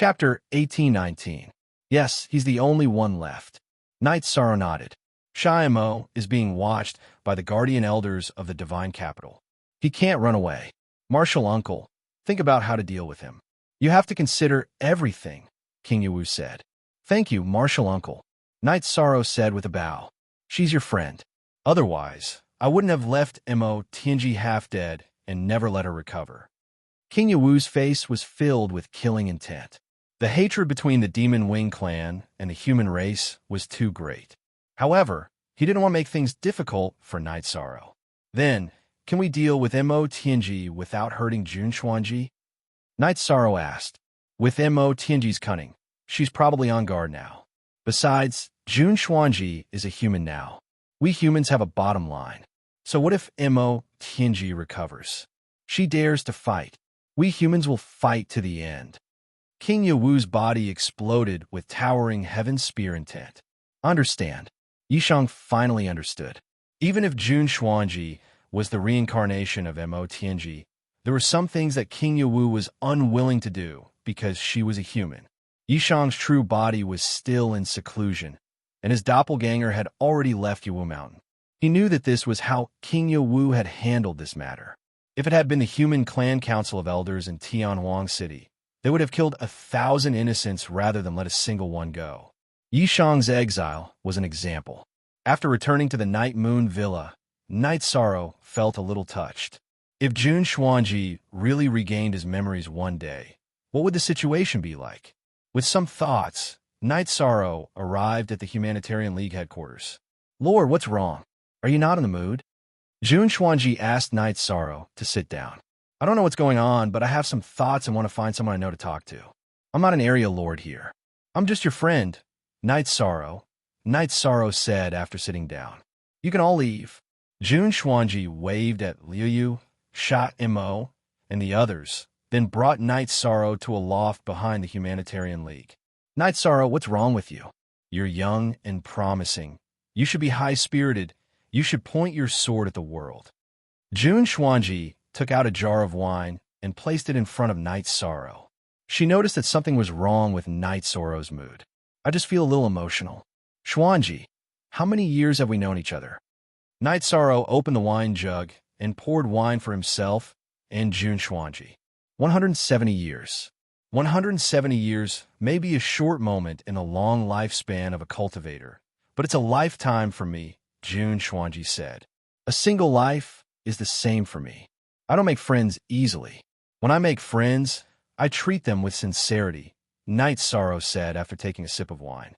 Chapter 1819. Yes, he's the only one left. Knight Sorrow nodded. Imo is being watched by the guardian elders of the divine capital. He can't run away. Martial uncle, think about how to deal with him. You have to consider everything, King Yawu said. Thank you, Martial uncle, Knight Sorrow said with a bow. She's your friend. Otherwise, I wouldn't have left Tianji half dead and never let her recover. King Yawu's face was filled with killing intent. The hatred between the Demon Wing clan and the human race was too great. However, he didn't want to make things difficult for Knight Sorrow. Then, can we deal with Tianji without hurting Jun Xuanji? Knight Sorrow asked. With Tianji's cunning, she's probably on guard now. Besides, Jun Xuanji is a human now. We humans have a bottom line. So what if Tianji recovers? She dares to fight. We humans will fight to the end. King Yawu's body exploded with towering heaven spear intent. Understand. Yishang finally understood. Even if Jun Xuanji was the reincarnation of Tianji, there were some things that King Yawu was unwilling to do because she was a human. Yishang's true body was still in seclusion, and his doppelganger had already left Yawu Mountain. He knew that this was how King Yawu had handled this matter. If it had been the human clan council of elders in Tianhuang City, they would have killed 1,000 innocents rather than let a single one go. Yishang's exile was an example. After returning to the Night Moon Villa, Knight Sorrow felt a little touched. If Jun Xuanji really regained his memories one day, what would the situation be like? With some thoughts, Knight Sorrow arrived at the Humanitarian League headquarters. Lord, what's wrong? Are you not in the mood? Jun Xuanji asked Knight Sorrow to sit down. I don't know what's going on, but I have some thoughts and want to find someone I know to talk to. I'm not an area lord here. I'm just your friend, Knight Sorrow said after sitting down. You can all leave. Jun Xuanji waved at Liu, Imo, and the others, then brought Knight Sorrow to a loft behind the Humanitarian League. Knight Sorrow, what's wrong with you? You're young and promising. You should be high-spirited. You should point your sword at the world. Jun Xuanji took out a jar of wine and placed it in front of Knight Sorrow. She noticed that something was wrong with Knight Sorrow's mood. I just feel a little emotional. Xuanji, how many years have we known each other? Knight Sorrow opened the wine jug and poured wine for himself and Jun Xuanji. 170 years. 170 years may be a short moment in the long lifespan of a cultivator, but it's a lifetime for me, Jun Xuanji said. A single life is the same for me. I don't make friends easily. When I make friends, I treat them with sincerity, Knight Sorrow said after taking a sip of wine.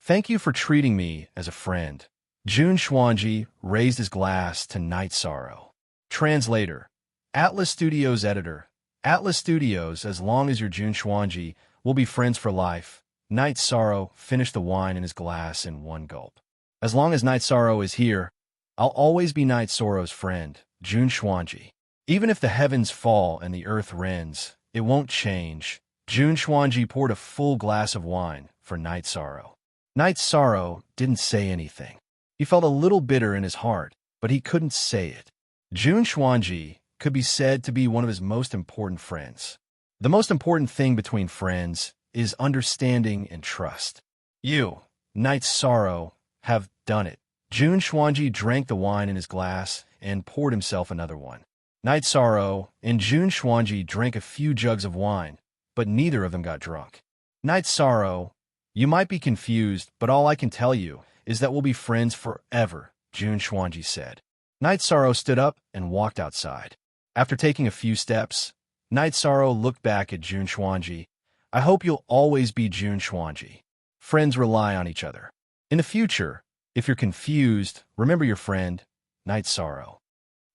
Thank you for treating me as a friend. Jun Xuanji raised his glass to Knight Sorrow. Translator. Atlas Studios editor. Atlas Studios, as long as you're Jun Xuanji, will be friends for life. Knight Sorrow finished the wine in his glass in one gulp. As long as Knight Sorrow is here, I'll always be Knight Sorrow's friend, Jun Xuanji. Even if the heavens fall and the earth rends, it won't change. Jun Xuanji poured a full glass of wine for Knight Sorrow. Knight Sorrow didn't say anything. He felt a little bitter in his heart, but he couldn't say it. Jun Xuanji could be said to be one of his most important friends. The most important thing between friends is understanding and trust. You, Knight Sorrow, have done it. Jun Xuanji drank the wine in his glass and poured himself another one. Knight Sorrow and Jun Xuanji drank a few jugs of wine, but neither of them got drunk. Knight Sorrow, you might be confused, but all I can tell you is that we'll be friends forever, Jun Xuanji said. Knight Sorrow stood up and walked outside. After taking a few steps, Knight Sorrow looked back at Jun Xuanji. I hope you'll always be Jun Xuanji. Friends rely on each other. In the future, if you're confused, remember your friend, Knight Sorrow.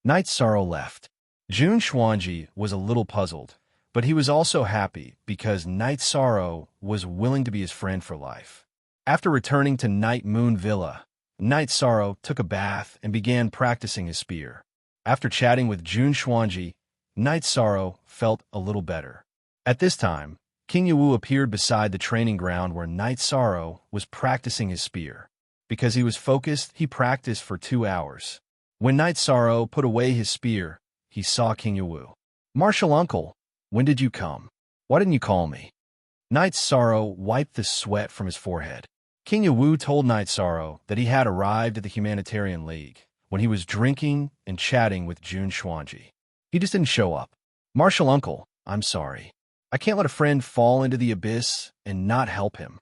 Knight Sorrow left. Jun Xuanji was a little puzzled, but he was also happy because Knight Sorrow was willing to be his friend for life. After returning to Night Moon Villa, Knight Sorrow took a bath and began practicing his spear. After chatting with Jun Xuanji, Knight Sorrow felt a little better. At this time, King Yawu appeared beside the training ground where Knight Sorrow was practicing his spear. Because he was focused, he practiced for 2 hours. When Knight Sorrow put away his spear, he saw King Yawu. Martial uncle, when did you come? Why didn't you call me? Knight Sorrow wiped the sweat from his forehead. King Yawu told Knight Sorrow that he had arrived at the Humanitarian League when he was drinking and chatting with Jun Xuanji. He just didn't show up. Martial Uncle, I'm sorry. I can't let a friend fall into the abyss and not help him.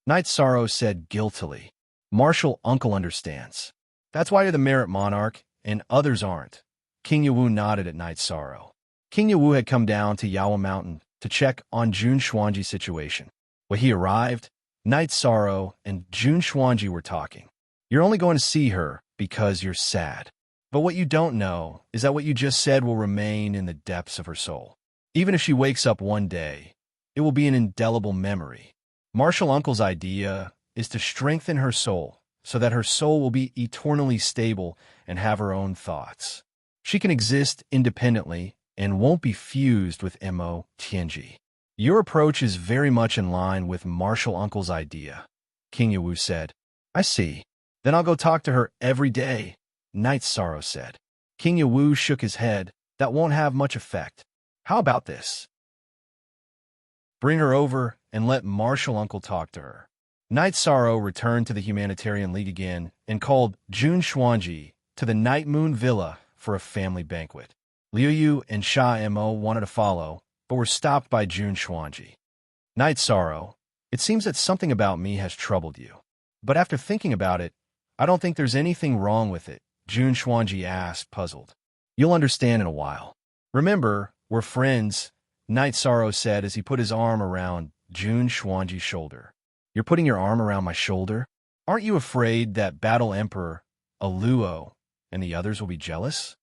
Knight Sorrow said guiltily. Martial Uncle understands. That's why you're the Merit Monarch and others aren't. King Yawu nodded at Knight Sorrow. King Yawu had come down to Yawa Mountain to check on Jun Xuanji's situation. When he arrived, Knight Sorrow and Jun Xuanji were talking. You're only going to see her because you're sad. But what you don't know is that what you just said will remain in the depths of her soul. Even if she wakes up one day, it will be an indelible memory. Martial Uncle's idea is to strengthen her soul so that her soul will be eternally stable and have her own thoughts. She can exist independently and won't be fused with Mo Tianji. Your approach is very much in line with Martial Uncle's idea, King Yawu said. I see. Then I'll go talk to her every day, Knight Sorrow said. King Yawu shook his head. That won't have much effect. How about this? Bring her over and let Martial Uncle talk to her. Knight Sorrow returned to the Humanitarian League again and called Jun Xuanji to the Night Moon Villa for a family banquet. Liu Yu and Sha Mo wanted to follow, but were stopped by Jun Xuanji. Knight Sorrow, it seems that something about me has troubled you. But after thinking about it, I don't think there's anything wrong with it, Jun Xuanji asked, puzzled. You'll understand in a while. Remember, we're friends, Knight Sorrow said as he put his arm around Jun Xuanji's shoulder. You're putting your arm around my shoulder? Aren't you afraid that Battle Emperor, Aluo, and the others will be jealous?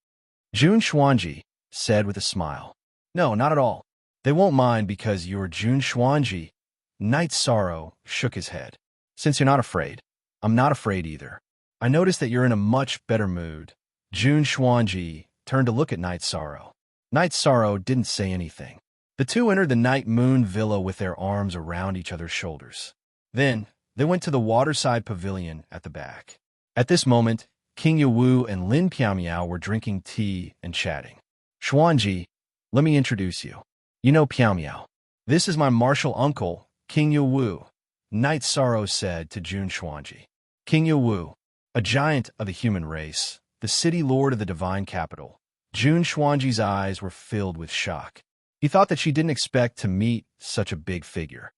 Jun Xuanji said with a smile. No, not at all. They won't mind because you're Jun Xuanji. Knight Sorrow shook his head. Since you're not afraid, I'm not afraid either. I noticed that you're in a much better mood. Jun Xuanji turned to look at Knight Sorrow. Knight Sorrow didn't say anything. The two entered the Night Moon Villa with their arms around each other's shoulders. Then, they went to the waterside pavilion at the back. At this moment, King Yawu and Lin Piaomiao were drinking tea and chatting. Xuanji, let me introduce you. You know Piaomiao. This is my martial uncle, King Yawu, Knight Sorrow said to Jun Xuanji. King Yawu, a giant of the human race, the city lord of the divine capital. Jun Xuanji's eyes were filled with shock. He thought that she didn't expect to meet such a big figure.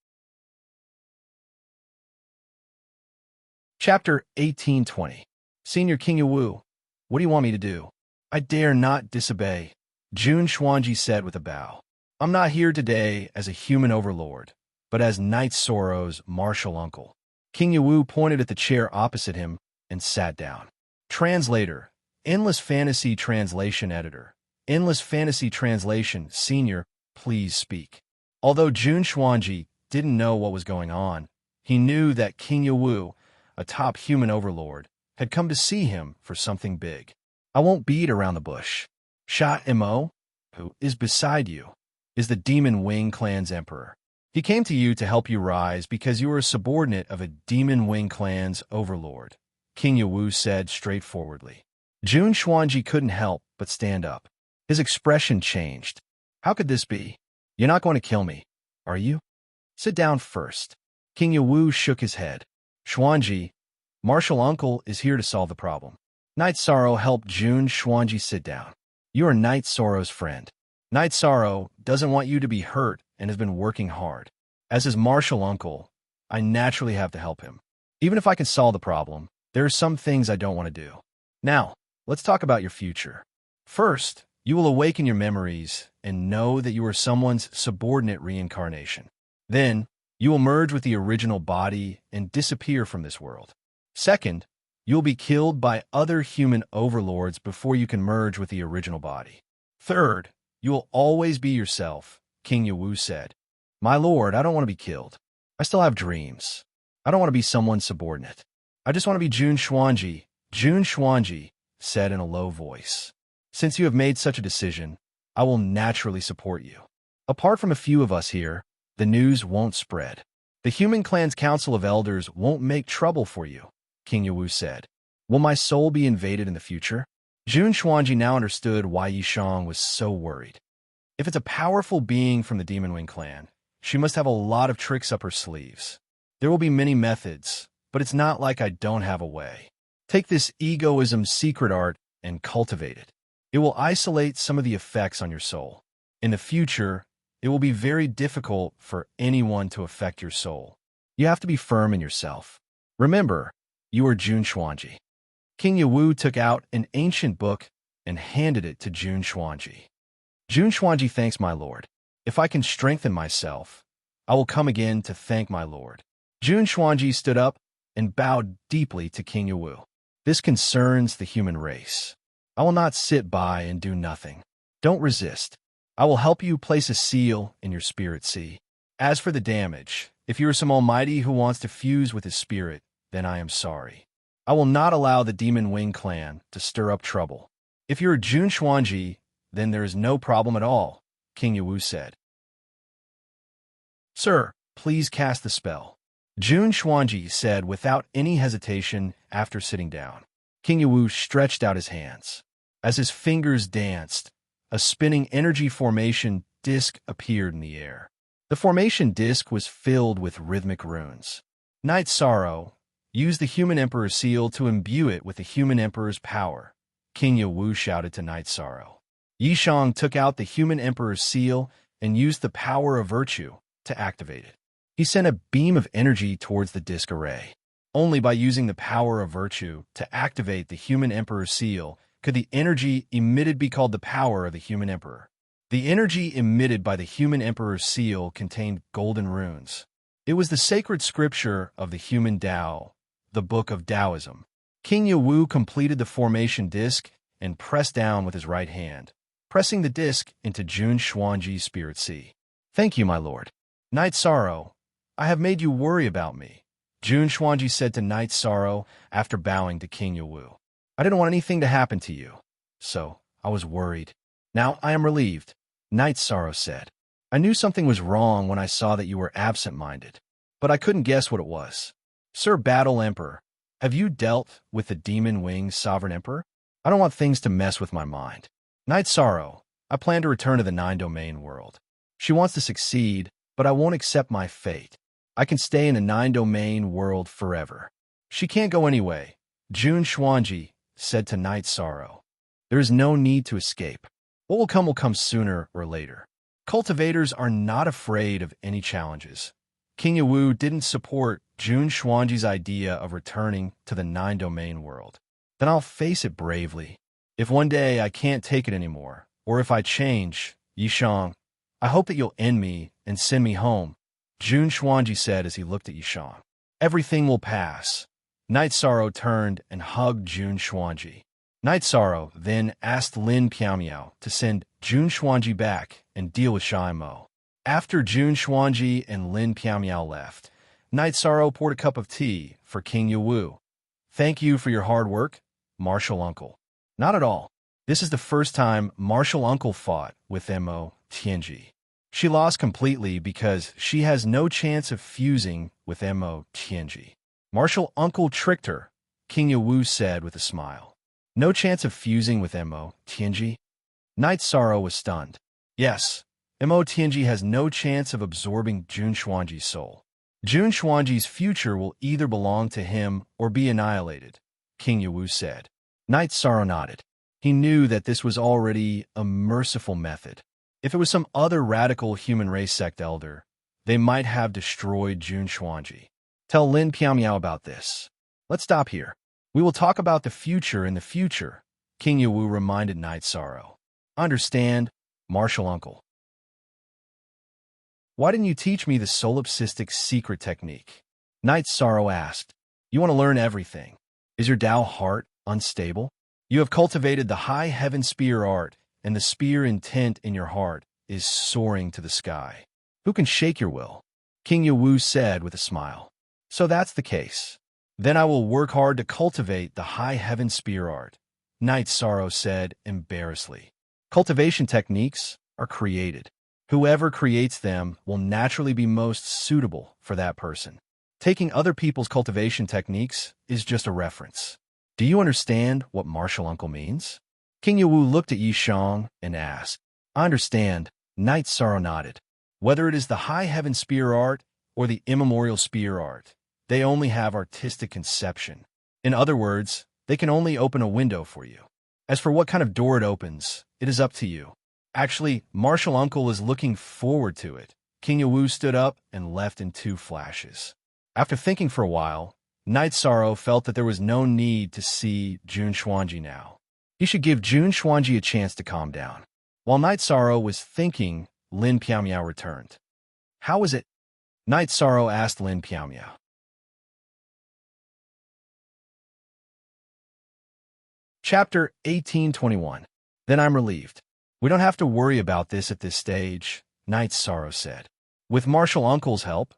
Chapter 1820. Senior King Yawu, what do you want me to do? I dare not disobey, Jun Xuanji said with a bow. I'm not here today as a human overlord, but as Knight Sorrow's martial uncle. King Yawu pointed at the chair opposite him and sat down. Translator, Endless Fantasy Translation Editor. Endless Fantasy Translation, Senior, please speak. Although Jun Xuanji didn't know what was going on, he knew that King Yawu, a top human overlord, had come to see him for something big. I won't beat around the bush. Sha Mo, who is beside you, is the Demon Wing Clan's emperor. He came to you to help you rise because you are a subordinate of a Demon Wing Clan's overlord, King Yawu said straightforwardly. Jun Xuanji couldn't help but stand up. His expression changed. How could this be? You're not going to kill me, are you? Sit down first. King Yawu shook his head. Xuanji, Martial Uncle is here to solve the problem. Knight Sorrow helped Jun Xuanji sit down. You are Knight Sorrow's friend. Knight Sorrow doesn't want you to be hurt and has been working hard. As his martial uncle, I naturally have to help him. Even if I can solve the problem, there are some things I don't want to do. Now, let's talk about your future. First, you will awaken your memories and know that you are someone's subordinate reincarnation. Then, you will merge with the original body and disappear from this world. Second, you will be killed by other human overlords before you can merge with the original body. Third, you will always be yourself, King Yawu said. My lord, I don't want to be killed. I still have dreams. I don't want to be someone's subordinate. I just want to be Jun Xuanji. Jun Xuanji said in a low voice. Since you have made such a decision, I will naturally support you. Apart from a few of us here, the news won't spread. The Human Clan's Council of Elders won't make trouble for you, King Yawu said. Will my soul be invaded in the future? Jun Xuanji now understood why Yishang was so worried. If it's a powerful being from the Demon Wing clan, she must have a lot of tricks up her sleeves. There will be many methods, but it's not like I don't have a way. Take this egoism secret art and cultivate it. It will isolate some of the effects on your soul. In the future, it will be very difficult for anyone to affect your soul. You have to be firm in yourself. Remember, you are Jun Xuanji. King Yawu took out an ancient book and handed it to Jun Xuanji. Jun Xuanji thanks my lord. If I can strengthen myself, I will come again to thank my lord. Jun Xuanji stood up and bowed deeply to King Yawu. This concerns the human race. I will not sit by and do nothing. Don't resist. I will help you place a seal in your spirit sea. As for the damage, if you are some almighty who wants to fuse with his spirit, then I am sorry. I will not allow the Demon Wing clan to stir up trouble. If you are Jun Xuanji, then there is no problem at all, King Yawu said. Sir, please cast the spell. Jun Xuanji said without any hesitation after sitting down. King Yawu stretched out his hands. As his fingers danced, a spinning energy formation disc appeared in the air. The formation disc was filled with rhythmic runes. Night Sorrow used the Human Emperor's seal to imbue it with the Human Emperor's power. King Yawu shouted to Night Sorrow. Yishang took out the Human Emperor's seal and used the power of virtue to activate it. He sent a beam of energy towards the disc array. Only by using the power of virtue to activate the Human Emperor's seal could the energy emitted be called the power of the Human Emperor. The energy emitted by the Human Emperor's seal contained golden runes. It was the sacred scripture of the Human Tao, the Book of Taoism. King Yawu completed the formation disc and pressed down with his right hand, pressing the disc into Jun Xuanji's spirit sea. Thank you, my lord. Night Sorrow, I have made you worry about me, Jun Xuanji said to Night Sorrow after bowing to King Yawu. I didn't want anything to happen to you, so I was worried. Now I am relieved, Night Sorrow said. I knew something was wrong when I saw that you were absent-minded, but I couldn't guess what it was. Sir Battle Emperor, have you dealt with the Demon Wing Sovereign Emperor? I don't want things to mess with my mind. Night Sorrow, I plan to return to the Nine-Domain world. She wants to succeed, but I won't accept my fate. I can stay in the Nine-Domain world forever. She can't go anyway, Jun Xuanji said to Night Sorrow. There is no need to escape. What will come sooner or later. Cultivators are not afraid of any challenges. King Yawu didn't support Jun Xuanji's idea of returning to the Nine-Domain world. Then I'll face it bravely. If one day I can't take it anymore, or if I change, Yishang, I hope that you'll end me and send me home, Jun Xuanji said as he looked at Yishang. Everything will pass. Night Sorrow turned and hugged Jun Xuanji. Night Sorrow then asked Lin Piamiao to send Jun Xuanji back and deal with Shy Mo. After Jun Xuanji and Lin Piamiao left, Night Sorrow poured a cup of tea for King Yawu. Thank you for your hard work, Martial Uncle. Not at all. This is the first time Martial Uncle fought with Mo Tianji. She lost completely because she has no chance of fusing with Mo Tianji. Martial Uncle tricked her, King Yawu said with a smile. No chance of fusing with Mo Tianji? Night Sorrow was stunned. Yes, Mo Tianji has no chance of absorbing Jun Xuanji's soul. Jun Xuanji's future will either belong to him or be annihilated, King Yawu said. Night Sorrow nodded. He knew that this was already a merciful method. If it was some other radical human race sect elder, they might have destroyed Jun Xuanji. Tell Lin Piamiao about this. Let's stop here. We will talk about the future in the future, King Yawu reminded Night Sorrow. Understand, Martial Uncle. Why didn't you teach me the solipsistic secret technique? Night Sorrow asked. You want to learn everything. Is your Tao heart unstable? You have cultivated the high heaven spear art, and the spear intent in your heart is soaring to the sky. Who can shake your will? King Yawu said with a smile. So that's the case. Then I will work hard to cultivate the high heaven spear art, Night Sorrow said embarrassedly. Cultivation techniques are created. Whoever creates them will naturally be most suitable for that person. Taking other people's cultivation techniques is just a reference. Do you understand what Martial Uncle means? King Yawu looked at Yishang and asked. I understand, Knight Sorrow nodded. Whether it is the high heaven spear art or the immemorial spear art, they only have artistic conception. In other words, they can only open a window for you. As for what kind of door it opens, it is up to you. Actually, Martial Uncle is looking forward to it. King Yawu stood up and left in 2 flashes. After thinking for a while, Knight Sorrow felt that there was no need to see Jun Xuanji now. He should give Jun Xuanji a chance to calm down. While Knight Sorrow was thinking, Lin Piaomiao returned. How is it? Knight Sorrow asked Lin Piaomiao. Chapter 1821. Then I'm relieved. We don't have to worry about this at this stage, Knight Sorrow said. With Martial Uncle's help,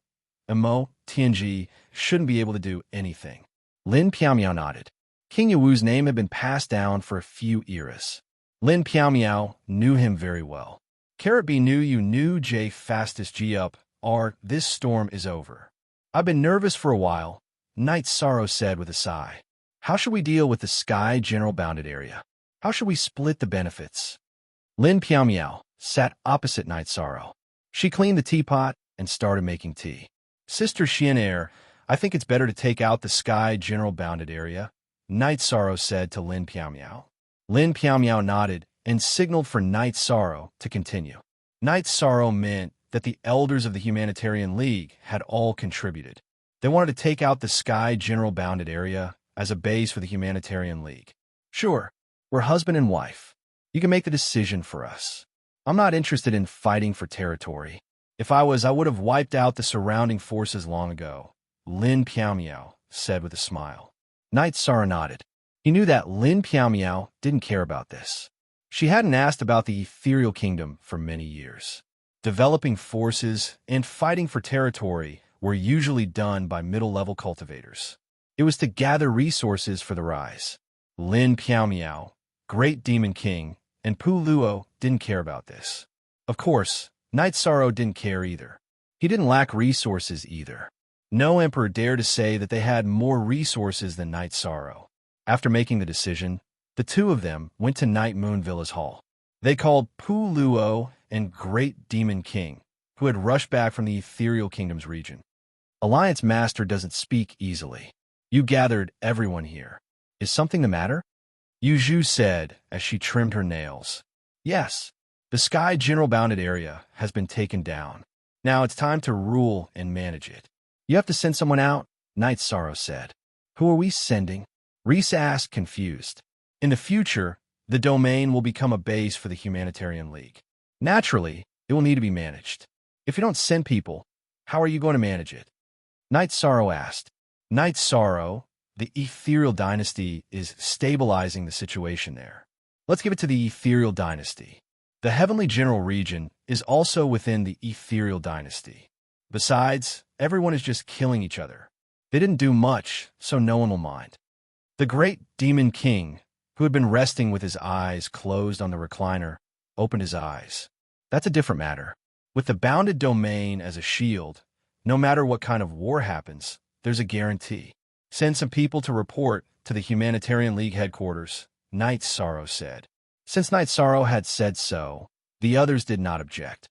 Imo, Tianji shouldn't be able to do anything. Lin Piaomiao nodded. King Yawu's name had been passed down for a few eras. Lin Piaomiao knew him very well. Carrot B knew you knew J fastest G up, this storm is over. I've been nervous for a while, Knight Sorrow said with a sigh. How should we deal with the Sky General Bounded Area? How should we split the benefits? Lin Piaomiao sat opposite Knight Sorrow. She cleaned the teapot and started making tea. Sister Xianair, I think it's better to take out the Sky General Bounded Area, Knight Sorrow said to Lin Piaomiao. Lin Piaomiao nodded and signaled for Knight Sorrow to continue. Knight Sorrow meant that the elders of the Humanitarian League had all contributed. They wanted to take out the Sky General Bounded Area as a base for the Humanitarian League. Sure, we're husband and wife. You can make the decision for us. I'm not interested in fighting for territory. If I was, I would have wiped out the surrounding forces long ago, Lin Piaomiao said with a smile. Knight Sorrow nodded. He knew that Lin Piaomiao didn't care about this. She hadn't asked about the ethereal kingdom for many years. Developing forces and fighting for territory were usually done by middle-level cultivators. It was to gather resources for the rise. Lin Piaomiao, Great Demon King, and Pu Luo didn't care about this. Of course, Knight Sorrow didn't care either. He didn't lack resources either. No emperor dared to say that they had more resources than Knight Sorrow. After making the decision, the 2 of them went to Night Moon Villa's hall. They called Pu Luo and Great Demon King, who had rushed back from the Ethereal Kingdom's region. Alliance Master doesn't speak easily. You gathered everyone here. Is something the matter? Yu Zhu said as she trimmed her nails. Yes, the Sky General Bounded Area has been taken down. Now it's time to rule and manage it. You have to send someone out, Knight Sorrow said. Who are we sending? Reese asked, confused. In the future, the domain will become a base for the Humanitarian League. Naturally, it will need to be managed. If you don't send people, how are you going to manage it? Knight Sorrow asked. Knight Sorrow, the Ethereal Dynasty is stabilizing the situation there. Let's give it to the Ethereal Dynasty. The Heavenly General region is also within the Ethereal Dynasty. Besides, everyone is just killing each other. They didn't do much, so no one will mind. The Great Demon King, who had been resting with his eyes closed on the recliner, opened his eyes. That's a different matter. With the bounded domain as a shield, no matter what kind of war happens, there's a guarantee. Send some people to report to the Humanitarian League headquarters, Knight Sorrow said. Since Knight Sorrow had said so, the others did not object.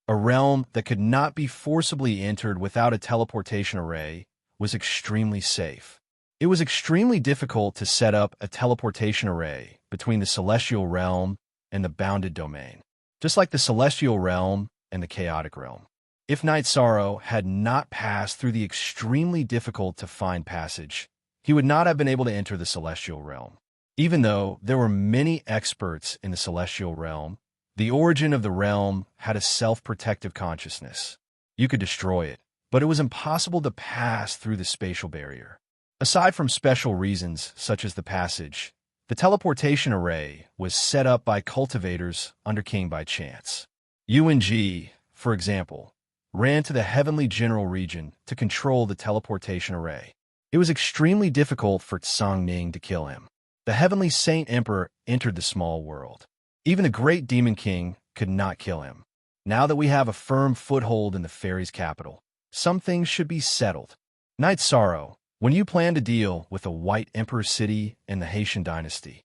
A realm that could not be forcibly entered without a teleportation array was extremely safe. It was extremely difficult to set up a teleportation array between the Celestial Realm and the bounded domain, just like the Celestial Realm and the Chaotic Realm. If Knight Sorrow had not passed through the extremely difficult-to-find passage, he would not have been able to enter the Celestial Realm. Even though there were many experts in the Celestial Realm, the origin of the realm had a self-protective consciousness. You could destroy it, but it was impossible to pass through the spatial barrier. Aside from special reasons such as the passage, the teleportation array was set up by cultivators under King by chance. UNG, for example, ran to the Heavenly General region to control the teleportation array. It was extremely difficult for Tsangming to kill him. The Heavenly Saint Emperor entered the small world. Even the Great Demon King could not kill him. Now that we have a firm foothold in the fairies' capital, some things should be settled. Knight Sorrow, when you plan to deal with the White Emperor City and the Haitian dynasty?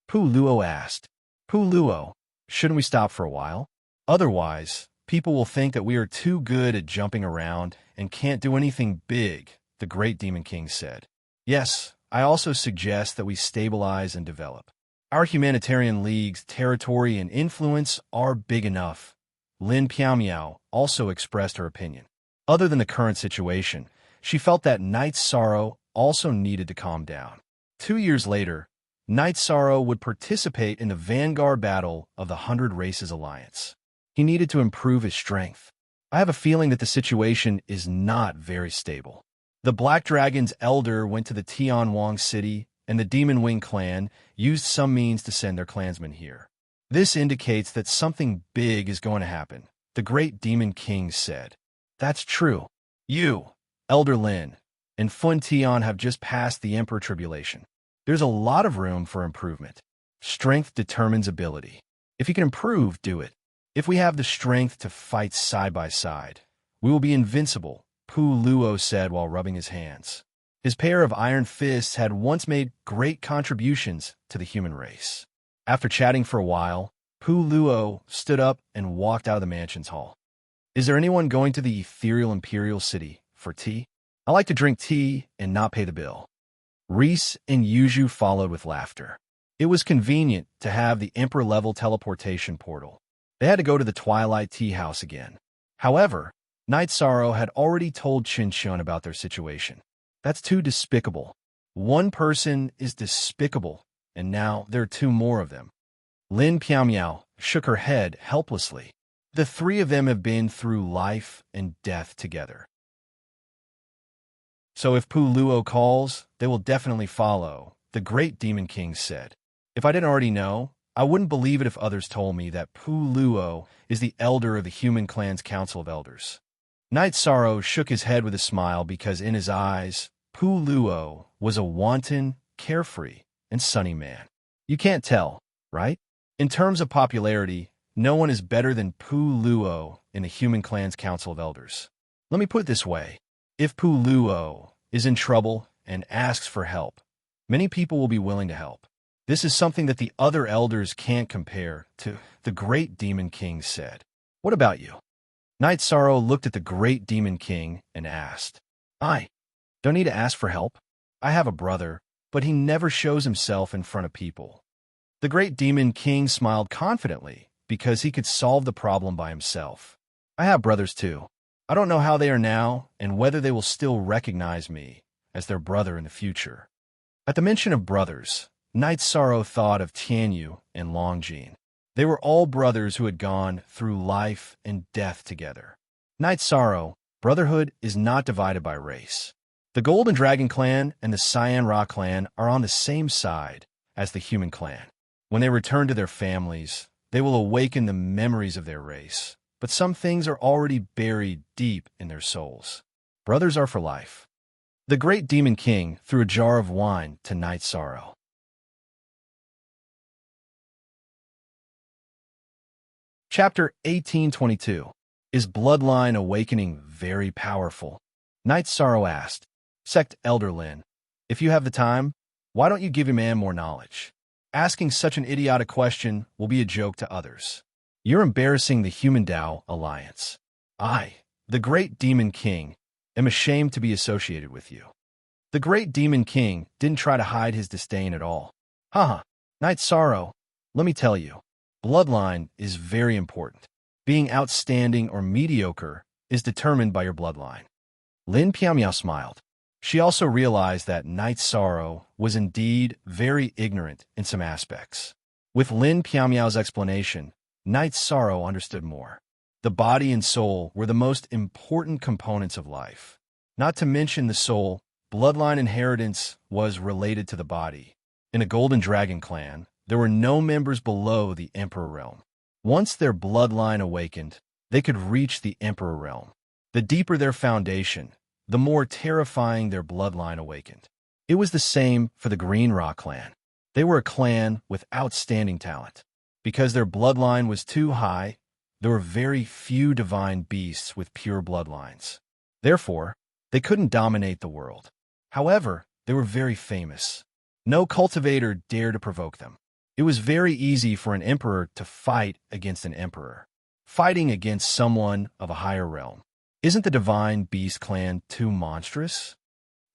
Pu Luo asked. Pu Luo, shouldn't we stop for a while? Otherwise, people will think that we are too good at jumping around and can't do anything big, the great Demon King said. Yes, I also suggest that we stabilize and develop. Our humanitarian league's territory and influence are big enough. Lin Piao also expressed her opinion. Other than the current situation, she felt that Night Sorrow also needed to calm down. 2 years later, Night Sorrow would participate in the vanguard battle of the 100 Races Alliance. He needed to improve his strength. I have a feeling that the situation is not very stable. The Black Dragon's elder went to the Tianwang city, and the Demon Wing clan used some means to send their clansmen here. This indicates that something big is going to happen, the great Demon King said. That's true. You, Elder Lin, and Fun Tian have just passed the Emperor Tribulation. There's a lot of room for improvement. Strength determines ability. If you can improve, do it. If we have the strength to fight side by side, we will be invincible, Pu Luo said while rubbing his hands. His pair of iron fists had once made great contributions to the human race. After chatting for a while, Pu Luo stood up and walked out of the mansion's hall. Is there anyone going to the ethereal imperial city for tea? I like to drink tea and not pay the bill. Reese and Yuju followed with laughter. It was convenient to have the Emperor-level teleportation portal. They had to go to the Twilight Tea House again. However, Night Sorrow had already told Qin about their situation. That's too despicable. One person is despicable, and now there are 2 more of them. Lin Piao shook her head helplessly. The 3 of them have been through life and death together. So if Pu Luo calls, they will definitely follow, the great Demon King said. If I didn't already know, I wouldn't believe it if others told me that Pu Luo is the elder of the Human Clan's Council of Elders. Night Sorrow shook his head with a smile because in his eyes, Pu Luo was a wanton, carefree, and sunny man. You can't tell, right? In terms of popularity, no one is better than Pu Luo in the Human Clan's Council of Elders. Let me put it this way. If Pu Luo is in trouble and asks for help, many people will be willing to help. This is something that the other elders can't compare to, the great Demon King said. What about you? Night Sorrow looked at the great Demon King and asked, I don't need to ask for help. I have a brother, but he never shows himself in front of people. The great Demon King smiled confidently because he could solve the problem by himself. I have brothers too. I don't know how they are now and whether they will still recognize me as their brother in the future. At the mention of brothers, Night Sorrow thought of Tianyu and Longjin. They were all brothers who had gone through life and death together. Night Sorrow, brotherhood is not divided by race. The Golden Dragon clan and the Cyan Ra clan are on the same side as the Human clan. When they return to their families, they will awaken the memories of their race, but some things are already buried deep in their souls. Brothers are for life. The great Demon King threw a jar of wine to Night Sorrow. Chapter 1822. Is Bloodline Awakening very powerful? Night Sorrow asked, Sect Elder Lin, if you have the time, why don't you give your man more knowledge? Asking such an idiotic question will be a joke to others. You're embarrassing the Human Dao Alliance. I, the great Demon King, am ashamed to be associated with you. The great Demon King didn't try to hide his disdain at all. Haha, Night Sorrow, let me tell you, bloodline is very important. Being outstanding or mediocre is determined by your bloodline. Lin Piao smiled. She also realized that Night Sorrow was indeed very ignorant in some aspects. With Lin Piao's explanation, Night Sorrow understood more. The body and soul were the most important components of life. Not to mention the soul, bloodline inheritance was related to the body. In a Golden Dragon clan, there were no members below the Emperor realm. Once their bloodline awakened, they could reach the Emperor realm. The deeper their foundation, the more terrifying their bloodline awakened. It was the same for the Green Rock clan. They were a clan with outstanding talent. Because their bloodline was too high, there were very few divine beasts with pure bloodlines. Therefore, they couldn't dominate the world. However, they were very famous. No cultivator dared to provoke them. It was very easy for an emperor to fight against an emperor, fighting against someone of a higher realm. Isn't the Divine Beast clan too monstrous?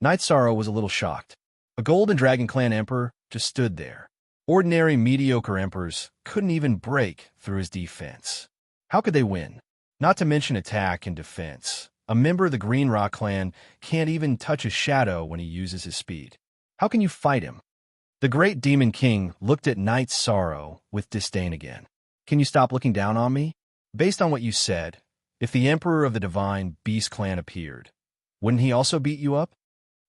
Night Sorrow was a little shocked. A Golden Dragon clan emperor just stood there. Ordinary mediocre emperors couldn't even break through his defense. How could they win? Not to mention attack and defense. A member of the Green Rock clan can't even touch his shadow when he uses his speed. How can you fight him? The great Demon King looked at Night Sorrow with disdain again. Can you stop looking down on me? Based on what you said, if the Emperor of the Divine Beast clan appeared, wouldn't he also beat you up?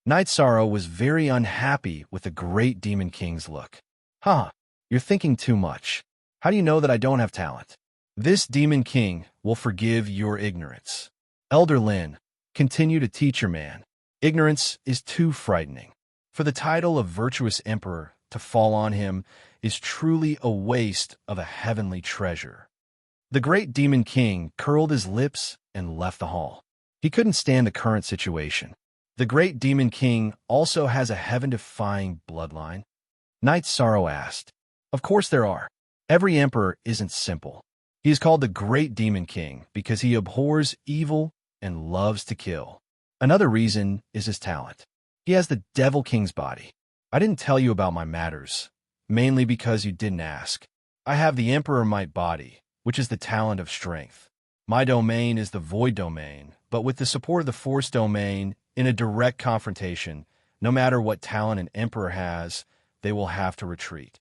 Night Sorrow was very unhappy with the great Demon King's look. Huh, you're thinking too much. How do you know that I don't have talent? This Demon King will forgive your ignorance. Elder Lin, continue to teach your man. Ignorance is too frightening. For the title of virtuous emperor to fall on him is truly a waste of a heavenly treasure. The great Demon King curled his lips and left the hall. He couldn't stand the current situation. The great Demon King also has a heaven-defying bloodline. Night Sorrow asked. Of course there are. Every emperor isn't simple. He is called the Great Demon King because he abhors evil and loves to kill. Another reason is his talent. He has the Devil King's body. I didn't tell you about my matters, mainly because you didn't ask. I have the Emperor Might body, which is the talent of strength. My domain is the Void domain, but with the support of the Force domain, in a direct confrontation, no matter what talent an Emperor has, they will have to retreat.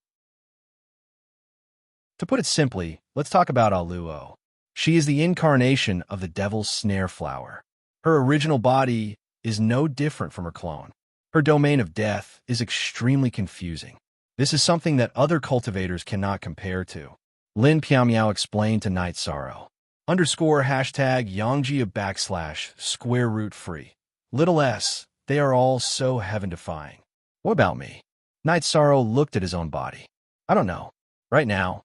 To put it simply, let's talk about Aluo. She is the incarnation of the Devil's Snare Flower. Her original body is no different from her clone. Her domain of death is extremely confusing. This is something that other cultivators cannot compare to. Lin Piamiao explained to Night Sorrow. _hashtag Yongjia square root free. Little s, they are all so heaven-defying. What about me? Night Sorrow looked at his own body. I don't know. Right now,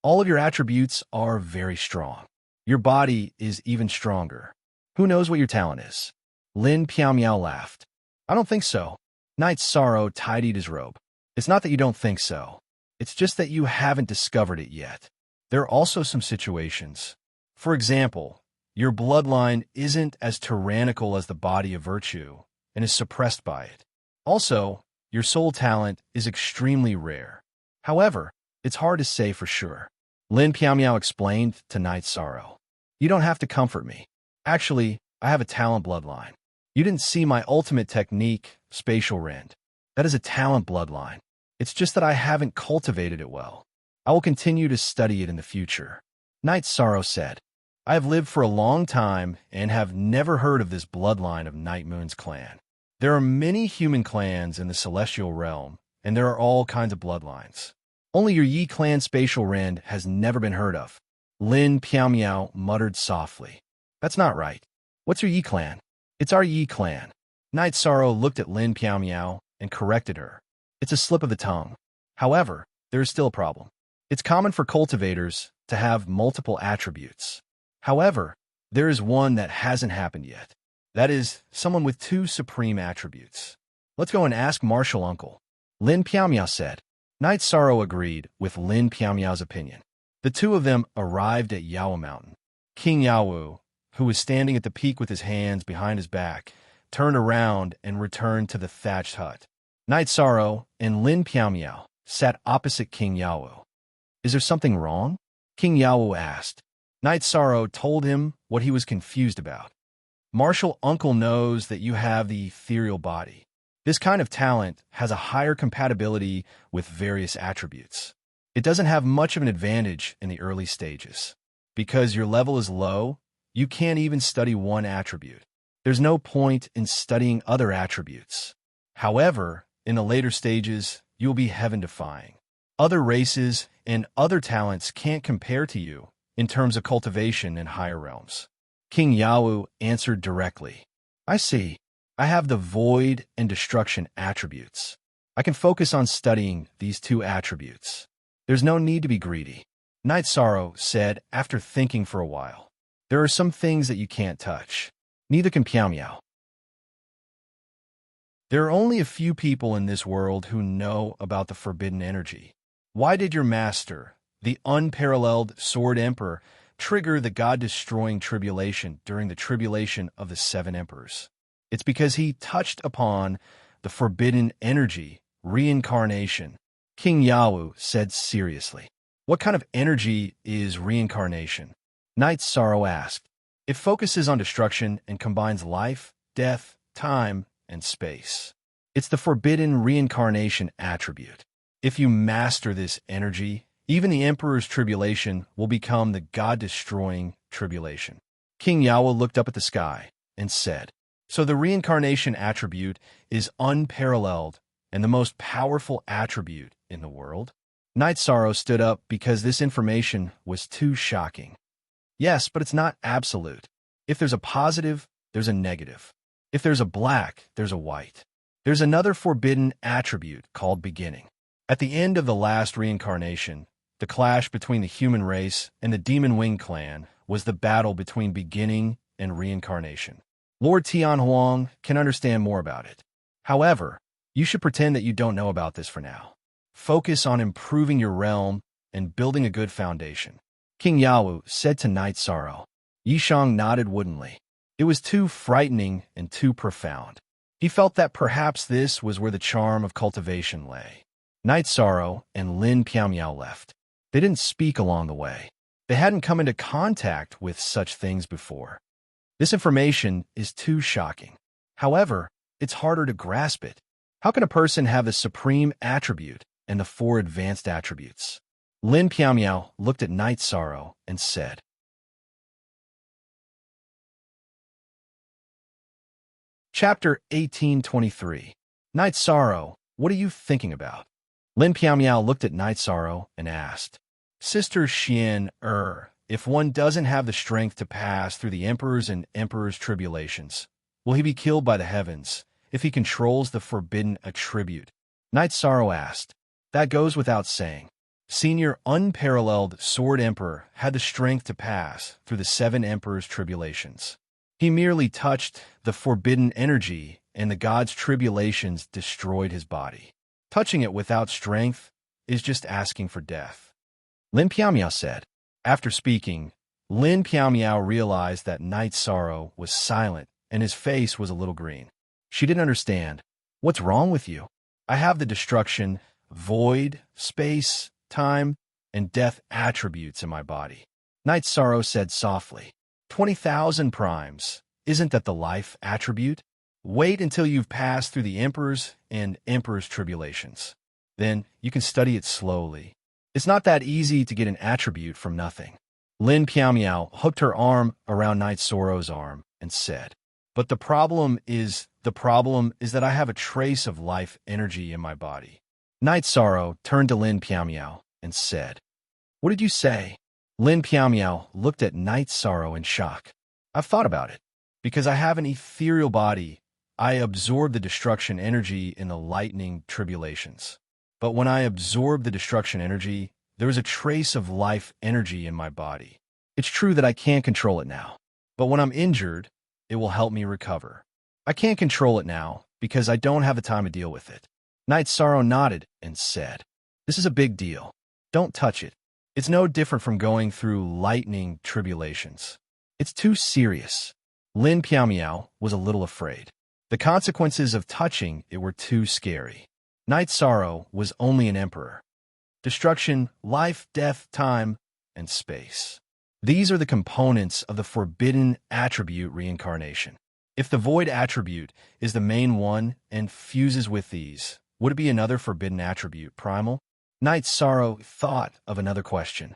all of your attributes are very strong. Your body is even stronger. Who knows what your talent is? Lin Piamiao laughed. I don't think so. Night Sorrow tidied his robe. It's not that you don't think so. It's just that you haven't discovered it yet. There are also some situations. For example, your bloodline isn't as tyrannical as the body of virtue and is suppressed by it. Also, your soul talent is extremely rare. However, it's hard to say for sure. Lin Piamiao explained to Night Sorrow. You don't have to comfort me. Actually, I have a talent bloodline. You didn't see my ultimate technique, Spatial Rend. That is a talent bloodline. It's just that I haven't cultivated it well. I will continue to study it in the future. Night Sorrow said, I have lived for a long time and have never heard of this bloodline of Night Moon's clan. There are many human clans in the celestial realm, and there are all kinds of bloodlines. Only your Yi clan Spatial Rend has never been heard of. Lin Piamiao muttered softly. That's not right. What's your Yi clan? It's our Yi clan. Night Sorrow looked at Lin Piamiao and corrected her. It's a slip of the tongue. However, there is still a problem. It's common for cultivators to have multiple attributes. However, there is one that hasn't happened yet. That is, someone with two supreme attributes. Let's go and ask Martial Uncle. Lin Piamiao said. Night Sorrow agreed with Lin Piamiao's opinion. The two of them arrived at Yawu Mountain. King Yawu, who was standing at the peak with his hands behind his back, turned around and returned to the thatched hut. Night Sorrow and Lin Piamiao sat opposite King Yawu. Is there something wrong? King Yawu asked. Night Sorrow told him what he was confused about. Martial Uncle knows that you have the ethereal body. This kind of talent has a higher compatibility with various attributes. It doesn't have much of an advantage in the early stages. Because your level is low, you can't even study one attribute. There's no point in studying other attributes. However, in the later stages, you'll be heaven-defying. Other races and other talents can't compare to you in terms of cultivation in higher realms. King Yawu answered directly. I see. I have the Void and Destruction attributes. I can focus on studying these two attributes. There's no need to be greedy. Night Sorrow said after thinking for a while. There are some things that you can't touch. Neither can Piamiao. There are only a few people in this world who know about the forbidden energy. Why did your master, the unparalleled Sword Emperor, trigger the God-destroying tribulation during the tribulation of the seven emperors? It's because he touched upon the forbidden energy, reincarnation. King Yawu said seriously. What kind of energy is reincarnation? Knight Sorrow asked. It focuses on destruction and combines life, death, time, and space. It's the forbidden reincarnation attribute. If you master this energy, even the Emperor's tribulation will become the God-destroying tribulation. King Yawa looked up at the sky and said, so the reincarnation attribute is unparalleled and the most powerful attribute in the world? Knight Sorrow stood up because this information was too shocking. Yes, but it's not absolute. If there's a positive, there's a negative. If there's a black, there's a white. There's another forbidden attribute called beginning. At the end of the last reincarnation, the clash between the human race and the Demon Wing clan was the battle between beginning and reincarnation. Lord Tian Huang can understand more about it. However, you should pretend that you don't know about this for now. Focus on improving your realm and building a good foundation. King Yawu said to Knight Sorrow. Yishang nodded woodenly. It was too frightening and too profound. He felt that perhaps this was where the charm of cultivation lay. Knight Sorrow and Lin Piaomiao left. They didn't speak along the way. They hadn't come into contact with such things before. This information is too shocking. However, it's harder to grasp it. How can a person have the supreme attribute and the four advanced attributes? Lin Piaomiao looked at Knight Sorrow and said, Chapter 1823. Knight Sorrow, what are you thinking about? Lin Piaomiao looked at Knight Sorrow and asked, Sister Xian if one doesn't have the strength to pass through the Emperor's and Emperor's tribulations, will he be killed by the heavens if he controls the forbidden attribute? Knight Sorrow asked. That goes without saying. Senior unparalleled Sword Emperor had the strength to pass through the seven Emperor's tribulations. He merely touched the forbidden energy, and the god's tribulations destroyed his body. Touching it without strength is just asking for death. Lin Piaomiao said. After speaking, Lin Piaomiao realized that Knight Sorrow was silent and his face was a little green. She didn't understand. What's wrong with you? I have the destruction, void, space, time, and death attributes in my body. Knight Sorrow said softly. 20,000 primes. Isn't that the life attribute? Wait until you've passed through the Emperor's and Emperor's tribulations. Then you can study it slowly. It's not that easy to get an attribute from nothing. Lin Piaomiao hooked her arm around Knight Sorrow's arm and said, But the problem is that I have a trace of life energy in my body. Knight Sorrow turned to Lin Piaomiao and said, What did you say? Lin Piaomiao looked at Knight Sorrow in shock. I've thought about it. Because I have an ethereal body, I absorb the destruction energy in the lightning tribulations. But when I absorb the destruction energy, there is a trace of life energy in my body. It's true that I can't control it now. But when I'm injured, it will help me recover. I can't control it now because I don't have the time to deal with it. Knight Sorrow nodded and said, This is a big deal. Don't touch it. It's no different from going through lightning tribulations. It's too serious. Lin Piaomiao was a little afraid. The consequences of touching it were too scary. Knight Sorrow was only an emperor. Destruction, life, death, time, and space. These are the components of the forbidden attribute reincarnation. If the void attribute is the main one and fuses with these, would it be another forbidden attribute, primal? Knight Sorrow thought of another question.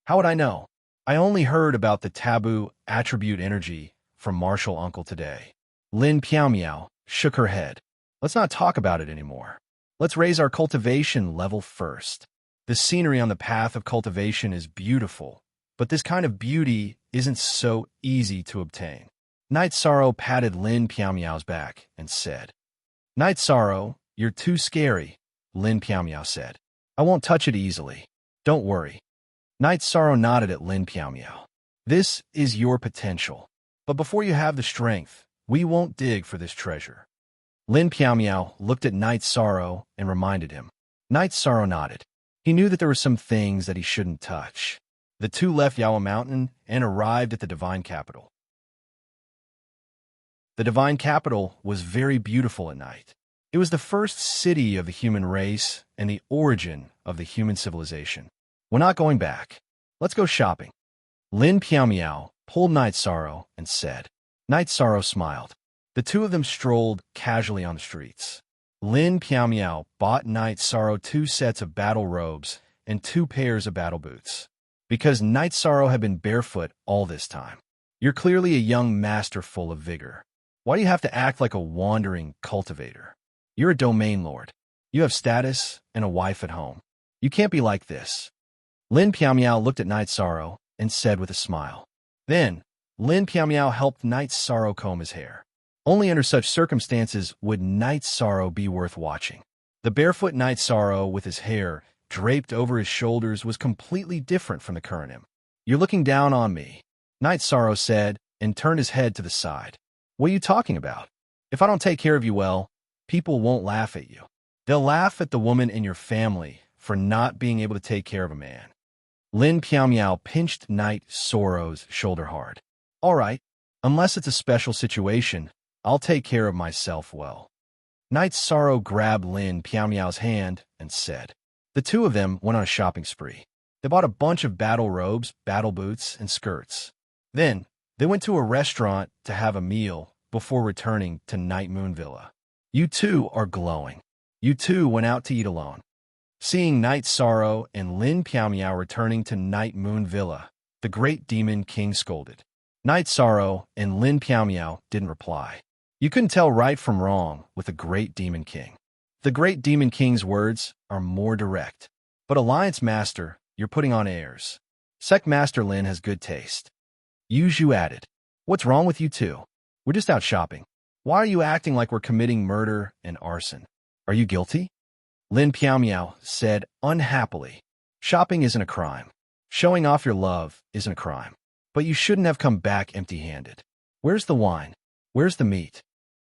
How would I know? I only heard about the taboo attribute energy from Martial Uncle today. Lin Piaomiao shook her head. Let's not talk about it anymore. Let's raise our cultivation level first. The scenery on the path of cultivation is beautiful, but this kind of beauty isn't so easy to obtain. Knight Sorrow patted Lin Piaomiao's back and said, Knight Sorrow, you're too scary, Lin Piaomiao said. I won't touch it easily. Don't worry. Knight Sorrow nodded at Lin Piaomiao. This is your potential. But before you have the strength, we won't dig for this treasure. Lin Piaomiao looked at Knight Sorrow and reminded him. Knight Sorrow nodded. He knew that there were some things that he shouldn't touch. The two left Yawa Mountain and arrived at the divine capital. The divine capital was very beautiful at night. It was the first city of the human race and the origin of the human civilization. We're not going back. Let's go shopping. Lin Piao pulled Night Sorrow and said. Night Sorrow smiled. The two of them strolled casually on the streets. Lin Piao bought Night Sorrow 2 sets of battle robes and 2 pairs of battle boots. Because Night Sorrow had been barefoot all this time. You're clearly a young master full of vigor. Why do you have to act like a wandering cultivator? You're a domain lord. You have status and a wife at home. You can't be like this. Lin Piao looked at Night Sorrow and said with a smile. Then, Lin Piao helped Night Sorrow comb his hair. Only under such circumstances would Night Sorrow be worth watching. The barefoot Night Sorrow with his hair draped over his shoulders was completely different from the current him. You're looking down on me, Night Sorrow said and turned his head to the side. What are you talking about? If I don't take care of you well, people won't laugh at you. They'll laugh at the woman in your family for not being able to take care of a man. Lin Piao pinched Night Sorrow's shoulder hard. All right, unless it's a special situation, I'll take care of myself well. Night Sorrow grabbed Lin Piao's hand and said. The two of them went on a shopping spree. They bought a bunch of battle robes, battle boots, and skirts. Then, they went to a restaurant to have a meal before returning to Night Moon Villa. You two are glowing. You two went out to eat alone. Seeing Night Sorrow and Lin Piao returning to Night Moon Villa, the great demon king scolded. Night Sorrow and Lin Piao didn't reply. You couldn't tell right from wrong with the great demon king. The great demon king's words are more direct. But Alliance Master, you're putting on airs. Sect Master Lin has good taste. Yu Zhu added. What's wrong with you two? We're just out shopping. Why are you acting like we're committing murder and arson? Are you guilty? Lin Piao said unhappily. Shopping isn't a crime. Showing off your love isn't a crime. But you shouldn't have come back empty-handed. Where's the wine? Where's the meat?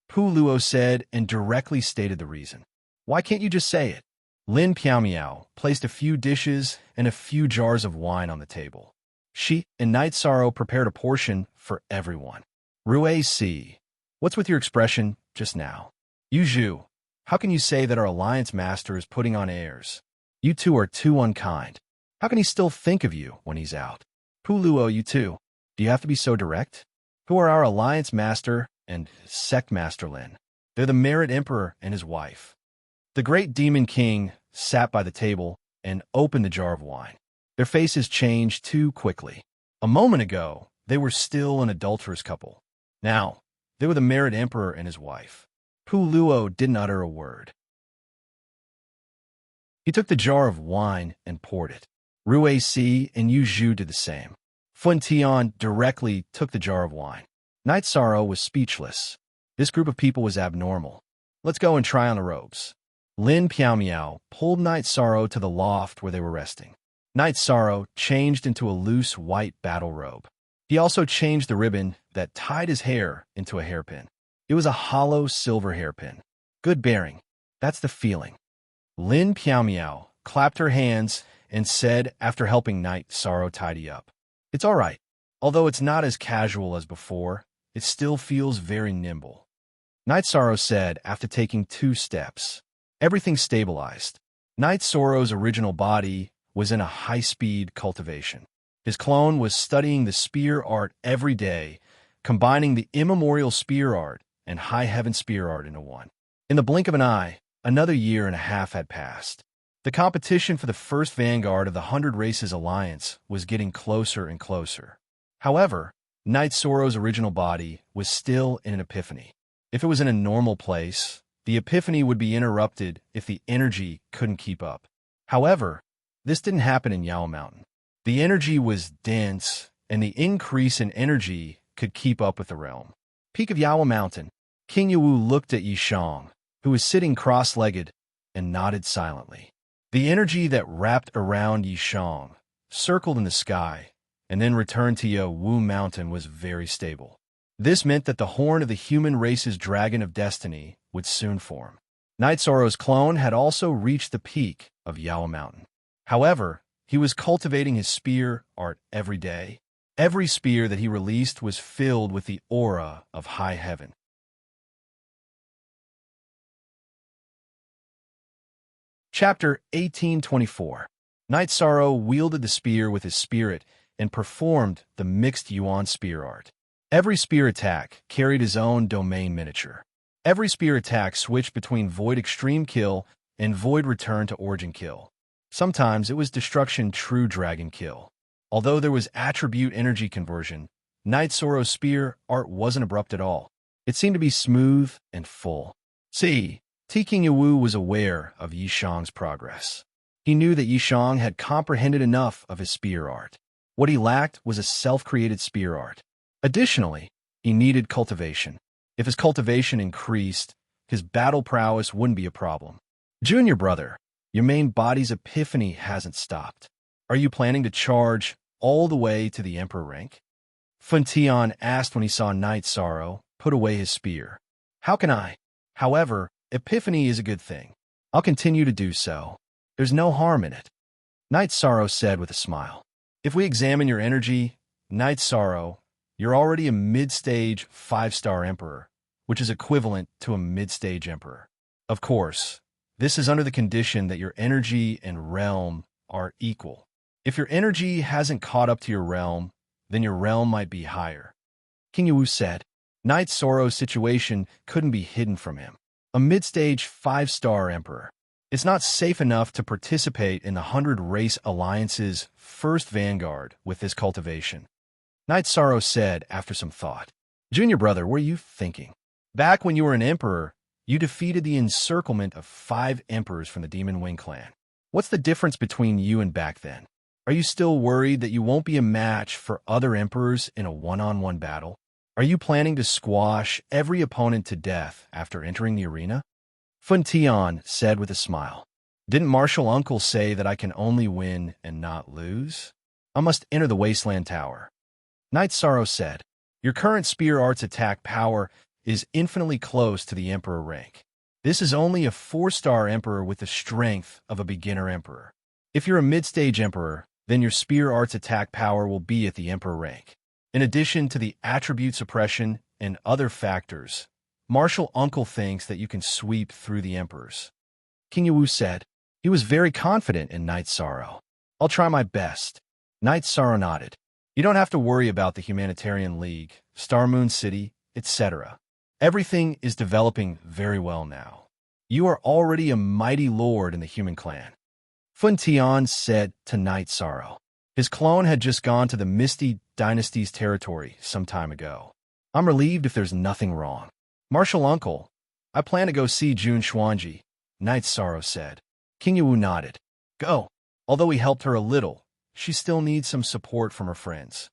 Pu Luo said and directly stated the reason. Why can't you just say it? Lin Piao placed a few dishes and a few jars of wine on the table. She and Night Sorrow prepared a portion for everyone. Rui Si, what's with your expression just now? Yu Zhu, how can you say that our Alliance Master is putting on airs? You two are too unkind. How can he still think of you when he's out? Pu Luo, you two, do you have to be so direct? Who are our Alliance Master and Sect Master Lin? They're the Myriad Emperor and his wife. The great demon king sat by the table and opened the jar of wine. Their faces changed too quickly. A moment ago, they were still an adulterous couple. Now, they were the Myriad Emperor and his wife. Pu Luo didn't utter a word. He took the jar of wine and poured it. Rui Si and Yu Zhu did the same. Fun Tian directly took the jar of wine. Night Sorrow was speechless. This group of people was abnormal. Let's go and try on the robes. Lin Piao pulled Night Sorrow to the loft where they were resting. Night Sorrow changed into a loose white battle robe. He also changed the ribbon that tied his hair into a hairpin. It was a hollow silver hairpin. Good bearing. That's the feeling. Lin Piao clapped her hands and said after helping Night Sorrow tidy up. It's all right. Although it's not as casual as before, it still feels very nimble. Night Sorrow said after taking 2 steps. Everything stabilized. Night Sorrow's original body was in a high-speed cultivation. His clone was studying the spear art every day, combining the immemorial spear art and high heaven spear art into one. In the blink of an eye, another year and a half had passed. The competition for the first vanguard of the 100 Races Alliance was getting closer and closer. However, Night Sorrow's original body was still in an epiphany. If it was in a normal place, the epiphany would be interrupted if the energy couldn't keep up. However, this didn't happen in Yao Mountain. The energy was dense, and the increase in energy could keep up with the realm. Peak of Yao Mountain, King Yuwu looked at Yishang, who was sitting cross-legged, and nodded silently. The energy that wrapped around Yishang, circled in the sky, and then returned to Yuwu Mountain was very stable. This meant that the horn of the human race's dragon of destiny would soon form. Night Sorrow's clone had also reached the peak of Yao Mountain. However, he was cultivating his spear art every day. Every spear that he released was filled with the aura of high heaven. Chapter 1824. Knight Sorrow wielded the spear with his spirit and performed the mixed Yuan spear art. Every spear attack carried his own domain miniature. Every spear attack switched between Void Extreme Kill and Void Return to Origin Kill. Sometimes it was Destruction True Dragon Kill. Although there was attribute energy conversion, Knight Sorrow's spear art wasn't abrupt at all. It seemed to be smooth and full. King Wu was aware of Yishang's progress. He knew that Yishang had comprehended enough of his spear art. What he lacked was a self-created spear art. Additionally, he needed cultivation. If his cultivation increased, his battle prowess wouldn't be a problem. Junior brother, your main body's epiphany hasn't stopped. Are you planning to charge all the way to the Emperor rank? Fun Tian asked when he saw Knight Sorrow put away his spear. How can I? However, epiphany is a good thing. I'll continue to do so. There's no harm in it. Knight Sorrow said with a smile. If we examine your energy, Knight Sorrow, you're already a mid-stage 5-star Emperor, which is equivalent to a mid-stage Emperor. Of course, this is under the condition that your energy and realm are equal. If your energy hasn't caught up to your realm, then your realm might be higher. King Wu said. Knight Sorrow's situation couldn't be hidden from him. A mid-stage 5-star Emperor. It's not safe enough to participate in the 100 Race Alliance's first vanguard with this cultivation. Knight Sorrow said after some thought. Junior brother, what are you thinking? Back when you were an Emperor, you defeated the encirclement of 5 Emperors from the Demon Wing clan. What's the difference between you and back then? Are you still worried that you won't be a match for other Emperors in a one-on-one battle? Are you planning to squash every opponent to death after entering the arena? Fun Tian said with a smile. Didn't Martial Uncle say that I can only win and not lose? I must enter the Wasteland Tower. Knight Sorrow said, your current spear art's attack power is infinitely close to the Emperor rank. This is only a 4-star Emperor with the strength of a beginner Emperor. If you're a mid-stage Emperor, then your spear art's attack power will be at the Emperor rank. In addition to the attribute suppression and other factors, Martial Uncle thinks that you can sweep through the Emperors. King Wu said. He was very confident in Knight Sorrow. I'll try my best. Knight Sorrow nodded. You don't have to worry about the Humanitarian League, Star Moon City, etc. Everything is developing very well now. You are already a mighty lord in the human clan. Fun Tian said to Knight Sorrow. His clone had just gone to the Misty Dynasty's territory some time ago. I'm relieved if there's nothing wrong. Martial Uncle, I plan to go see Jun Xuanji, Knight Sorrow said. King Wu nodded. Go. Although he helped her a little, she still needs some support from her friends.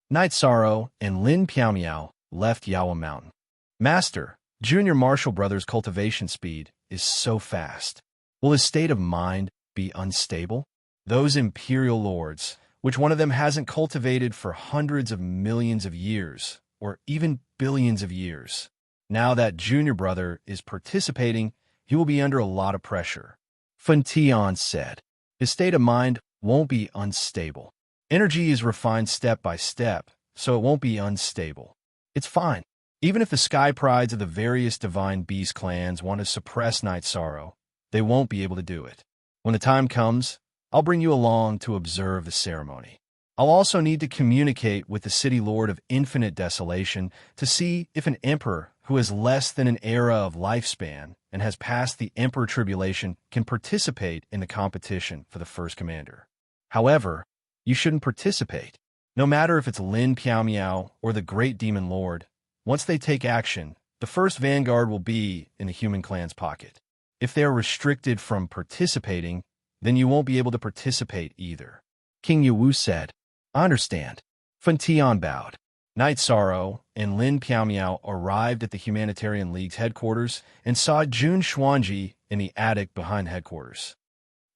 Knight Sorrow and Lin Piaomiao left Yawa Mountain. Master, Junior Martial Brother's cultivation speed is so fast. Will his state of mind be unstable? Those Imperial Lords, which one of them hasn't cultivated for hundreds of millions of years, or even billions of years. Now that Junior Brother is participating, he will be under a lot of pressure. Fun Tian said. His state of mind won't be unstable. Energy is refined step by step, so it won't be unstable. It's fine. Even if the Sky Prides of the various Divine Beast clans want to suppress Knight Sorrow, they won't be able to do it. When the time comes, I'll bring you along to observe the ceremony. I'll also need to communicate with the City Lord of Infinite Desolation to see if an Emperor who has less than an era of lifespan and has passed the Emperor Tribulation can participate in the competition for the first commander. However, you shouldn't participate. No matter if it's Lin Piaomiao or the Great Demon Lord, once they take action, the first vanguard will be in the human clan's pocket. If they are restricted from participating, then you won't be able to participate either. King Wu said. I understand. Fun Tian bowed. Knight Sorrow and Lin Piaomiao arrived at the Humanitarian League's headquarters and saw Jun Xuanji in the attic behind headquarters.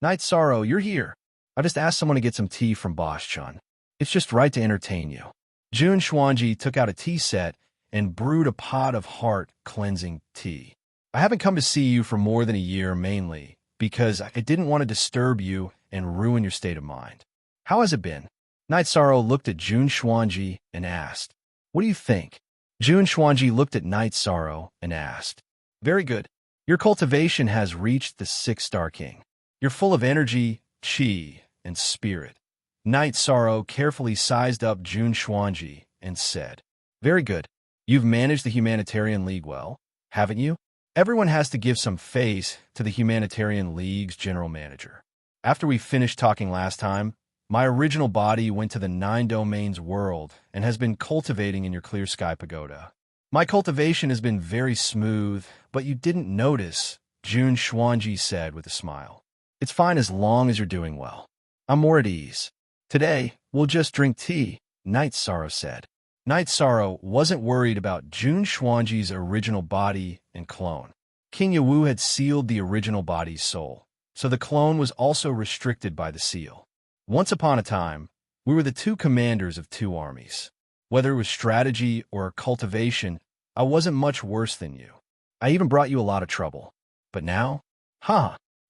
Knight Sorrow, you're here. I just asked someone to get some tea from Bosch-chan. It's just right to entertain you. Jun Xuanji took out a tea set and brewed a pot of heart-cleansing tea. I haven't come to see you for more than a year mainly because I didn't want to disturb you and ruin your state of mind. How has it been? Night Sorrow looked at Jun Xuanji and asked, "What do you think?" Jun Xuanji looked at Night Sorrow and asked, "Very good. Your cultivation has reached the 6-star king. You're full of energy, qi, and spirit." Night Sorrow carefully sized up Jun Xuanji and said, "Very good. You've managed the Humanitarian League well, haven't you?" Everyone has to give some face to the Humanitarian League's general manager. After we finished talking last time, my original body went to the 9 domains world and has been cultivating in your clear sky pagoda. My cultivation has been very smooth, but you didn't notice, Jun Xuanji said with a smile. It's fine as long as you're doing well. I'm more at ease. Today, we'll just drink tea, Night Sorrow said. Night Sorrow wasn't worried about Jun Xuanji's original body and clone. King Yawu had sealed the original body's soul, so the clone was also restricted by the seal. Once upon a time, we were the 2 commanders of 2 armies. Whether it was strategy or cultivation, I wasn't much worse than you. I even brought you a lot of trouble. But now?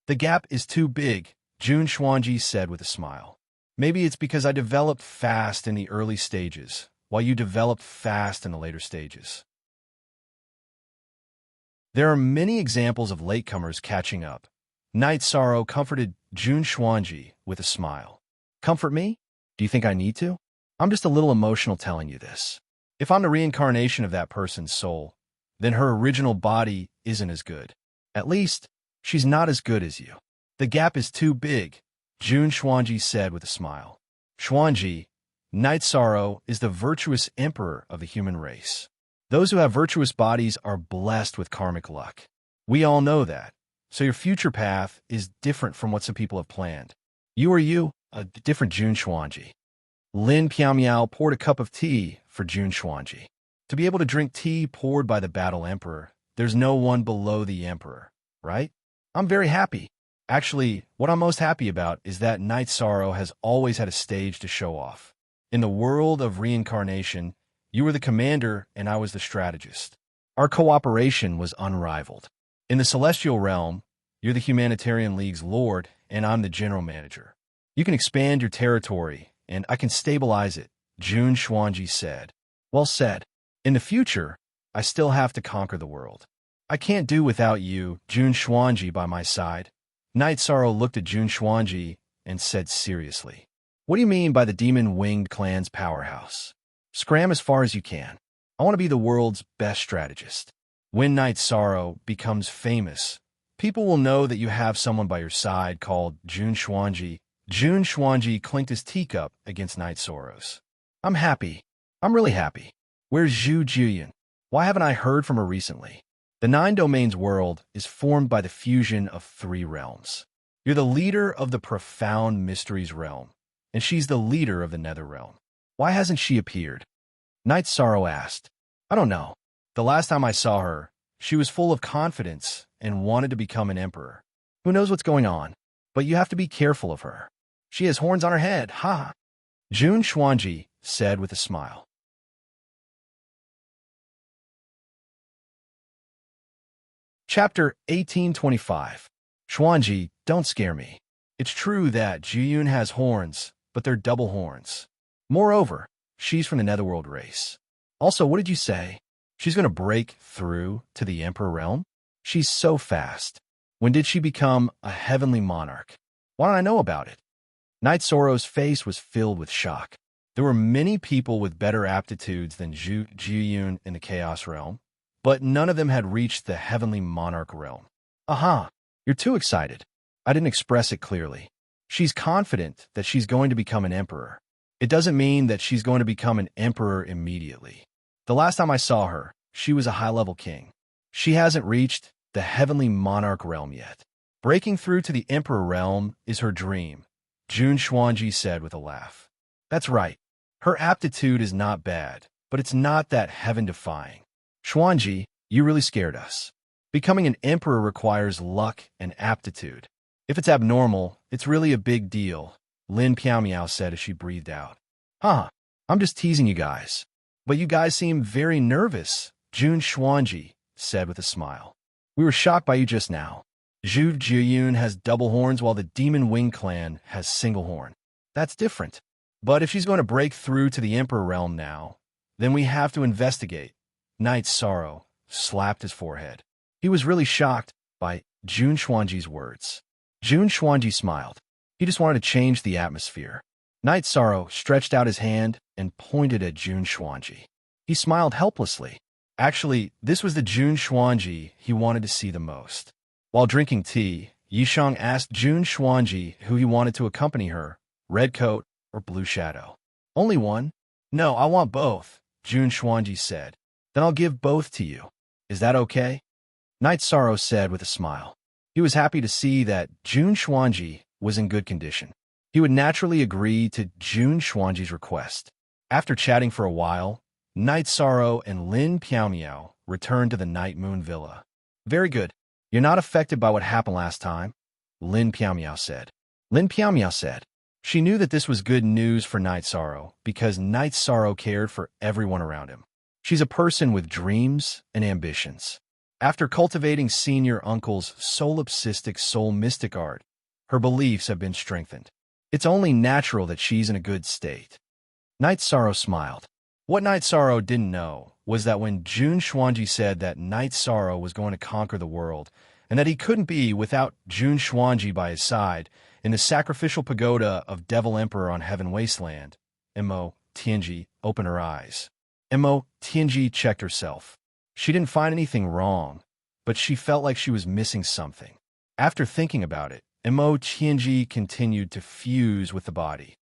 The gap is too big, Jun Xuanji said with a smile. Maybe it's because I developed fast in the early stages, while you developed fast in the later stages. There are many examples of latecomers catching up. Night Sorrow comforted Jun Xuanji with a smile. Comfort me? Do you think I need to? I'm just a little emotional telling you this. If I'm the reincarnation of that person's soul, then her original body isn't as good. At least, she's not as good as you. The gap is too big, Jun Xuanji said with a smile. Xuanji, Night Sorrow is the virtuous emperor of the human race. Those who have virtuous bodies are blessed with karmic luck. We all know that, so your future path is different from what some people have planned. You are you, a different Jun Xuanji. Lin Piaomiao poured a cup of tea for Jun Xuanji. To be able to drink tea poured by the battle emperor, there's no one below the emperor, right? I'm very happy. Actually, what I'm most happy about is that Night Sorrow has always had a stage to show off. In the world of reincarnation, you were the commander and I was the strategist. Our cooperation was unrivaled. In the celestial realm, you're the Humanitarian League's lord and I'm the general manager. You can expand your territory and I can stabilize it, Jun Xuanji said. Well said. In the future, I still have to conquer the world. I can't do without you, Jun Xuanji, by my side. Night Sorrow looked at Jun Xuanji and said seriously, "What do you mean by the demon-winged clan's powerhouse? Scram as far as you can. I want to be the world's best strategist. When Night Sorrow becomes famous, people will know that you have someone by your side called Jun Xuanji." Jun Xuanji clinked his teacup against Night Sorrow's. I'm happy. I'm really happy. Where's Zhu Jiyun? Why haven't I heard from her recently? The 9 domains world is formed by the fusion of 3 realms. You're the leader of the profound mysteries realm, and she's the leader of the nether realm. Why hasn't she appeared? Night Sorrow asked. I don't know. The last time I saw her, she was full of confidence and wanted to become an emperor. Who knows what's going on? But you have to be careful of her. She has horns on her head, ha! Jun Xuanji said with a smile. Chapter 1825. Xuanji, don't scare me. It's true that Jiyun has horns, but they're double horns. Moreover, she's from the Netherworld race. Also, what did you say? She's going to break through to the Emperor realm? She's so fast. When did she become a heavenly monarch? Why don't I know about it? Night Sorrow's face was filled with shock. There were many people with better aptitudes than Jiyun in the Chaos realm, but none of them had reached the heavenly monarch realm. Aha, you're too excited. I didn't express it clearly. She's confident that she's going to become an emperor. It doesn't mean that she's going to become an emperor immediately. The last time I saw her, she was a high-level king. She hasn't reached the heavenly monarch realm yet. Breaking through to the emperor realm is her dream, Jun Xuanji said with a laugh. That's right. Her aptitude is not bad, but it's not that heaven-defying. Xuanji, you really scared us. Becoming an emperor requires luck and aptitude. If it's abnormal, it's really a big deal, Lin Piaomiao said as she breathed out. I'm just teasing you guys. But you guys seem very nervous, Jun Xuanji said with a smile. We were shocked by you just now. Zhu Jiyun has double horns while the Demon Wing clan has single horn. That's different. But if she's going to break through to the Emperor realm now, then we have to investigate. Knight Sorrow slapped his forehead. He was really shocked by Jun Xuanji's words. Jun Xuanji smiled. He just wanted to change the atmosphere. Knight Sorrow stretched out his hand and pointed at Jun Xuanji. He smiled helplessly. Actually, this was the Jun Xuanji he wanted to see the most. While drinking tea, Yishang asked Jun Xuanji who he wanted to accompany her, Red Coat or Blue Shadow. Only one? No, I want both, Jun Xuanji said. Then I'll give both to you. Is that okay? Knight Sorrow said with a smile. He was happy to see that Jun Xuanji was in good condition. He would naturally agree to Jun Xuanji's request. After chatting for a while, Knight Sorrow and Lin Piaomiao returned to the Night Moon Villa. Very good. You're not affected by what happened last time, Lin Piaomiao said. Lin Piaomiao said. She knew that this was good news for Knight Sorrow because Knight Sorrow cared for everyone around him. She's a person with dreams and ambitions. After cultivating senior uncle's solipsistic soul mystic art, her beliefs have been strengthened. It's only natural that she's in a good state. Knight Sorrow smiled. What Knight Sorrow didn't know was that when Jun Xuanji said that Knight Sorrow was going to conquer the world, and that he couldn't be without Jun Xuanji by his side in the sacrificial pagoda of Devil Emperor on Heaven Wasteland, Mo Tianji opened her eyes. Mo Tianji checked herself. She didn't find anything wrong, but she felt like she was missing something. After thinking about it, Mo Tianji continued to fuse with the body.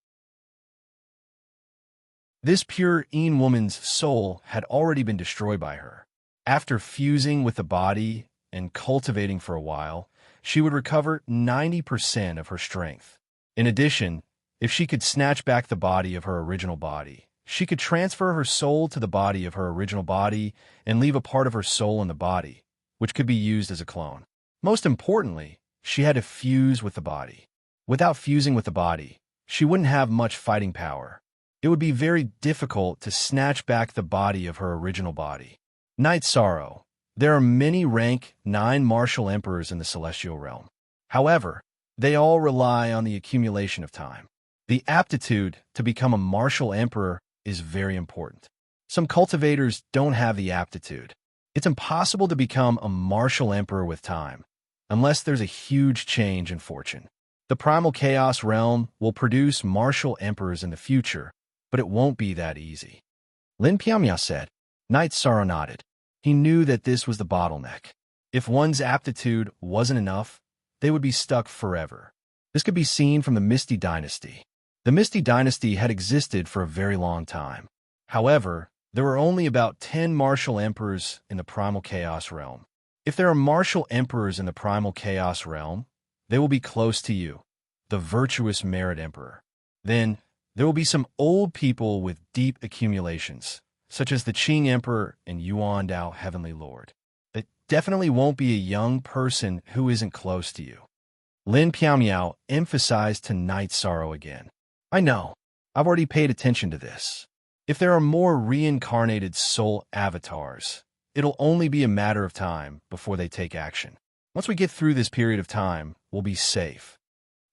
This pure Yin woman's soul had already been destroyed by her. After fusing with the body and cultivating for a while, she would recover 90% of her strength. In addition, if she could snatch back the body of her original body, she could transfer her soul to the body of her original body and leave a part of her soul in the body, which could be used as a clone. Most importantly, she had to fuse with the body. Without fusing with the body, she wouldn't have much fighting power. It would be very difficult to snatch back the body of her original body. Knight Sorrow. There are many rank 9 martial emperors in the celestial realm. However, they all rely on the accumulation of time. The aptitude to become a martial emperor is very important. Some cultivators don't have the aptitude. It's impossible to become a martial emperor with time, unless there's a huge change in fortune. The primal chaos realm will produce martial emperors in the future, but it won't be that easy. Lin Piaomiao said. Knight Sorrow nodded. He knew that this was the bottleneck. If one's aptitude wasn't enough, they would be stuck forever. This could be seen from the Misty Dynasty. The Misty Dynasty had existed for a very long time. However, there were only about 10 martial emperors in the primal chaos realm. If there are martial emperors in the primal chaos realm, they will be close to you, the virtuous Myriad Emperor. Then, there will be some old people with deep accumulations, such as the Qing Emperor and Yuan Dao Heavenly Lord. It definitely won't be a young person who isn't close to you. Lin Piaomiao emphasized to Knight Sorrow again. I know. I've already paid attention to this. If there are more reincarnated soul avatars, it'll only be a matter of time before they take action. Once we get through this period of time, we'll be safe.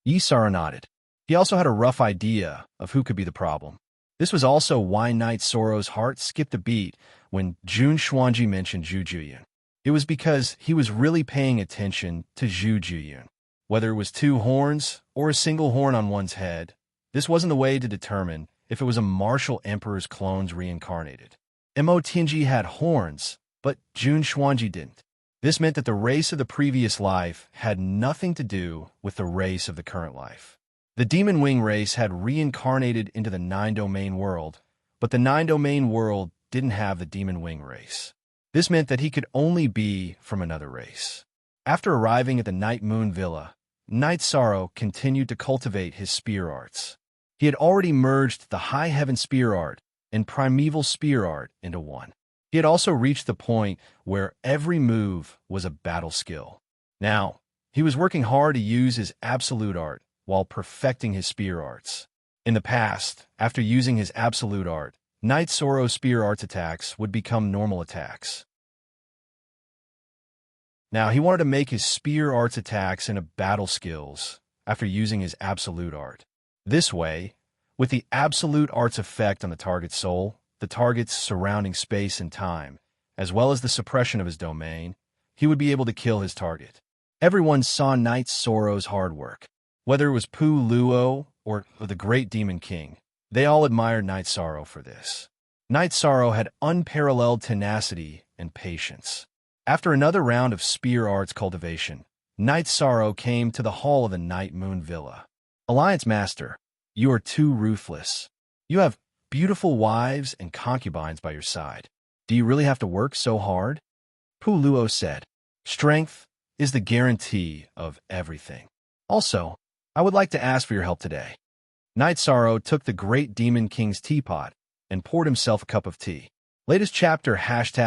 Yi Sara nodded. He also had a rough idea of who could be the problem. This was also why Knight Sorrow's heart skipped a beat when Jun Xuanji mentioned Zhu Jiyun. It was because he was really paying attention to Zhu Jiyun. Whether it was 2 horns or a single horn on one's head, this wasn't the way to determine if it was a martial emperor's clones reincarnated. Mo Tianji had horns, but Jun Xuanji didn't. This meant that the race of the previous life had nothing to do with the race of the current life. The Demon Wing race had reincarnated into the 9-domain world, but the 9-domain world didn't have the Demon Wing race. This meant that he could only be from another race. After arriving at the Night Moon Villa, Knight Sorrow continued to cultivate his spear arts. He had already merged the High Heaven spear art and Primeval spear art into one. He had also reached the point where every move was a battle skill. Now, he was working hard to use his absolute art while perfecting his spear arts. In the past, after using his absolute art, Knight Sorrow's spear arts attacks would become normal attacks. Now, he wanted to make his spear arts attacks into battle skills after using his absolute art. This way, with the absolute art's effect on the target's soul, the target's surrounding space and time, as well as the suppression of his domain, he would be able to kill his target. Everyone saw Knight Sorrow's hard work. Whether it was Pu Luo or the Great Demon King, they all admired Knight Sorrow for this. Knight Sorrow had unparalleled tenacity and patience. After another round of spear arts cultivation, Knight Sorrow came to the hall of the Night Moon Villa. Alliance Master, you are too ruthless. You have beautiful wives and concubines by your side. Do you really have to work so hard? Pu Luo said, strength is the guarantee of everything. Also, I would like to ask for your help today. Knight Sorrow took the Great Demon King's teapot and poured himself a cup of tea. Latest chapter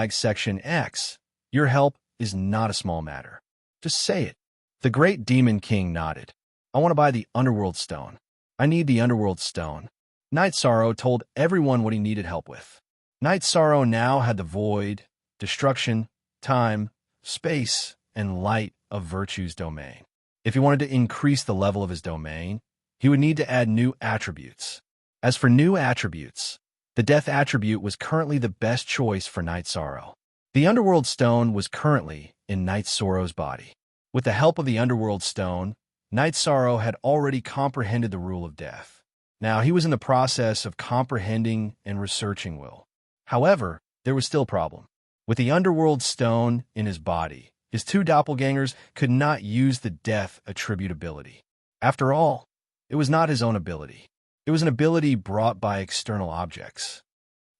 #section X. Your help is not a small matter. Just say it. The Great Demon King nodded. I want to buy the Underworld Stone. I need the Underworld Stone. Knight Sorrow told everyone what he needed help with. Knight Sorrow now had the void, destruction, time, space, and light of virtue's domain. If he wanted to increase the level of his domain, he would need to add new attributes. As for new attributes, the death attribute was currently the best choice for Knight Sorrow. The Underworld Stone was currently in Knight Sorrow's body. With the help of the Underworld Stone, Knight Sorrow had already comprehended the rule of death. Now he was in the process of comprehending and researching will. However, there was still a problem. With the Underworld Stone in his body, his two doppelgangers could not use the death attribute ability. After all, it was not his own ability. It was an ability brought by external objects.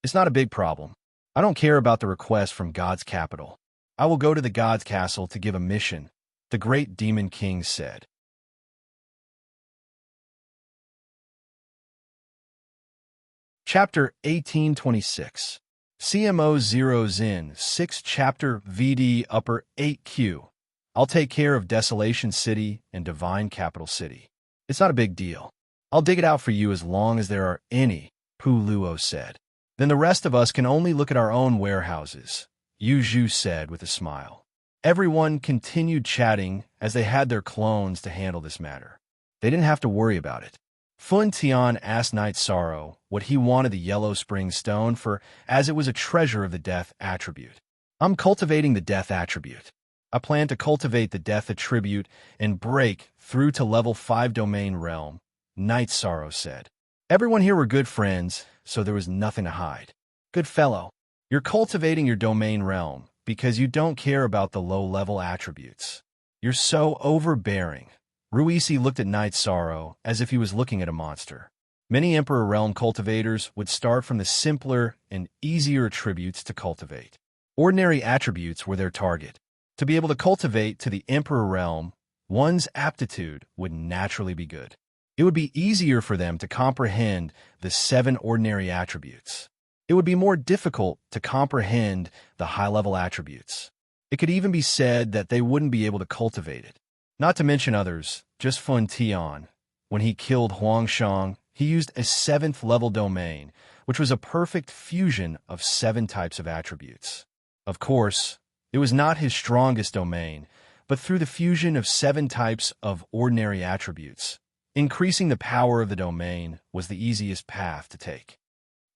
It's not a big problem. I don't care about the request from God's capital. I will go to the God's castle to give a mission, the Great Demon King said. Chapter 1826. CMO 0 Zin 6 Chapter VD Upper 8Q. I'll take care of Desolation City and Divine Capital City. It's not a big deal. I'll dig it out for you as long as there are any, Pu Luo said. Then the rest of us can only look at our own warehouses, Yu Zhu said with a smile. Everyone continued chatting as they had their clones to handle this matter. They didn't have to worry about it. Fun Tian asked Knight Sorrow what he wanted the Yellow Spring Stone for, as it was a treasure of the death attribute. I'm cultivating the death attribute. I plan to cultivate the death attribute and break through to level 5 domain realm, Knight Sorrow said. Everyone here were good friends, so there was nothing to hide. Good fellow, you're cultivating your domain realm because you don't care about the low-level attributes. You're so overbearing. Ruisi looked at Knight Sorrow as if he was looking at a monster. Many Emperor Realm cultivators would start from the simpler and easier attributes to cultivate. Ordinary attributes were their target. To be able to cultivate to the Emperor Realm, one's aptitude would naturally be good. It would be easier for them to comprehend the 7 ordinary attributes. It would be more difficult to comprehend the high-level attributes. It could even be said that they wouldn't be able to cultivate it. Not to mention others, just Fun Tian. When he killed Huangshang, he used a 7th level domain, which was a perfect fusion of 7 types of attributes. Of course, it was not his strongest domain, but through the fusion of 7 types of ordinary attributes, increasing the power of the domain was the easiest path to take.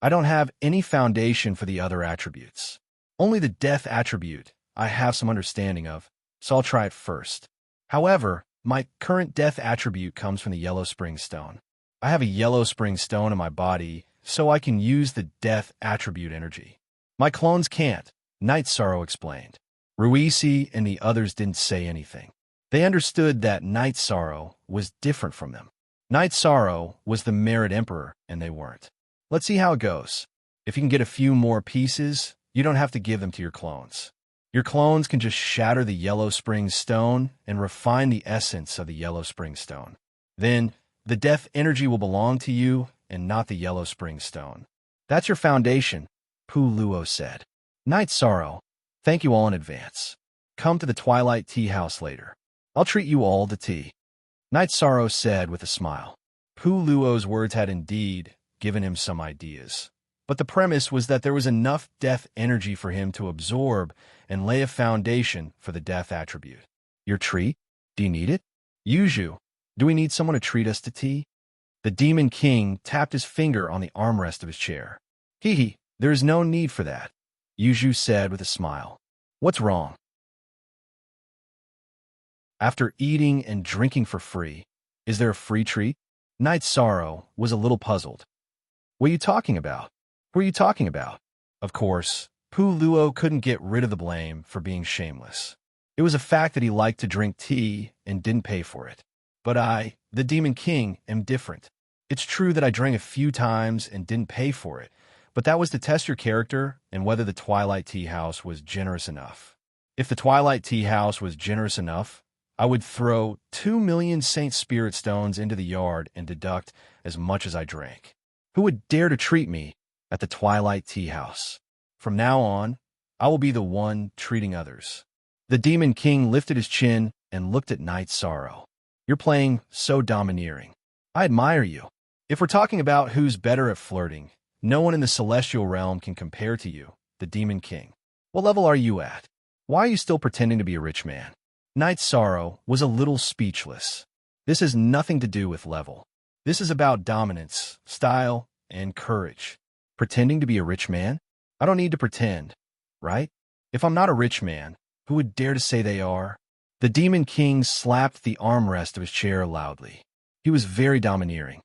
I don't have any foundation for the other attributes. Only the death attribute I have some understanding of, so I'll try it first. However, my current death attribute comes from the Yellow Spring Stone. I have a Yellow Spring Stone in my body, so I can use the death attribute energy. My clones can't, Knight Sorrow explained. Ruisi and the others didn't say anything. They understood that Knight Sorrow was different from them. Knight Sorrow was the Myriad Emperor, and they weren't. Let's see how it goes. If you can get a few more pieces, you don't have to give them to your clones. Your clones can just shatter the Yellow Spring Stone and refine the essence of the Yellow Spring Stone. Then, the death energy will belong to you and not the Yellow Spring Stone. That's your foundation, Pu Luo said. Knight Sorrow, thank you all in advance. Come to the Twilight Tea House later. I'll treat you all to tea. Knight Sorrow said with a smile. Pu Luo's words had indeed given him some ideas. but the premise was that there was enough death energy for him to absorb and lay a foundation for the death attribute. Your treat? Do you need it? Yuju, do we need someone to treat us to tea? The Demon King tapped his finger on the armrest of his chair. Hee, there is no need for that, Yuju said with a smile. What's wrong? After eating and drinking for free, is there a free treat? Knight Sorrow was a little puzzled. What are you talking about? Who are you talking about? Of course, Pu Luo couldn't get rid of the blame for being shameless. It was a fact that he liked to drink tea and didn't pay for it. But I, the Demon King, am different. It's true that I drank a few times and didn't pay for it, but that was to test your character and whether the Twilight Tea House was generous enough. If the Twilight Tea House was generous enough, I would throw 2 million Saint Spirit Stones into the yard and deduct as much as I drank. Who would dare to treat me at the Twilight Tea House? From now on, I will be the one treating others. The Demon King lifted his chin and looked at Knight Sorrow. You're playing so domineering. I admire you. If we're talking about who's better at flirting, no one in the celestial realm can compare to you, the Demon King. What level are you at? Why are you still pretending to be a rich man? Knight Sorrow was a little speechless. This has nothing to do with level. This is about dominance, style, and courage. Pretending to be a rich man? I don't need to pretend, right? If I'm not a rich man, who would dare to say they are? The Demon King slapped the armrest of his chair loudly. He was very domineering.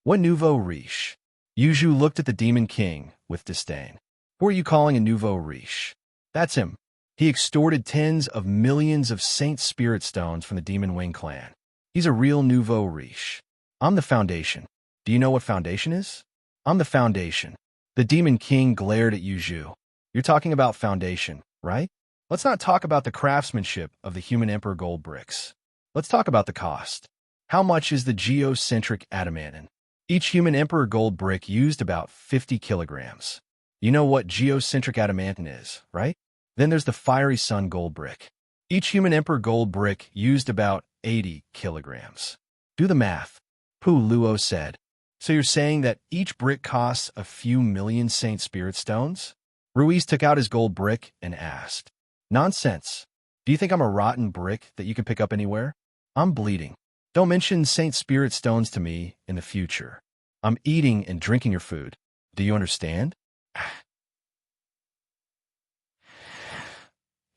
What nouveau riche? Yuju looked at the Demon King with disdain. Who are you calling a nouveau riche? That's him. He extorted tens of millions of Saint Spirit Stones from the Demon Wing clan. He's a real nouveau riche. I'm the Foundation. Do you know what Foundation is? I'm the Foundation. The Demon King glared at Yuju. You're talking about Foundation, right? Let's not talk about the craftsmanship of the Human Emperor gold bricks. Let's talk about the cost. How much is the geocentric adamantine? Each Human Emperor gold brick used about 50 kilograms. You know what geocentric adamantine is, right? Then there's the Fiery Sun gold brick. Each Human Emperor gold brick used about 80 kilograms. Do the math, Pu Luo said. So you're saying that each brick costs a few million Saint Spirit Stones? Ruiz took out his gold brick and asked. Nonsense. Do you think I'm a rotten brick that you can pick up anywhere? I'm bleeding. Don't mention Saint Spirit Stones to me in the future. I'm eating and drinking your food. Do you understand?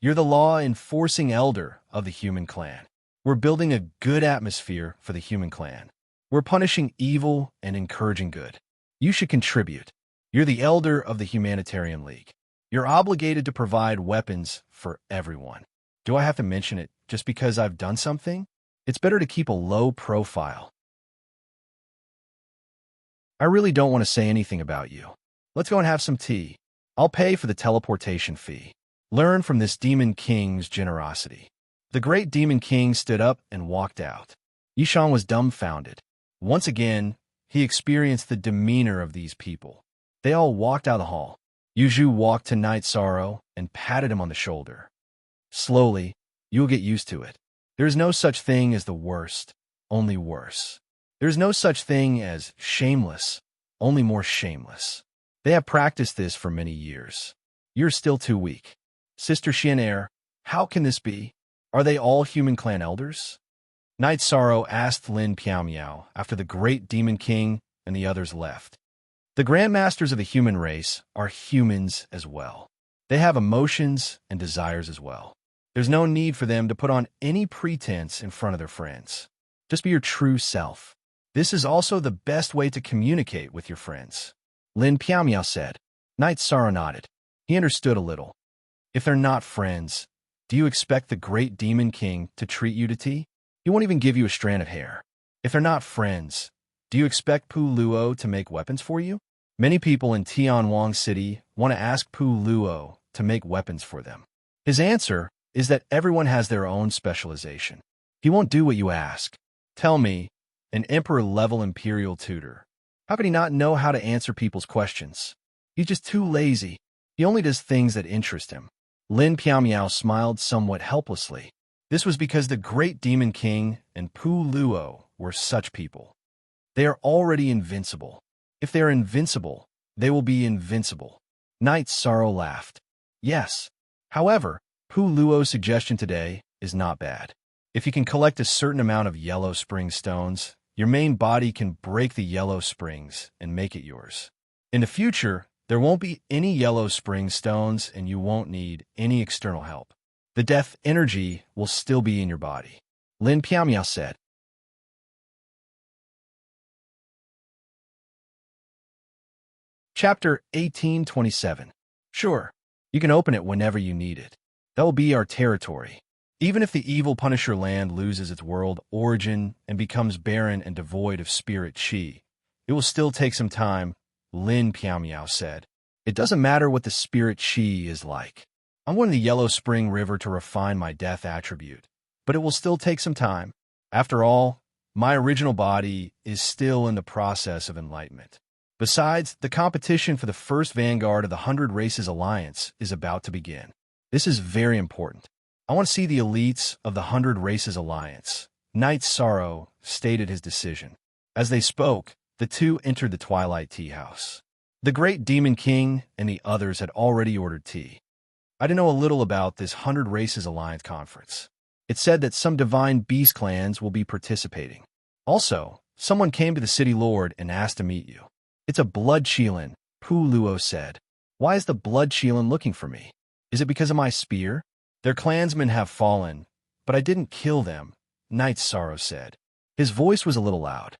You're the law-enforcing elder of the human clan. We're building a good atmosphere for the human clan. We're punishing evil and encouraging good. You should contribute. You're the elder of the Humanitarian League. You're obligated to provide weapons for everyone. Do I have to mention it just because I've done something? It's better to keep a low profile. I really don't want to say anything about you. Let's go and have some tea. I'll pay for the teleportation fee. Learn from this Demon King's generosity. The great Demon King stood up and walked out. Yishan was dumbfounded. Once again, he experienced the demeanor of these people. They all walked out of the hall. Yuju walked to Knight Sorrow and patted him on the shoulder. Slowly, you'll get used to it. There is no such thing as the worst, only worse. There is no such thing as shameless, only more shameless. They have practiced this for many years. You're still too weak. Sister Xianair, how can this be? Are they all human clan elders? Knight Sorrow asked Lin Piao after the great Demon King and the others left. The grandmasters of the human race are humans as well. They have emotions and desires as well. There's no need for them to put on any pretense in front of their friends. Just be your true self. This is also the best way to communicate with your friends. Lin Piao said. Knight Sorrow nodded. He understood a little. If they're not friends, do you expect the great Demon King to treat you to tea? He won't even give you a strand of hair. If they're not friends, do you expect Pu Luo to make weapons for you? Many people in Tianwang City want to ask Pu Luo to make weapons for them. His answer is that everyone has their own specialization. He won't do what you ask. Tell me, an emperor-level imperial tutor, how could he not know how to answer people's questions? He's just too lazy. He only does things that interest him. Lin Piao smiled somewhat helplessly. This was because the great Demon King and Pu Luo were such people. They are already invincible. If they are invincible, They will be invincible. Knight Sorrow laughed. Yes. However, Pu Luo's suggestion today is not bad. If you can collect a certain amount of yellow spring stones, your main body can break the yellow springs and make it yours. In the future, there won't be any yellow spring stones and you won't need any external help. The death energy will still be in your body. Lin Piamiao said. Chapter 1827. Sure, you can open it whenever you need it. That will be our territory. Even if the evil Punisher land loses its world origin and becomes barren and devoid of spirit chi, it will still take some time, Lin Piamiao said. It doesn't matter what the spirit chi is like. I'm going to the Yellow Spring River to refine my death attribute, but it will still take some time. After all, my original body is still in the process of enlightenment. Besides, the competition for the first vanguard of the 100 Races Alliance is about to begin. This is very important. I want to see the elites of the 100 Races Alliance. Knight Sorrow stated his decision. As they spoke, the two entered the Twilight Tea House. The Great Demon King and the others had already ordered tea. I didn't know a little about this 100 Races Alliance conference. It said that some divine beast clans will be participating. Also, someone came to the city lord and asked to meet you. It's a blood Qilin, Pu Luo said. Why is the blood Qilin looking for me? Is it because of my spear? Their clansmen have fallen, but I didn't kill them, Knight Sorrow said. His voice was a little loud.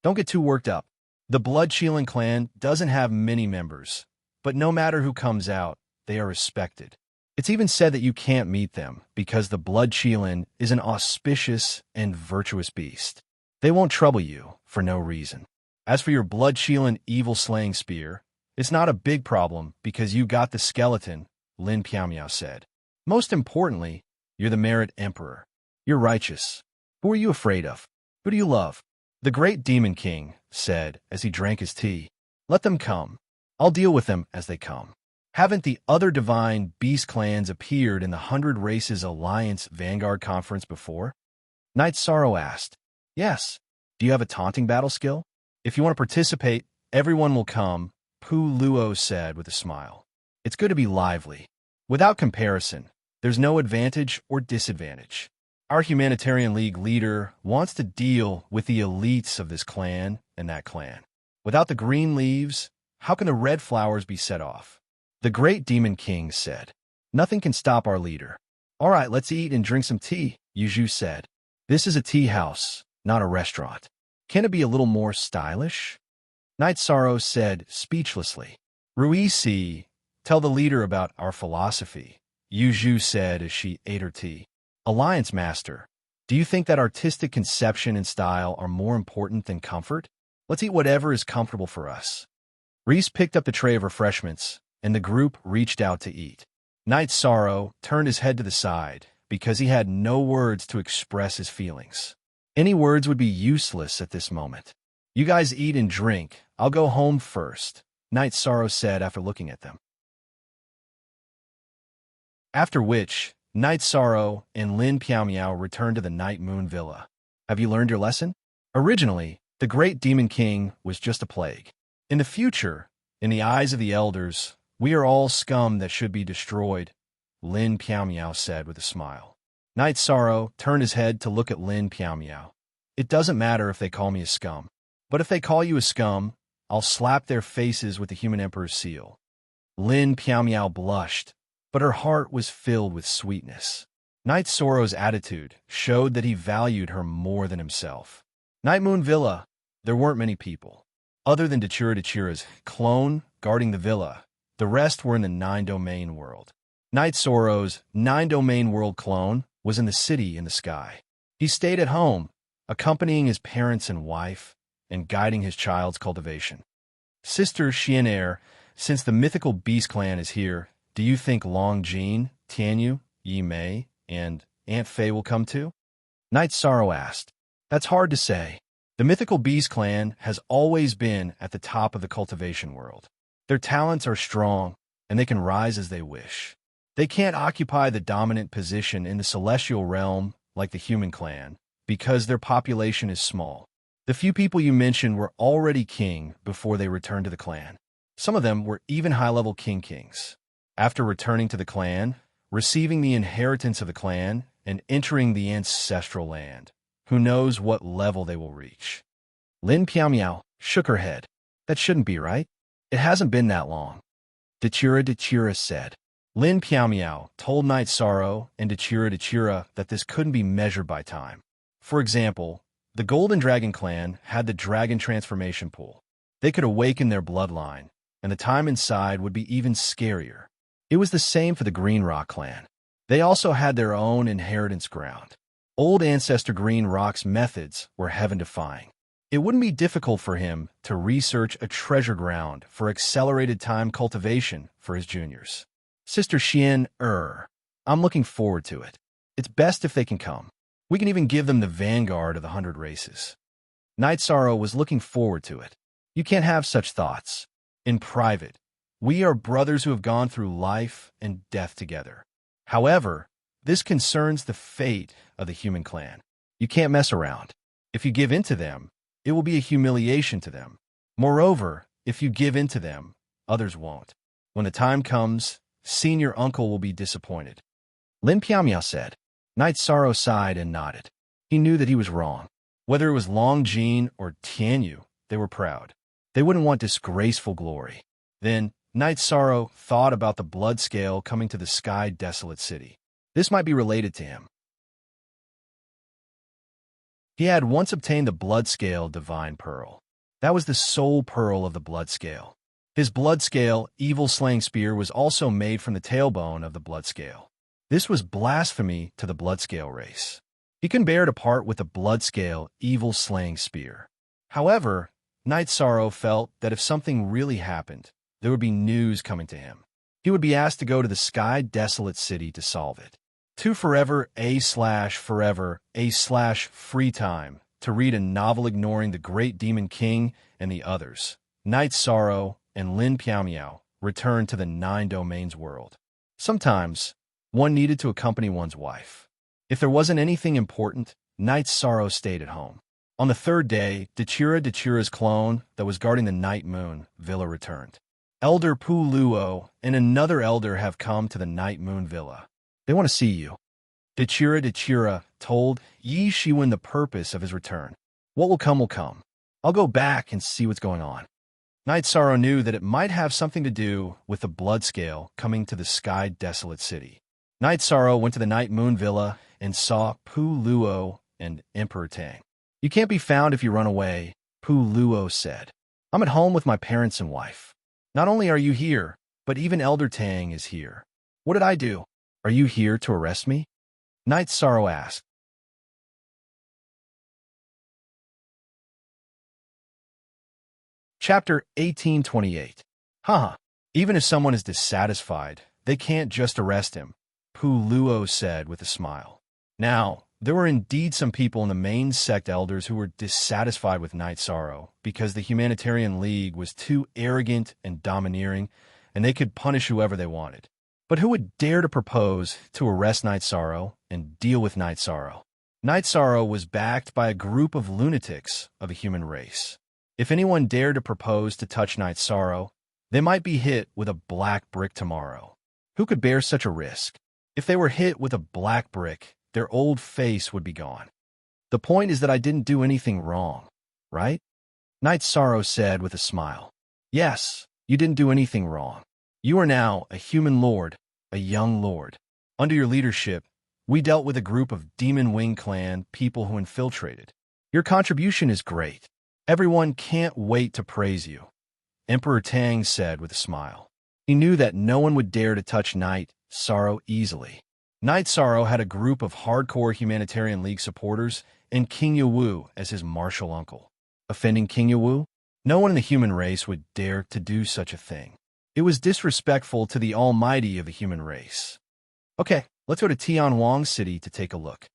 Don't get too worked up. The Blood Qilin clan doesn't have many members, but no matter who comes out, they are respected. It's even said that you can't meet them because the Blood Qilin is an auspicious and virtuous beast. They won't trouble you for no reason. As for your Blood Qilin evil-slaying spear, it's not a big problem because you got the skeleton, Lin Piamiao said. Most importantly, you're the Merit Emperor. You're righteous. Who are you afraid of? Who do you love? The Great Demon King said as he drank his tea. Let them come. I'll deal with them as they come. Haven't the other divine beast clans appeared in the 100 Races Alliance Vanguard Conference before? Knight Sorrow asked. Yes. Do you have a taunting battle skill? If you want to participate, everyone will come, Pu Luo said with a smile. It's good to be lively. Without comparison, there's no advantage or disadvantage. Our Humanitarian League leader wants to deal with the elites of this clan and that clan. Without the green leaves, how can the red flowers be set off? The Great Demon King said. Nothing can stop our leader. All right, let's eat and drink some tea, Yuzhu said. This is a tea house, not a restaurant. Can it be a little more stylish? Knight Sorrow said speechlessly. Ruisi, tell the leader about our philosophy, Yuzhu said as she ate her tea. Alliance Master, do you think that artistic conception and style are more important than comfort? Let's eat whatever is comfortable for us. Reese picked up the tray of refreshments, and the group reached out to eat. Knight Sorrow turned his head to the side because he had no words to express his feelings. Any words would be useless at this moment. You guys eat and drink. I'll go home first, Knight Sorrow said after looking at them. After which, Knight Sorrow and Lin Piamiao returned to the Night Moon Villa. Have you learned your lesson? Originally, the Great Demon King was just a plague. In the future, in the eyes of the elders, we are all scum that should be destroyed, Lin Piamiao said with a smile. Knight Sorrow turned his head to look at Lin Piamiao. It doesn't matter if they call me a scum, but if they call you a scum, I'll slap their faces with the Human Emperor's seal. Lin Piamiao blushed, but her heart was filled with sweetness. Knight Sorrow's attitude showed that he valued her more than himself. Night Moon Villa, there weren't many people. Other than Dachira's clone guarding the villa, the rest were in the 9-domain world. Knight Sorrow's 9-domain world clone was in the city in the sky. He stayed at home, accompanying his parents and wife, and guiding his child's cultivation. Sister Xianair, since the mythical beast clan is here, do you think Long Jean, Tianyu, Yi Mei, and Aunt Fei will come too? Knight Sorrow asked. That's hard to say. The mythical beast clan has always been at the top of the cultivation world. Their talents are strong, and they can rise as they wish. They can't occupy the dominant position in the celestial realm like the human clan, because their population is small. The few people you mentioned were already king before they returned to the clan. Some of them were even high-level kings. After returning to the clan, receiving the inheritance of the clan, and entering the ancestral land, who knows what level they will reach. Lin Piao shook her head. That shouldn't be right. It hasn't been that long. Dechira said. Lin Piao told Night Sorrow and Dechira that this couldn't be measured by time. For example, the Golden Dragon clan had the dragon transformation pool. They could awaken their bloodline, and the time inside would be even scarier. It was the same for the Green Rock clan. They also had their own inheritance ground. Old Ancestor Green Rock's methods were heaven-defying. It wouldn't be difficult for him to research a treasure ground for accelerated time cultivation for his juniors. Sister Xian, I'm looking forward to it. It's best if they can come. We can even give them the vanguard of the 100 races. Night Sorrow was looking forward to it. You can't have such thoughts. In private, we are brothers who have gone through life and death together. However, this concerns the fate of the human clan. You can't mess around. If you give in to them, it will be a humiliation to them. Moreover, if you give in to them, others won't. When the time comes, senior uncle will be disappointed. Lin Piao said. Night Sorrow sighed and nodded. He knew that he was wrong. Whether it was Long Jin or Tianyu, they were proud. They wouldn't want disgraceful glory. Then, Night Sorrow thought about the blood scale coming to the sky desolate city. This might be related to him. He had once obtained the blood scale divine pearl. That was the soul pearl of the blood scale. His blood scale evil slaying spear was also made from the tailbone of the blood scale. This was blasphemy to the blood scale race. He couldn't bear to part with the blood scale evil slaying spear. However, Night Sorrow felt that if something really happened, there would be news coming to him. He would be asked to go to the sky desolate city to solve it. To forever free time to read a novel ignoring the great demon king and the others. Night Sorrow and Lin Piao returned to the 9 domains world. Sometimes, one needed to accompany one's wife. If there wasn't anything important, Night Sorrow stayed at home. On the 3rd day, Dechira's clone that was guarding the Night Moon Villa returned. Elder Pu Luo and another elder have come to the Night Moon Villa. They want to see you. Dechira told Yi Shiwen the purpose of his return. What will come will come. I'll go back and see what's going on. Night Sorrow knew that it might have something to do with the blood scale coming to the sky desolate city. Night Sorrow went to the Night Moon Villa and saw Pu Luo and Emperor Tang. You can't be found if you run away, Pu Luo said. I'm at home with my parents and wife. Not only are you here, but even Elder Tang is here. What did I do? Are you here to arrest me? Night Sorrow asked. Chapter 1828. Even if someone is dissatisfied, they can't just arrest him, Pu Luo said with a smile. Now, there were indeed some people in the main sect elders who were dissatisfied with Night Sorrow because the Humanitarian League was too arrogant and domineering, and they could punish whoever they wanted. But who would dare to propose to arrest Night Sorrow and deal with Night Sorrow? Night Sorrow was backed by a group of lunatics of a human race. If anyone dared to propose to touch Night Sorrow, they might be hit with a black brick tomorrow. Who could bear such a risk? If they were hit with a black brick, their old face would be gone. The point is that I didn't do anything wrong, right? Night Sorrow said with a smile. Yes, you didn't do anything wrong. You are now a human lord, a young lord. Under your leadership, we dealt with a group of Demon Wing Clan people who infiltrated. Your contribution is great. Everyone can't wait to praise you, Emperor Tang said with a smile. He knew that no one would dare to touch Night Sorrow easily. Night Sorrow had a group of hardcore Humanitarian League supporters and King Yawu as his martial uncle. Offending King Yawu? No one in the human race would dare to do such a thing. It was disrespectful to the almighty of the human race. Okay, let's go to Tianwang City to take a look.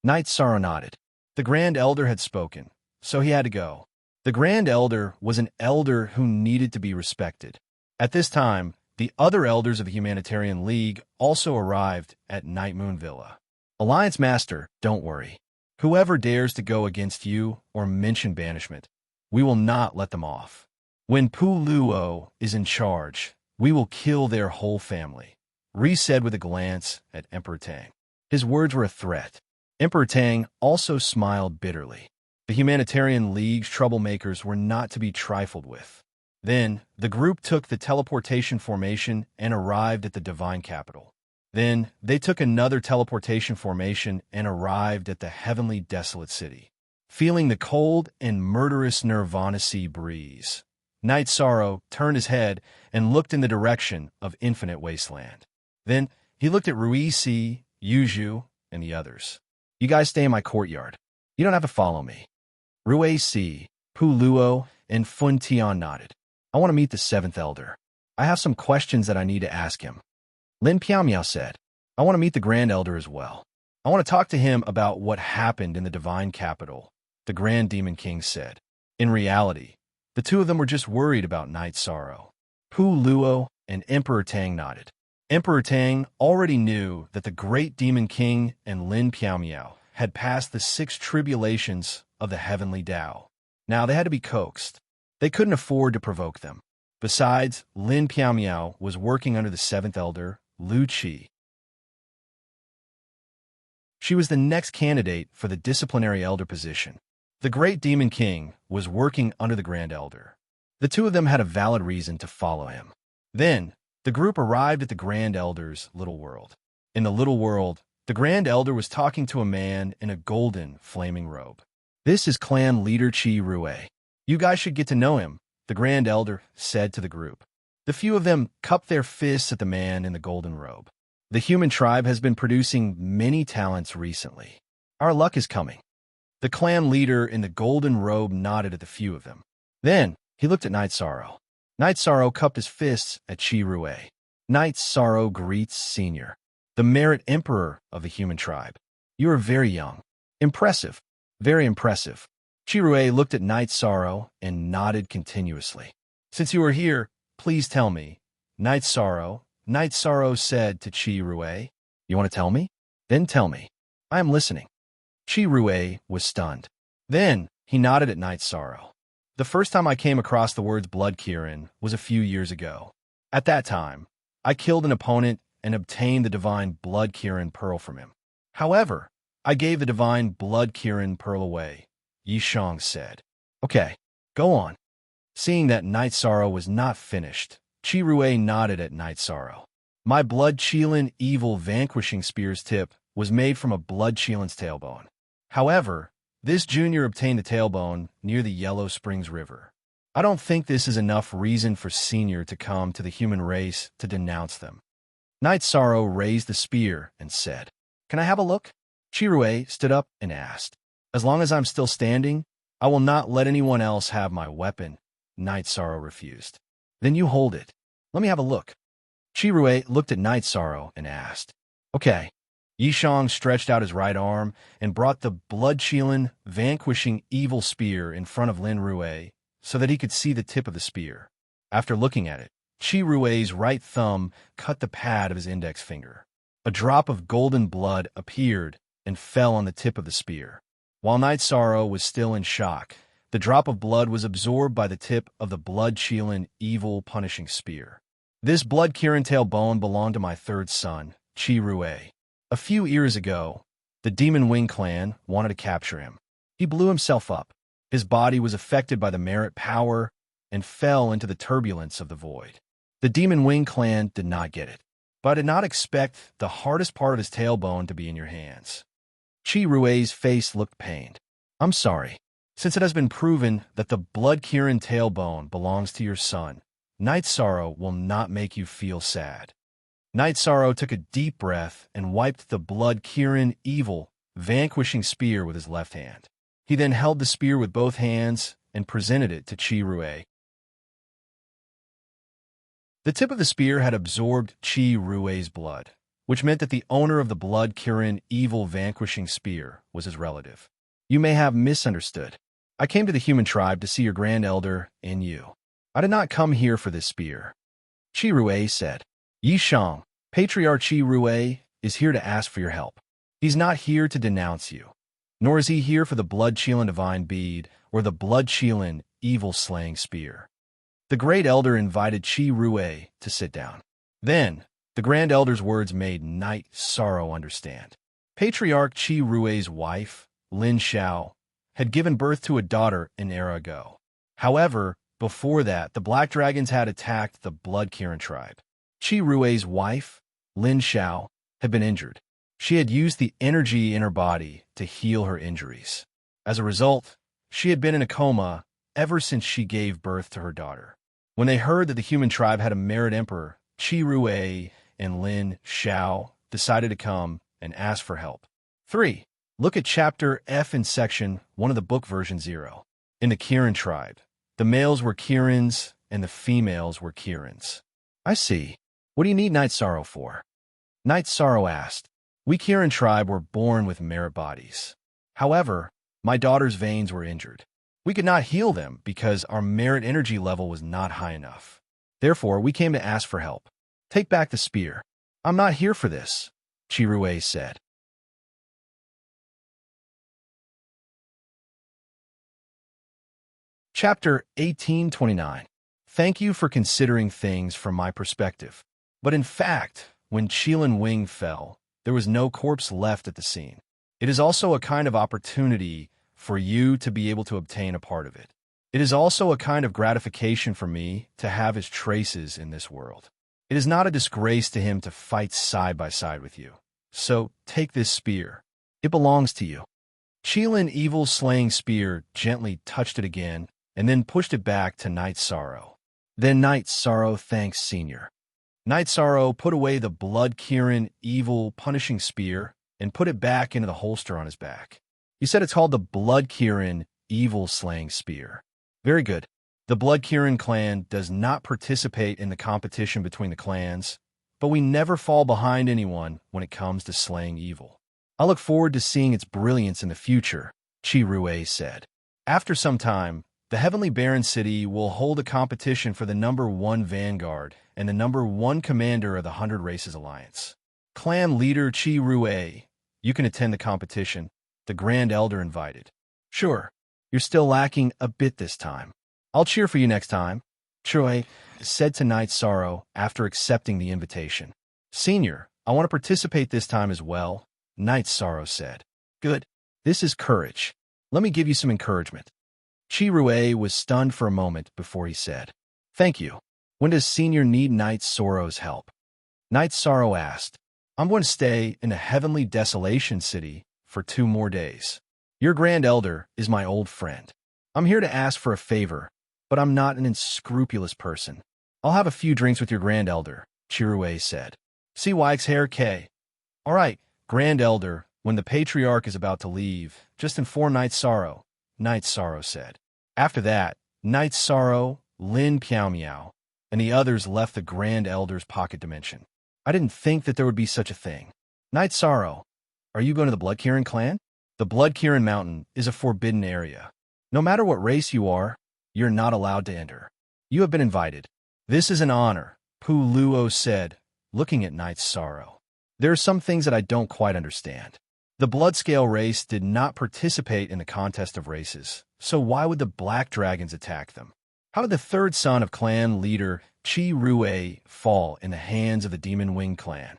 Night Sorrow nodded. The Grand Elder had spoken, so he had to go. The Grand Elder was an elder who needed to be respected. At this time, the other elders of the Humanitarian League also arrived at Night Moon Villa. Alliance Master, don't worry. Whoever dares to go against you or mention banishment, we will not let them off. When Pu Luo is in charge, we will kill their whole family, Ri said with a glance at Emperor Tang. His words were a threat. Emperor Tang also smiled bitterly. The Humanitarian League's troublemakers were not to be trifled with. Then, the group took the teleportation formation and arrived at the divine capital. Then, they took another teleportation formation and arrived at the heavenly desolate city. Feeling the cold and murderous Nirvana sea breeze, Night Sorrow turned his head and looked in the direction of infinite wasteland. Then, he looked at Rui Si, Yuju, and the others. You guys stay in my courtyard. You don't have to follow me. Rui Si, Pu Luo, and Fun Tian nodded. I want to meet the seventh elder. I have some questions that I need to ask him. Lin Piaomiao said, I want to meet the Grand Elder as well. I want to talk to him about what happened in the divine capital, the Grand Demon King said. In reality, the two of them were just worried about Night Sorrow. Pu Luo and Emperor Tang nodded. Emperor Tang already knew that the Great Demon King and Lin Piaomiao had passed the 6 tribulations of the heavenly Tao. Now they had to be coaxed. They couldn't afford to provoke them. Besides, Lin Piaomiao was working under the 7th Elder, Lu Qi. She was the next candidate for the disciplinary elder position. The Great Demon King was working under the Grand Elder. The two of them had a valid reason to follow him. Then, the group arrived at the Grand Elder's little world. In the little world, the Grand Elder was talking to a man in a golden, flaming robe. This is clan leader Qi Rui. You guys should get to know him, the Grand Elder said to the group. The few of them cupped their fists at the man in the golden robe. The human tribe has been producing many talents recently. Our luck is coming. The clan leader in the golden robe nodded at the few of them. Then, he looked at Night Sorrow. Night Sorrow cupped his fists at Qi Rui. Night Sorrow greets Senior, the merit emperor of the human tribe. You are very young. Impressive. Very impressive. Qi Rui looked at Night Sorrow and nodded continuously. Since you are here, please tell me. Night Sorrow said to Qi Rui. You want to tell me? Then tell me. I am listening. Qi Rui was stunned. Then, he nodded at Night Sorrow. The first time I came across the words Blood Kirin was a few years ago. At that time, I killed an opponent and obtained the divine Blood Kirin Pearl from him. However, I gave the divine Blood Kirin Pearl away, Yishang said. Okay, go on. Seeing that Night Sorrow was not finished, Qi Rui nodded at Night Sorrow. My Blood Qilin evil vanquishing spear's tip was made from a Blood Qilin's tailbone. However, this junior obtained the tailbone near the Yellow Springs River. I don't think this is enough reason for Senior to come to the human race to denounce them. Night Sorrow raised the spear and said, Can I have a look? Qi Rui stood up and asked, As long as I'm still standing, I will not let anyone else have my weapon. Night Sorrow refused. Then you hold it. Let me have a look. Qi Rui looked at Night Sorrow and asked, Okay. Yishang stretched out his right arm and brought the Blood Qilin vanquishing evil spear in front of Lin Rui so that he could see the tip of the spear. After looking at it, Qi Rui's right thumb cut the pad of his index finger. A drop of golden blood appeared and fell on the tip of the spear. While Night Sorrow was still in shock, the drop of blood was absorbed by the tip of the Blood Qilin evil punishing spear. This Blood Kirin tailbone belonged to my third son, Qi Rui. A few years ago, the Demon Wing clan wanted to capture him. He blew himself up. His body was affected by the merit power and fell into the turbulence of the void. The Demon Wing clan did not get it, but I did not expect the hardest part of his tailbone to be in your hands. Qi Rui's face looked pained. I'm sorry. Since it has been proven that the Blood Kirin tailbone belongs to your son, Night Sorrow will not make you feel sad. Night Sorrow took a deep breath and wiped the Blood Kirin evil vanquishing spear with his left hand. He then held the spear with both hands and presented it to Qi Rui. The tip of the spear had absorbed Qi Rui's blood, which meant that the owner of the Blood Kirin evil vanquishing spear was his relative. You may have misunderstood. I came to the human tribe to see your Grand Elder and you. I did not come here for this spear. Qi Rui said. Yishang, Patriarch Qi Rui, is here to ask for your help. He's not here to denounce you, nor is he here for the Blood Qilin divine bead or the Blood Qilin evil slaying spear. The Great Elder invited Chi Rue to sit down. Then, the Grand Elder's words made Knight Sorrow understand. Patriarch Chi Rue's wife, Lin Xiao, had given birth to a daughter an era ago. However, before that, the Black Dragons had attacked the Blood Kirin tribe. Chi Rue's wife, Lin Xiao, had been injured. She had used the energy in her body to heal her injuries. As a result, she had been in a coma ever since she gave birth to her daughter. When they heard that the human tribe had a merit emperor, Chi Rue and Lin Xiao decided to come and ask for help. 3. Look at Chapter F in Section 1 of the book version 0. In the Kirin tribe, the males were Kirins and the females were Kirins. I see. What do you need Knight Sorrow for? Knight Sorrow asked. We Kirin tribe were born with merit bodies. However, my daughter's veins were injured. We could not heal them because our merit energy level was not high enough. Therefore, we came to ask for help. Take back the spear. I'm not here for this, Chi Rue said. Chapter 1829. Thank you for considering things from my perspective. But in fact, when Qilin Wing fell, there was no corpse left at the scene. It is also a kind of opportunity for you to be able to obtain a part of it. It is also a kind of gratification for me to have his traces in this world. It is not a disgrace to him to fight side by side with you. So take this spear. It belongs to you. Qilin Evil's slaying spear gently touched it again and then pushed it back to Knight Sorrow. Then Knight Sorrow thanks Senior. Knight Sorrow put away the Blood Kirin Evil punishing spear and put it back into the holster on his back. He said it's called the Blood Kirin Evil Slaying Spear. Very good. The Blood Kirin clan does not participate in the competition between the clans, but we never fall behind anyone when it comes to slaying evil. I look forward to seeing its brilliance in the future, Chi Rue said. After some time, the Heavenly Baron City will hold a competition for the number 1 Vanguard and the number 1 Commander of the 100 Races Alliance. Clan leader Chi Rue, you can attend the competition, the Grand Elder invited. Sure, you're still lacking a bit this time. I'll cheer for you next time, Choi said to Knight Sorrow after accepting the invitation. Senior, I want to participate this time as well, Knight Sorrow said. Good. This is courage. Let me give you some encouragement. Chi Rue was stunned for a moment before he said, Thank you. When does Senior need Knight Sorrow's help? Knight Sorrow asked. I'm going to stay in the Heavenly Desolation City for 2 more days. Your Grand Elder is my old friend. I'm here to ask for a favor, but I'm not an unscrupulous person. I'll have a few drinks with your Grand Elder, Chi Rue said. See Wykes Hair K. All right, Grand Elder, when the Patriarch is about to leave, just inform Knight Sorrow, Knight Sorrow said. After that, Knight Sorrow, Lin Piao Miao, and the others left the Grand Elder's pocket dimension. I didn't think that there would be such a thing. Knight Sorrow, are you going to the Blood Kirin clan? The Blood Kirin Mountain is a forbidden area. No matter what race you are, you're not allowed to enter. You have been invited. This is an honor, Pu Luo said, looking at Knight Sorrow. There are some things that I don't quite understand. The Bloodscale race did not participate in the contest of races, so why would the Black Dragons attack them? How did the 3rd son of clan leader Chi Rue fall in the hands of the Demon Wing clan?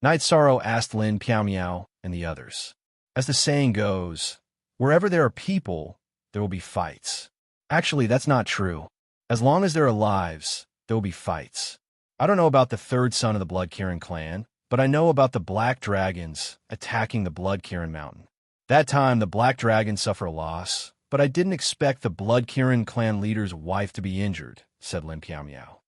Knight Sorrow asked Lin Piao Miao and the others. As the saying goes, wherever there are people, there will be fights. Actually, that's not true. As long as there are lives, there will be fights. I don't know about the 3rd son of the Blood Kirin clan, but I know about the Black Dragons attacking the Blood Kirin Mountain. That time, the Black Dragons suffer a loss, but I didn't expect the Blood Kirin clan leader's wife to be injured, said Lin Piao Miao.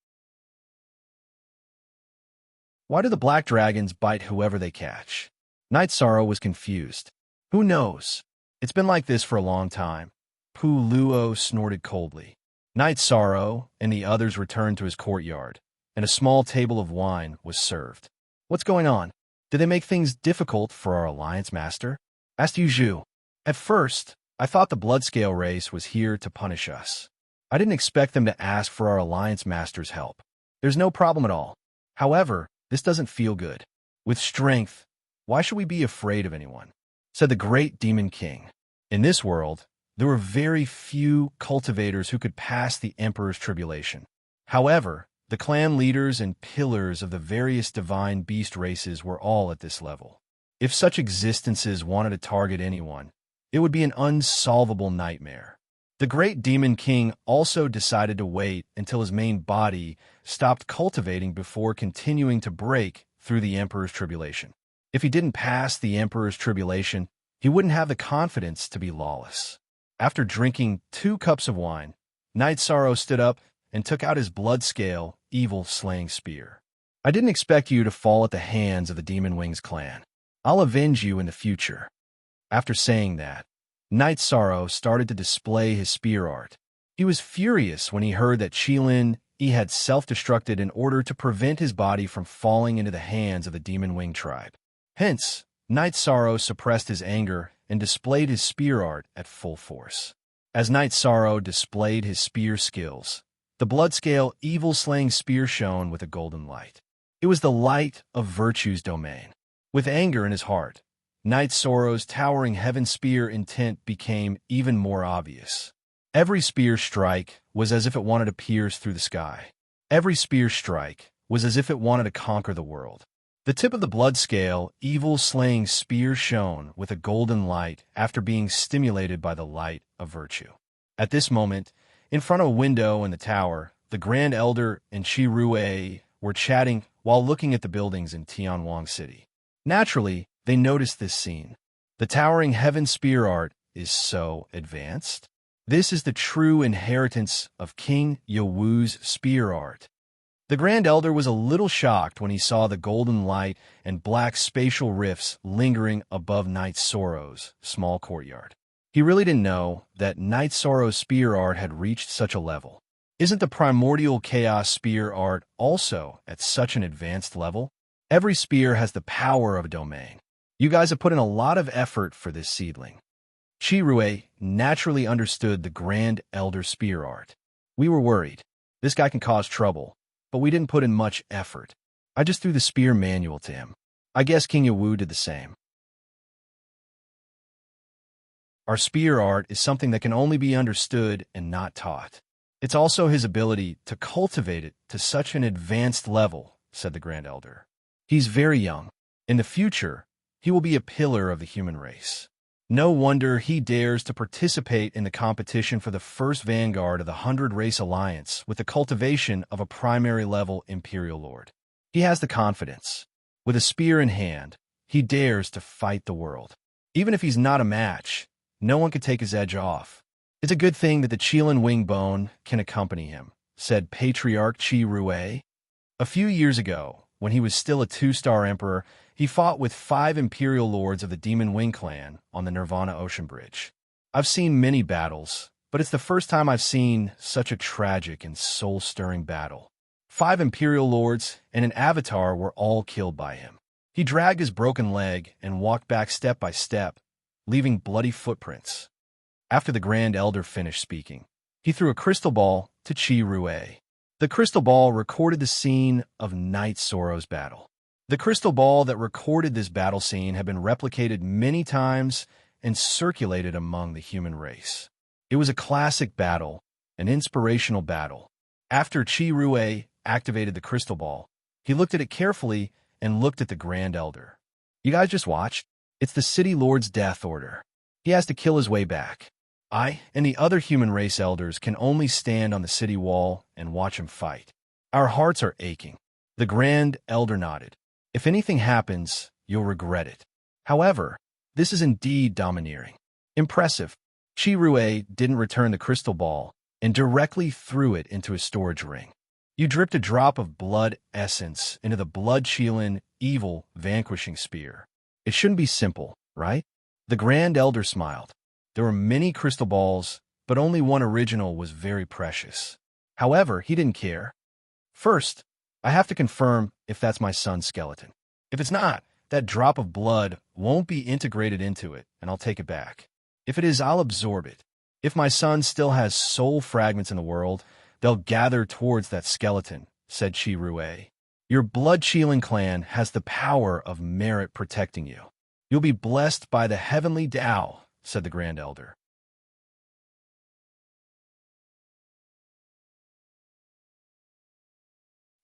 Why do the Black Dragons bite whoever they catch? Knight Sorrow was confused. Who knows? It's been like this for a long time. Pu Luo snorted coldly. Knight Sorrow and the others returned to his courtyard, and a small table of wine was served. What's going on? Did they make things difficult for our alliance master? Asked Yu Zhu. At first, I thought the Bloodscale race was here to punish us. I didn't expect them to ask for our alliance master's help. There's no problem at all. However, this doesn't feel good. With strength, why should we be afraid of anyone? Said the great Demon King. In this world, there were very few cultivators who could pass the Emperor's tribulation. However, the clan leaders and pillars of the various divine beast races were all at this level. If such existences wanted to target anyone, it would be an unsolvable nightmare. The great demon king also decided to wait until his main body stopped cultivating before continuing to break through the emperor's tribulation. If he didn't pass the emperor's tribulation, he wouldn't have the confidence to be lawless. After drinking 2 cups of wine, Knight Sorrow stood up and took out his blood-scale, evil-slaying spear. I didn't expect you to fall at the hands of the Demon Wings clan. I'll avenge you in the future. After saying that, Knight Sorrow started to display his spear art. He was furious when he heard that Qilin Yi had self-destructed in order to prevent his body from falling into the hands of the Demon Wing tribe. Hence, Knight Sorrow suppressed his anger and displayed his spear art at full force. As Knight Sorrow displayed his spear skills, the blood-scale, evil-slaying spear shone with a golden light. It was the light of virtue's domain. With anger in his heart, Knight Sorrow's towering heaven spear intent became even more obvious. Every spear strike was as if it wanted to pierce through the sky. Every spear strike was as if it wanted to conquer the world. The tip of the blood-scale, evil-slaying spear shone with a golden light after being stimulated by the light of virtue. At this moment, in front of a window in the tower, the Grand Elder and Qi Rui were chatting while looking at the buildings in Tianwang City. Naturally, they noticed this scene. The towering heaven spear art is so advanced. This is the true inheritance of King Yewu's spear art. The Grand Elder was a little shocked when he saw the golden light and black spatial rifts lingering above Knight Sorrow's small courtyard. He really didn't know that Knight Sorrow's spear art had reached such a level. Isn't the primordial chaos spear art also at such an advanced level? Every spear has the power of a domain. You guys have put in a lot of effort for this seedling. Qi Rui naturally understood the Grand Elder's spear art. We were worried. This guy can cause trouble, but we didn't put in much effort. I just threw the spear manual to him. I guess King Yewu did the same. Our spear art is something that can only be understood and not taught. It's also his ability to cultivate it to such an advanced level, said the Grand Elder. He's very young. In the future, he will be a pillar of the human race. No wonder he dares to participate in the competition for the first vanguard of the 100 Race Alliance with the cultivation of a primary-level Imperial Lord. He has the confidence. With a spear in hand, he dares to fight the world. Even if he's not a match, no one could take his edge off. It's a good thing that the Qilin Wingbone can accompany him, said Patriarch Qi Rui. A few years ago, when he was still a 2-star emperor, he fought with 5 Imperial Lords of the Demon Wing clan on the Nirvana Ocean Bridge. I've seen many battles, but it's the first time I've seen such a tragic and soul-stirring battle. 5 Imperial Lords and an avatar were all killed by him. He dragged his broken leg and walked back step by step, leaving bloody footprints. After the Grand Elder finished speaking, he threw a crystal ball to Qi Rui. The crystal ball recorded the scene of Knight Sorrow's battle. The crystal ball that recorded this battle scene had been replicated many times and circulated among the human race. It was a classic battle, an inspirational battle. After Qi Rui activated the crystal ball, he looked at it carefully and looked at the Grand Elder. You guys just watched? It's the City Lord's death order. He has to kill his way back. I and the other human race elders can only stand on the city wall and watch him fight. Our hearts are aching. The Grand Elder nodded. If anything happens, you'll regret it. However, this is indeed domineering. Impressive. Qi Rui didn't return the crystal ball and directly threw it into his storage ring. You dripped a drop of blood essence into the blood Qilin evil vanquishing spear. It shouldn't be simple, right? The Grand Elder smiled. There were many crystal balls, but only one original was very precious. However, he didn't care. First, I have to confirm if that's my son's skeleton. If it's not, that drop of blood won't be integrated into it, and I'll take it back. If it is, I'll absorb it. If my son still has soul fragments in the world, they'll gather towards that skeleton, said Qi Rui. Your blood Qilin clan has the power of merit protecting you. You'll be blessed by the heavenly Tao, said the Grand Elder.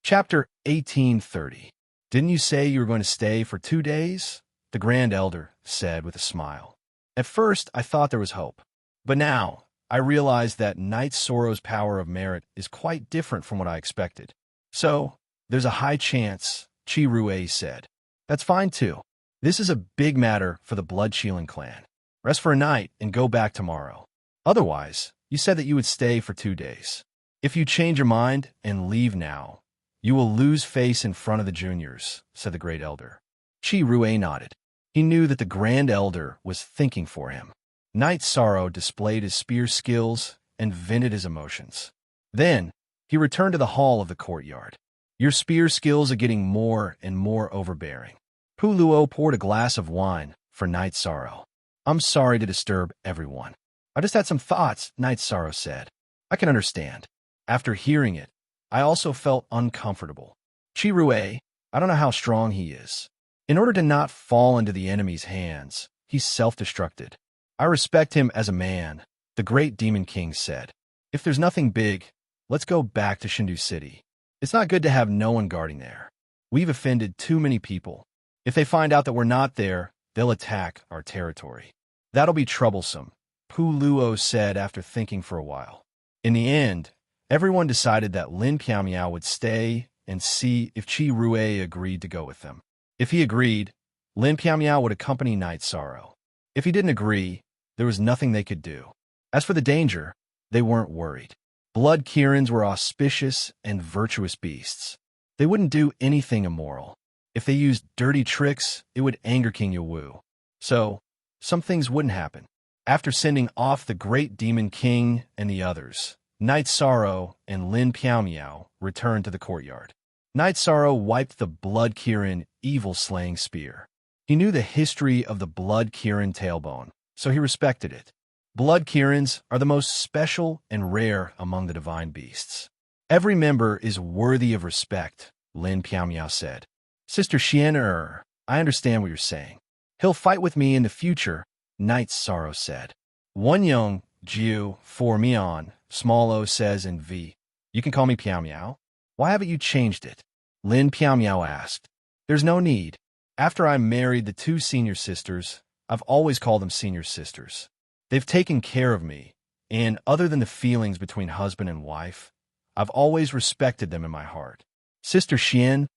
Chapter 1830. Didn't you say you were going to stay for 2 days? The Grand Elder said with a smile. At first, I thought there was hope. But now, I realize that Knight Sorrow's power of merit is quite different from what I expected. So, there's a high chance, Chi Rue said. That's fine too. This is a big matter for the Blood-Shielding clan. Rest for a night and go back tomorrow. Otherwise, you said that you would stay for 2 days. If you change your mind and leave now, you will lose face in front of the juniors, said the Great Elder. Chi Rue nodded. He knew that the Grand Elder was thinking for him. Knight Sorrow displayed his spear skills and vented his emotions. Then, he returned to the hall of the courtyard. Your spear skills are getting more and more overbearing. Puluo poured a glass of wine for Knight Sorrow. I'm sorry to disturb everyone. I just had some thoughts, Knight Sorrow said. I can understand. After hearing it, I also felt uncomfortable. Chi Rue, I don't know how strong he is. In order to not fall into the enemy's hands, he's self-destructed. I respect him as a man, the great Demon King said. If there's nothing big, let's go back to Shindu City. It's not good to have no one guarding there. We've offended too many people. If they find out that we're not there, they'll attack our territory. That'll be troublesome, Pu Luo said after thinking for a while. In the end, everyone decided that Lin Piao would stay and see if Chi Rue agreed to go with them. If he agreed, Lin Piao would accompany Knight Sorrow. If he didn't agree, there was nothing they could do. As for the danger, they weren't worried. Blood Kirins were auspicious and virtuous beasts. They wouldn't do anything immoral. If they used dirty tricks, it would anger King Yawu. So, some things wouldn't happen. After sending off the great Demon King and the others, Knight Sorrow and Lin Piao returned to the courtyard. Knight Sorrow wiped the Blood Kirin evil-slaying spear. He knew the history of the Blood Kirin tailbone, so he respected it. Blood Kirins are the most special and rare among the divine beasts. Every member is worthy of respect, Lin Piao said. Sister Xian I understand what you're saying. He'll fight with me in the future, Knight Sorrow said. One young Jiu for Mian, Small O says in V. You can call me Piao Miao. Why haven't you changed it? Lin Piao Miao asked. There's no need. After I married the two senior sisters, I've always called them senior sisters. They've taken care of me, and other than the feelings between husband and wife, I've always respected them in my heart. Sister Xian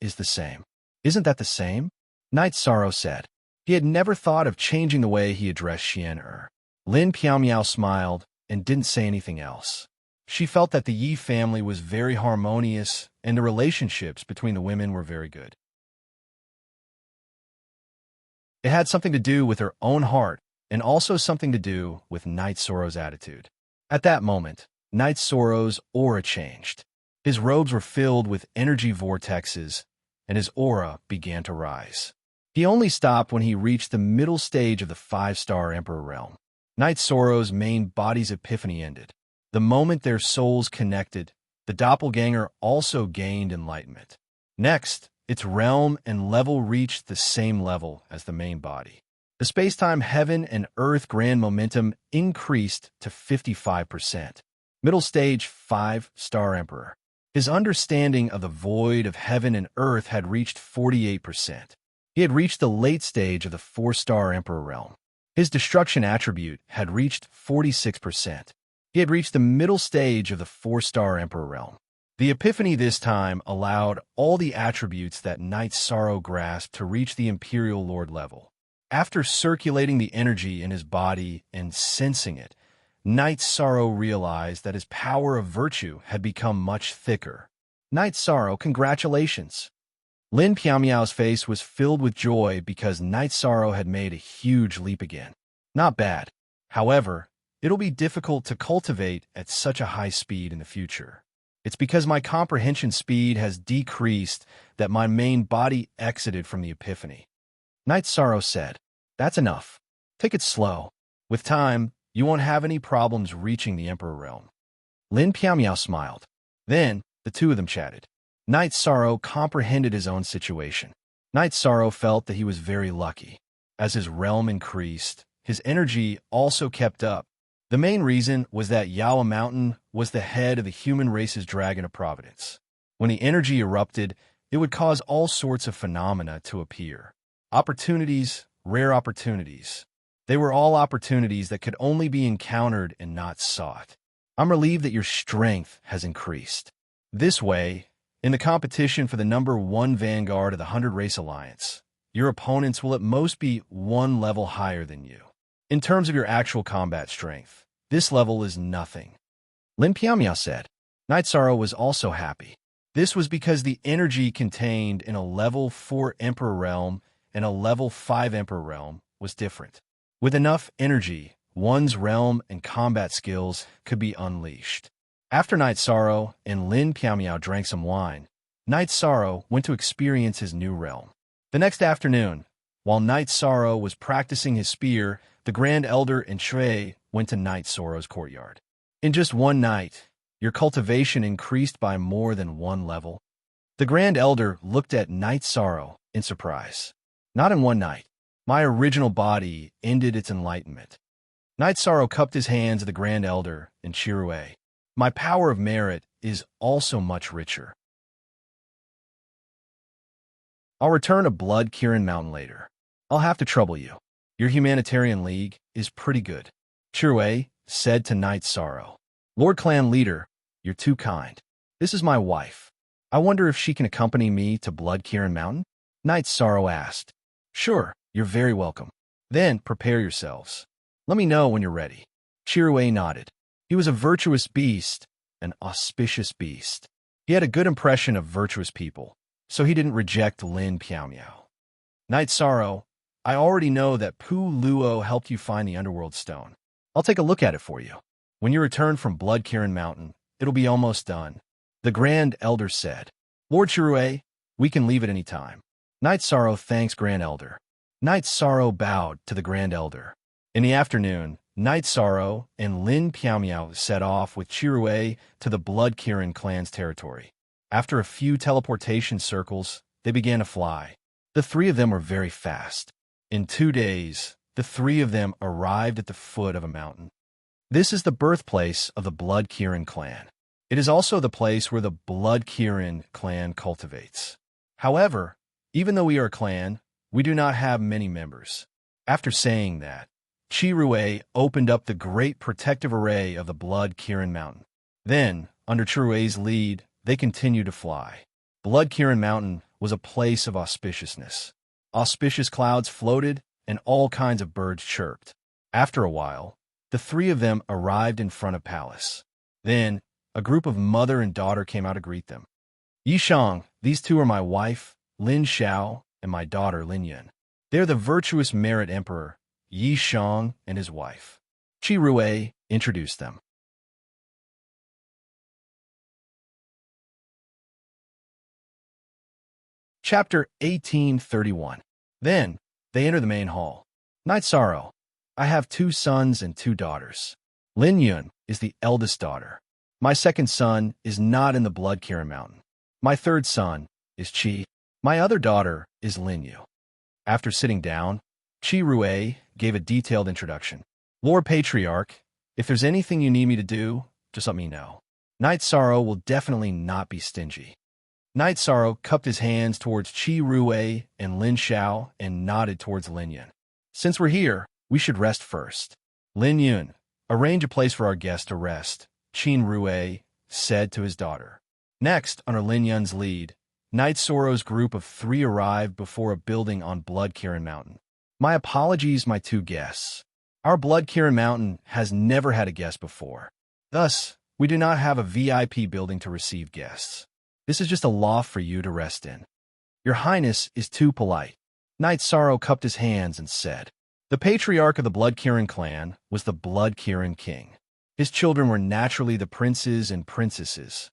is the same. Isn't that the same? Knight Sorrow said. He had never thought of changing the way he addressed Xian Lin Piao Miao smiled and didn't say anything else. She felt that the Yi family was very harmonious and the relationships between the women were very good. It had something to do with her own heart and also something to do with Knight Sorrow's attitude. At that moment, Knight Sorrow's aura changed. His robes were filled with energy vortexes, and his aura began to rise. He only stopped when he reached the middle stage of the 5-star Emperor realm. Knight Sorrow's main body's epiphany ended. The moment their souls connected, the doppelganger also gained enlightenment. Next, its realm and level reached the same level as the main body. The space-time heaven and earth grand momentum increased to 55%. Middle stage 5-star Emperor. His understanding of the void of heaven and earth had reached 48%. He had reached the late stage of the 4-star Emperor realm. His destruction attribute had reached 46%. He had reached the middle stage of the 4-star Emperor realm. The epiphany this time allowed all the attributes that Knight Sorrow grasped to reach the Imperial Lord level. After circulating the energy in his body and sensing it, Knight Sorrow realized that his power of virtue had become much thicker. Knight Sorrow, congratulations! Lin Piao Miao's face was filled with joy because Knight Sorrow had made a huge leap again. Not bad. However, it'll be difficult to cultivate at such a high speed in the future. It's because my comprehension speed has decreased that my main body exited from the epiphany. Knight Sorrow said, That's enough. Take it slow. With time, you won't have any problems reaching the Emperor realm. Lin Piao Miao smiled. Then, the two of them chatted. Knight Sorrow comprehended his own situation. Knight Sorrow felt that he was very lucky. As his realm increased, his energy also kept up. The main reason was that Yawa Mountain was the head of the human race's dragon of providence. When the energy erupted, it would cause all sorts of phenomena to appear. Opportunities, rare opportunities. They were all opportunities that could only be encountered and not sought. I'm relieved that your strength has increased. This way, in the competition for the #1 Vanguard of the 100 Race Alliance, your opponents will at most be one level higher than you. In terms of your actual combat strength, this level is nothing. Lin Piamiao said. Night Sorrow was also happy. This was because the energy contained in a level 4 Emperor Realm and a level 5 Emperor Realm was different. With enough energy, one's realm and combat skills could be unleashed. After Night Sorrow and Lin Piamiao drank some wine, Night Sorrow went to experience his new realm. The next afternoon, while Night Sorrow was practicing his spear, the Grand Elder and Shui went to Night Sorrow's courtyard. In just one night, your cultivation increased by more than one level. The Grand Elder looked at Night Sorrow in surprise. Not in one night. My original body ended its enlightenment. Night Sorrow cupped his hands to the Grand Elder and Chirue. My power of merit is also much richer. I'll return to Blood Kirin Mountain later. I'll have to trouble you. Your humanitarian league is pretty good. Chirue said to Night Sorrow. Lord Clan Leader, you're too kind. This is my wife. I wonder if she can accompany me to Blood Kirin Mountain? Night Sorrow asked. Sure, you're very welcome. Then prepare yourselves. Let me know when you're ready. Chirue nodded. He was a virtuous beast, an auspicious beast. He had a good impression of virtuous people, so he didn't reject Lin Piamiao. Night Sorrow, I already know that Pu Luo helped you find the Underworld Stone. I'll take a look at it for you. When you return from Blood Kirin Mountain, it'll be almost done. The Grand Elder said. Lord Chirue, we can leave at any time. Night Sorrow thanks Grand Elder. Night Sorrow bowed to the Grand Elder. In the afternoon, Night Sorrow and Lin Piamiao set off with Chirue to the Blood Kirin clan's territory. After a few teleportation circles, they began to fly. The three of them were very fast. In 2 days, the three of them arrived at the foot of a mountain. This is the birthplace of the Blood Kirin clan. It is also the place where the Blood Kirin clan cultivates. However, even though we are a clan, we do not have many members. After saying that, Chirue opened up the great protective array of the Blood Kirin Mountain. Then, under Chirue's lead, they continued to fly. Blood Kirin Mountain was a place of auspiciousness. Auspicious clouds floated, and all kinds of birds chirped. After a while, the three of them arrived in front of palace. Then, a group of mother and daughter came out to greet them. Yishang, these two are my wife, Lin Xiao, and my daughter, Lin Yun. They are the virtuous merit emperor, Yishang, and his wife. Chirue introduced them. Chapter 1831. Then, they enter the main hall. Night Sorrow, I have 2 sons and 2 daughters. Lin Yun is the eldest daughter. My second son is not in the Blood Kirin Mountain. My third son is Qi. My other daughter is Lin Yu. After sitting down, Chirue gave a detailed introduction. Lord Patriarch, if there's anything you need me to do, just let me know. Night Sorrow will definitely not be stingy. Night Sorrow cupped his hands towards Chirue and Lin Xiao and nodded towards Lin Yun. Since we're here, we should rest first. Lin Yun, arrange a place for our guest to rest, Chirue said to his daughter. Next, under Lin Yun's lead, Night Sorrow's group of 3 arrived before a building on Blood Kirin Mountain. My apologies, my 2 guests. Our Blood Kirin Mountain has never had a guest before. Thus, we do not have a VIP building to receive guests. This is just a loft for you to rest in. Your Highness is too polite. Night Sorrow cupped his hands and said. The patriarch of the Blood Kirin clan was the Blood Kirin king. His children were naturally the princes and princesses.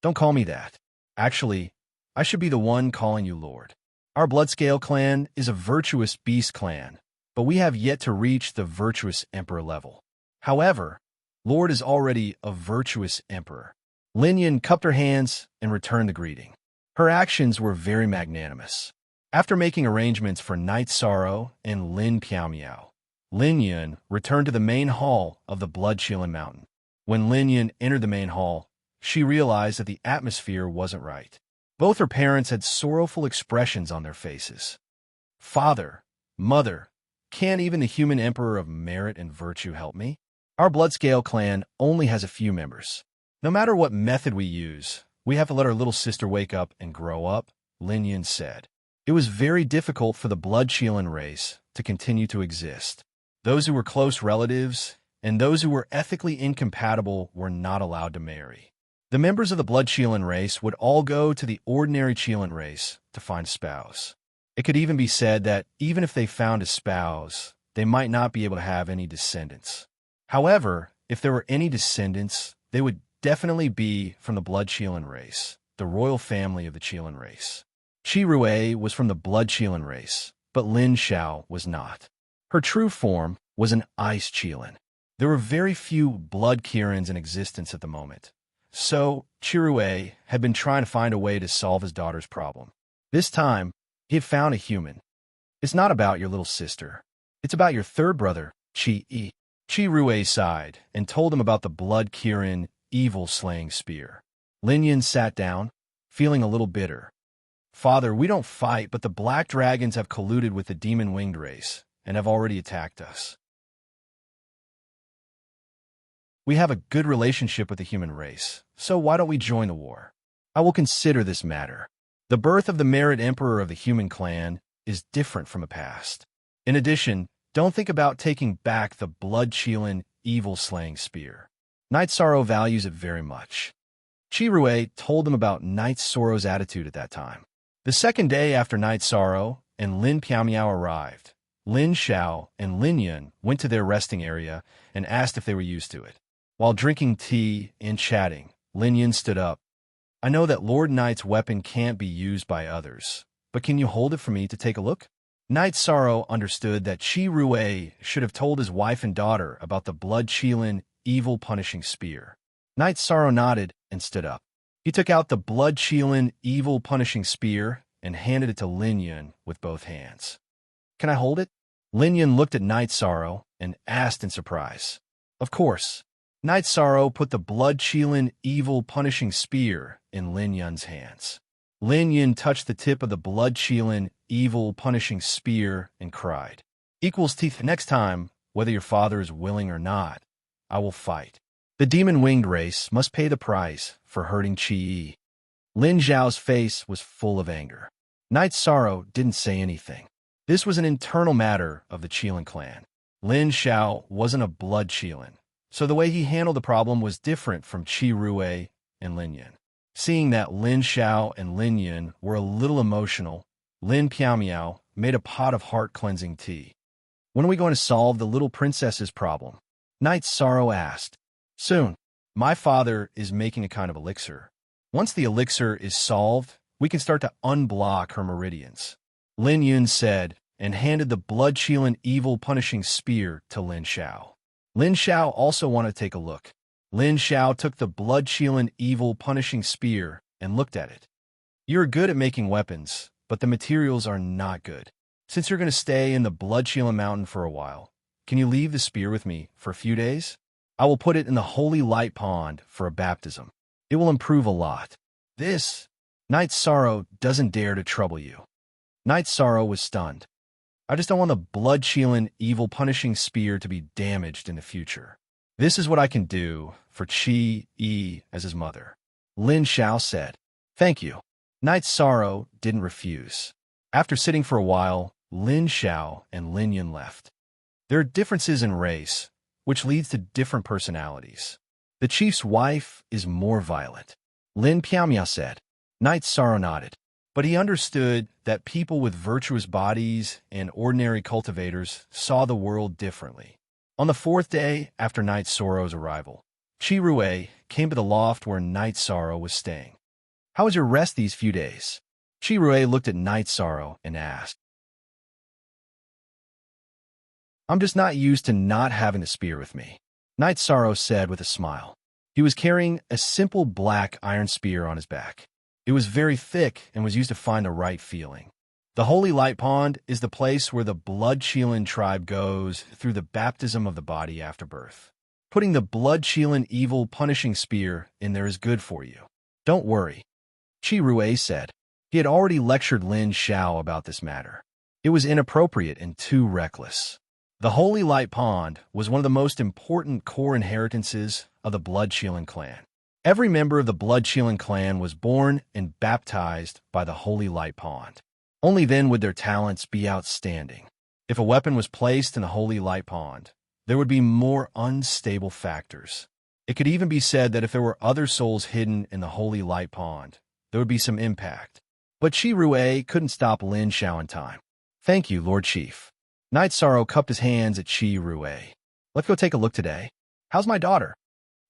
Don't call me that. Actually, I should be the one calling you Lord. Our Bloodscale clan is a virtuous beast clan, but we have yet to reach the virtuous emperor level. However, Lord is already a virtuous emperor. Lin Yun cupped her hands and returned the greeting. Her actions were very magnanimous. After making arrangements for Night Sorrow and Lin Piamiao, Lin Yun returned to the main hall of the Blood Shilin Mountain. When Lin Yun entered the main hall, she realized that the atmosphere wasn't right. Both her parents had sorrowful expressions on their faces. Father, mother, can't even the human emperor of merit and virtue help me? Our Bloodscale clan only has a few members. No matter what method we use, we have to let our little sister wake up and grow up, Lin Yun said. It was very difficult for the Bloodshielan race to continue to exist. Those who were close relatives and those who were ethically incompatible were not allowed to marry. The members of the Bloodshielan race would all go to the ordinary Cheelan race to find a spouse. It could even be said that even if they found a spouse, they might not be able to have any descendants. However, if there were any descendants, they would definitely be from the Bloodshielan race, the royal family of the Cheelan race. Qi Rui was from the Bloodshielan race, but Lin Xiao was not. Her true form was an Ice Cheelan. There were very few blood Kirins in existence at the moment, so Qi Rui had been trying to find a way to solve his daughter's problem. This time, he had found a human. It's not about your little sister. It's about your third brother, Qi Yi. Qi Rui sighed and told him about the blood Kirin evil-slaying spear. Lin Yun sat down, feeling a little bitter. Father, we don't fight, but the black dragons have colluded with the demon-winged race and have already attacked us. We have a good relationship with the human race, so why don't we join the war? I will consider this matter. The birth of the Myriad Emperor of the human clan is different from the past. In addition, don't think about taking back the blood-Cheelan evil-slaying spear. Knight Sorrow values it very much. Qi Rui told them about Knight Sorrow's attitude at that time. The second day after Knight Sorrow and Lin Piaomiao arrived, Lin Xiao and Lin Yun went to their resting area and asked if they were used to it. While drinking tea and chatting, Lin Yun stood up. I know that Lord Knight's weapon can't be used by others, but can you hold it for me to take a look? Knight Sorrow understood that Qi Rui should have told his wife and daughter about the blood-Cheelan evil-punishing spear. Knight Sorrow nodded and stood up. He took out the blood-Cheelan evil-punishing spear and handed it to Lin Yun with both hands. Can I hold it? Lin Yun looked at Knight Sorrow and asked in surprise. Of course. Knight Sorrow put the blood-Cheelan evil-punishing spear in Lin Yun's hands. Lin Yun touched the tip of the blood-Cheelan evil-punishing spear and cried, Equals teeth. Next time, whether your father is willing or not, I will fight. The demon-winged race must pay the price for hurting Qi Yi. Lin Zhao's face was full of anger. Knight Sorrow didn't say anything. This was an internal matter of the Cheelan clan. Lin Xiao wasn't a blood Cheelan, so the way he handled the problem was different from Qi Rui and Lin Yun. Seeing that Lin Xiao and Lin Yun were a little emotional, Lin Piaomiao made a pot of heart-cleansing tea. When are we going to solve the little princess's problem? Knight Sorrow asked. Soon. My father is making a kind of elixir. Once the elixir is solved, we can start to unblock her meridians. Lin Yun said, and handed the blood-Cheelan evil-punishing spear to Lin Xiao. Lin Xiao also wanted to take a look. Lin Xiao took the blood-Cheelan evil-punishing spear and looked at it. You're good at making weapons, but the materials are not good. Since you're going to stay in the blood-Cheelan mountain for a while, can you leave the spear with me for a few days? I will put it in the holy light pond for a baptism. It will improve a lot. This, Knight Sorrow doesn't dare to trouble you. Knight Sorrow was stunned. I just don't want the blood-Cheelan evil-punishing spear to be damaged in the future. This is what I can do for Qi Yi as his mother. Lin Xiao said, Thank you. Knight Sorrow didn't refuse. After sitting for a while, Lin Xiao and Lin Yun left. There are differences in race, which leads to different personalities. The chief's wife is more violent. Lin Piaomiao said. Knight Sorrow nodded, but he understood that people with virtuous bodies and ordinary cultivators saw the world differently. On the fourth day after Knight Sorrow's arrival, Qi Rui came to the loft where Knight Sorrow was staying. How was your rest these few days? Qi Rui looked at Knight Sorrow and asked. I'm just not used to not having the spear with me, Knight Sorrow said with a smile. He was carrying a simple black iron spear on his back. It was very thick and was used to find the right feeling. The Holy Light Pond is the place where the blood-Cheelan tribe goes through the baptism of the body after birth. Putting the blood-chilling, evil-punishing spear in there is good for you. Don't worry, Qi Rui said. He had already lectured Lin Xiao about this matter. It was inappropriate and too reckless. The Holy Light Pond was one of the most important core inheritances of the Blood-Chilling clan. Every member of the Blood-Chilling clan was born and baptized by the Holy Light Pond. Only then would their talents be outstanding. If a weapon was placed in the Holy Light Pond, there would be more unstable factors. It could even be said that if there were other souls hidden in the Holy Light Pond, there would be some impact. But Qi Rui couldn't stop Lin Xiao in time. Thank you, Lord Chief. Night Sorrow cupped his hands at Qi Rui. Let's go take a look today. How's my daughter?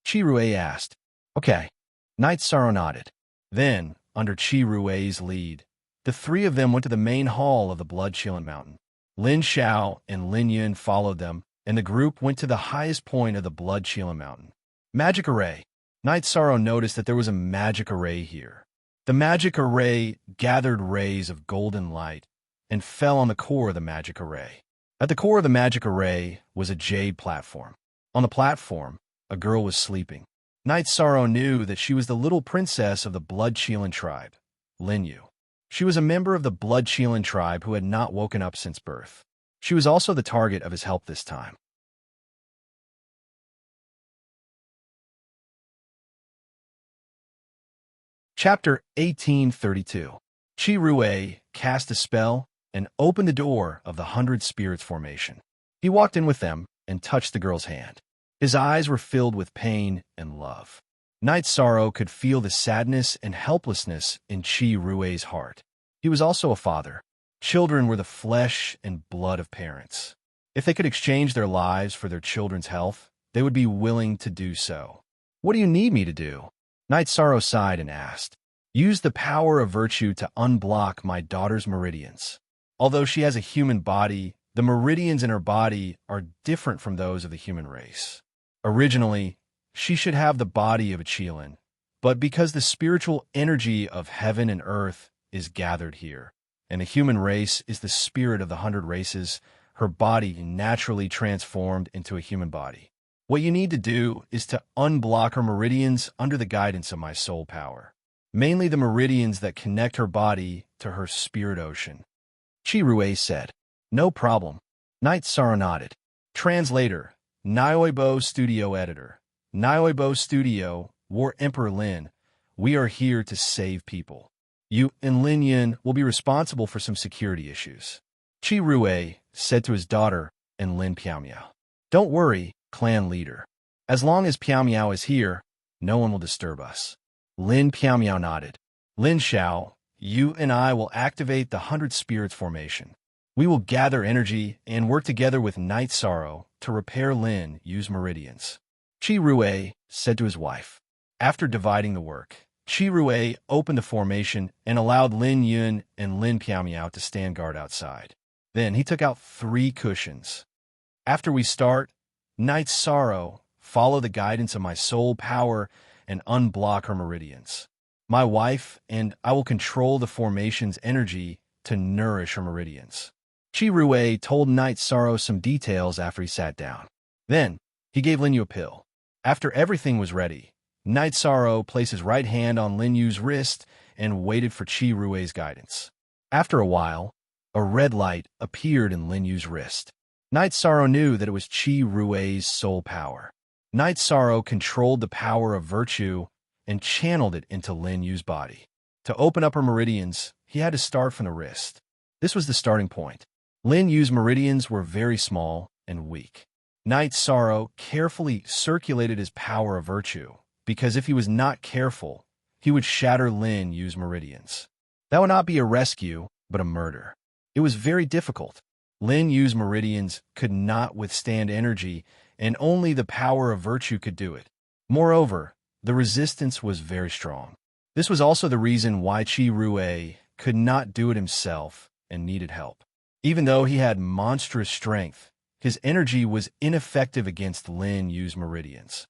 Qi Rui asked. Okay. Night Sorrow nodded. Then, under Qi Rui's lead, the three of them went to the main hall of the Blood-Chilling Mountain. Lin Xiao and Lin Yun followed them, and the group went to the highest point of the Blood-Chilling Mountain. Magic Array. Night Sorrow noticed that there was a magic array here. The magic array gathered rays of golden light and fell on the core of the magic array. At the core of the magic array was a jade platform. On the platform, a girl was sleeping. Night Sorrow knew that she was the little princess of the Blood-Chilling tribe, Lin Yu. She was a member of the Blood-Chilling tribe who had not woken up since birth. She was also the target of his help this time. Chapter 1832. Qi Rui cast a spell and opened the door of the 100 Spirits formation. He walked in with them and touched the girl's hand. His eyes were filled with pain and love. Night Sorrow could feel the sadness and helplessness in Qi Rui's heart. He was also a father. Children were the flesh and blood of parents. If they could exchange their lives for their children's health, they would be willing to do so. What do you need me to do? Night Sorrow sighed and asked. Use the power of virtue to unblock my daughter's meridians. Although she has a human body, the meridians in her body are different from those of the human race. Originally, she should have the body of a Qilin, but because the spiritual energy of heaven and earth is gathered here, and the human race is the spirit of the 100 races, her body naturally transformed into a human body. What you need to do is to unblock her meridians under the guidance of my soul power, mainly the meridians that connect her body to her spirit ocean. Qi Rui said. No problem. Night Sorrow nodded. Translator, Nioibo Studio Editor. Nioibo Studio, War Emperor Lin, we are here to save people. You and Lin Yin will be responsible for some security issues. Qi Rui said to his daughter and Lin Piaomiao. Don't worry, clan leader. As long as Piaomiao is here, no one will disturb us. Lin Piaomiao nodded. Lin Xiao, you and I will activate the 100 Spirits formation. We will gather energy and work together with Night Sorrow to repair Lin Yu's meridians. Qi Rui said to his wife. After dividing the work, Qi Rui opened the formation and allowed Lin Yun and Lin Piaomiao to stand guard outside. Then he took out 3 cushions. After we start, Night Sorrow, follow the guidance of my soul power and unblock her meridians. My wife and I will control the formation's energy to nourish her meridians. Qi Rui told Night Sorrow some details after he sat down. Then, he gave Lin Yu a pill. After everything was ready, Night Sorrow placed his right hand on Lin Yu's wrist and waited for Qi Rui's guidance. After a while, a red light appeared in Lin Yu's wrist. Night Sorrow knew that it was Qi Rui's soul power. Night Sorrow controlled the power of virtue and channeled it into Lin Yu's body. To open up her meridians, he had to start from the wrist. This was the starting point. Lin Yu's meridians were very small and weak. Night Sorrow carefully circulated his power of virtue, because if he was not careful, he would shatter Lin Yu's meridians. That would not be a rescue, but a murder. It was very difficult. Lin Yu's meridians could not withstand energy, and only the power of virtue could do it. Moreover, the resistance was very strong. This was also the reason why Qi Rui could not do it himself and needed help. Even though he had monstrous strength, his energy was ineffective against Lin Yu's meridians.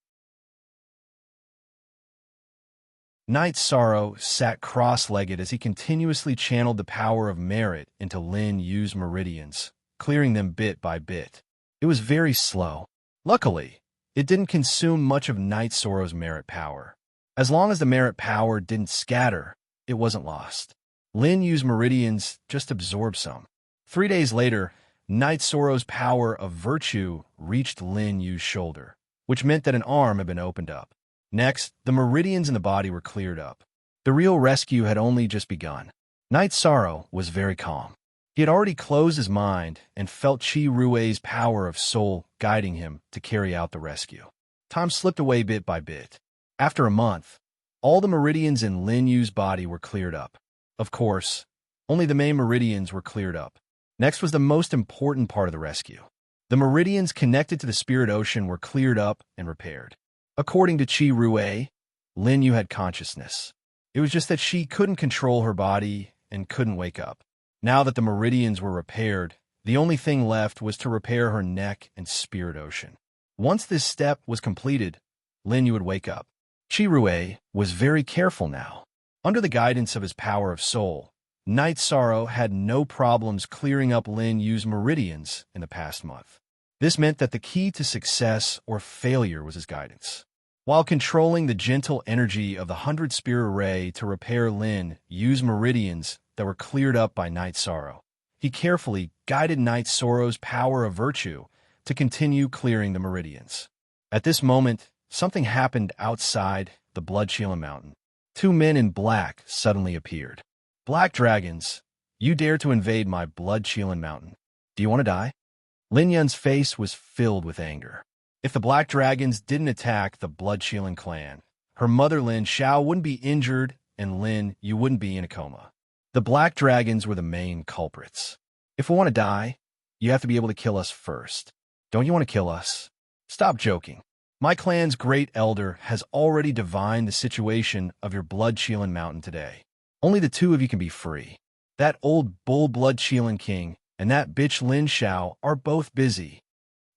Night Sorrow sat cross-legged as he continuously channeled the power of merit into Lin Yu's meridians, clearing them bit by bit. It was very slow. Luckily, It didn't consume much of Night Sorrow's merit power. As long as the merit power didn't scatter, it wasn't lost. Lin Yu's meridians just absorbed some. 3 days later, Night Sorrow's power of virtue reached Lin Yu's shoulder, which meant that an arm had been opened up. Next, the meridians in the body were cleared up. The real rescue had only just begun. Night Sorrow was very calm. He had already closed his mind and felt Qi Rui's power of soul guiding him to carry out the rescue. Time slipped away bit by bit. After a month, all the meridians in Lin Yu's body were cleared up. Of course, only the main meridians were cleared up. Next was the most important part of the rescue. The meridians connected to the spirit ocean were cleared up and repaired. According to Qi Rui, Lin Yu had consciousness. It was just that she couldn't control her body and couldn't wake up. Now that the meridians were repaired, the only thing left was to repair her neck and spirit ocean. Once this step was completed, Lin Yu would wake up. Qi Rui was very careful now. Under the guidance of his power of soul, Night Sorrow had no problems clearing up Lin Yu's meridians in the past month. This meant that the key to success or failure was his guidance. While controlling the gentle energy of the 100 Spirit Ray to repair Lin Yu's meridians that were cleared up by Night Sorrow, he carefully guided Night Sorrow's power of virtue to continue clearing the meridians. At this moment, something happened outside the Bloodshielan Mountain. 2 men in black suddenly appeared. Black dragons, you dare to invade my Bloodshielan Mountain. Do you want to die? Lin Yun's face was filled with anger. If the black dragons didn't attack the Bloodshielan clan, her mother Lin Xiao wouldn't be injured and Lin Yu wouldn't be in a coma. The black dragons were the main culprits. If we want to die, you have to be able to kill us first. Don't you want to kill us? Stop joking. My clan's great elder has already divined the situation of your Bloodshielan Mountain today. Only the 2 of you can be free. That old bull Bloodshielan king and that bitch Lin Xiao are both busy.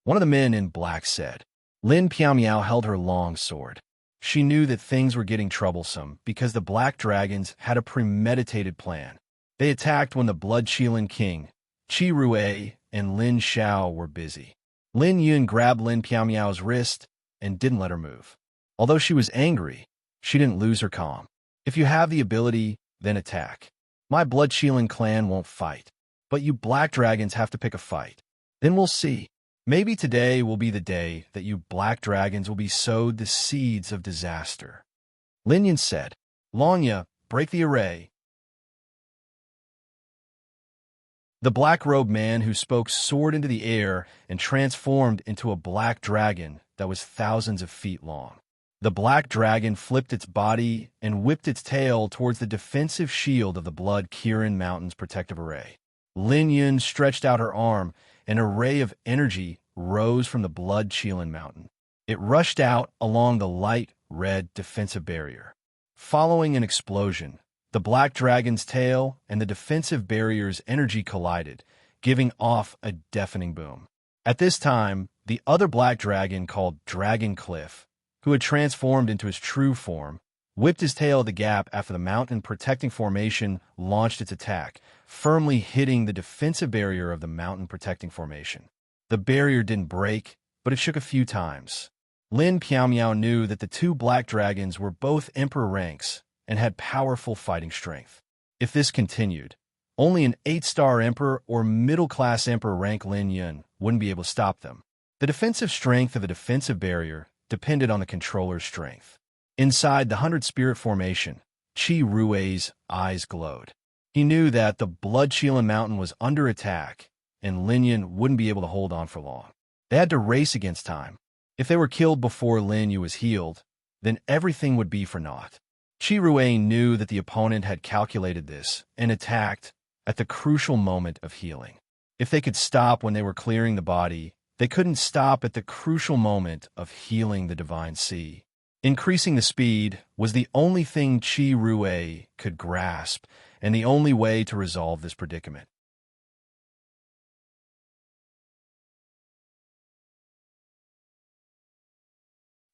One of the men in black said. Lin Piaomiao held her long sword. She knew that things were getting troublesome because the black dragons had a premeditated plan. They attacked when the Bloodshielan king, Qi Rui, and Lin Xiao were busy. Lin Yun grabbed Lin Piaomiao's wrist and didn't let her move. Although she was angry, she didn't lose her calm. If you have the ability, then attack. My Bloodshielan clan won't fight, but you black dragons have to pick a fight. Then we'll see. Maybe today will be the day that you black dragons will be sowed the seeds of disaster. Lin Yun said, Longya, break the array. The black-robed man who spoke soared into the air and transformed into a black dragon that was thousands of feet long. The black dragon flipped its body and whipped its tail towards the defensive shield of the Blood Kirin Mountain's protective array. Lin Yun stretched out her arm, and a ray of energy rose from the Bloodshielan Mountain. It rushed out along the light red defensive barrier. Following an explosion, the black dragon's tail and the defensive barrier's energy collided, giving off a deafening boom. At this time, the other black dragon called Dragon Cliff, who had transformed into his true form, whipped his tail at the gap after the mountain protecting formation launched its attack, firmly hitting the defensive barrier of the mountain protecting formation. The barrier didn't break, but it shook a few times. Lin Piaomiao knew that the 2 black dragons were both emperor ranks and had powerful fighting strength. If this continued, only an 8-star emperor or middle-class emperor rank Lin Yun wouldn't be able to stop them. The defensive strength of a defensive barrier depended on the controller's strength. Inside the 100 Spirit formation, Qi Rui's eyes glowed. He knew that the Bloodshielan Mountain was under attack, and Lin Yun wouldn't be able to hold on for long. They had to race against time. If they were killed before Lin Yu was healed, then everything would be for naught. Qi Rui knew that the opponent had calculated this and attacked at the crucial moment of healing. If they could stop when they were clearing the body, they couldn't stop at the crucial moment of healing the Divine Sea. Increasing the speed was the only thing Qi Rui could grasp and the only way to resolve this predicament.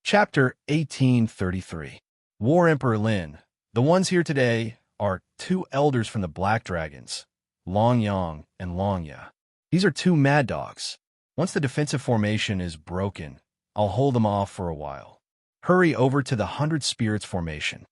Chapter 1833. War Emperor Lin. The ones here today are 2 elders from the Black Dragons, Long Yang and Long Ya. These are 2 mad dogs. Once the defensive formation is broken, I'll hold them off for a while. Hurry over to the 100 Spirits formation.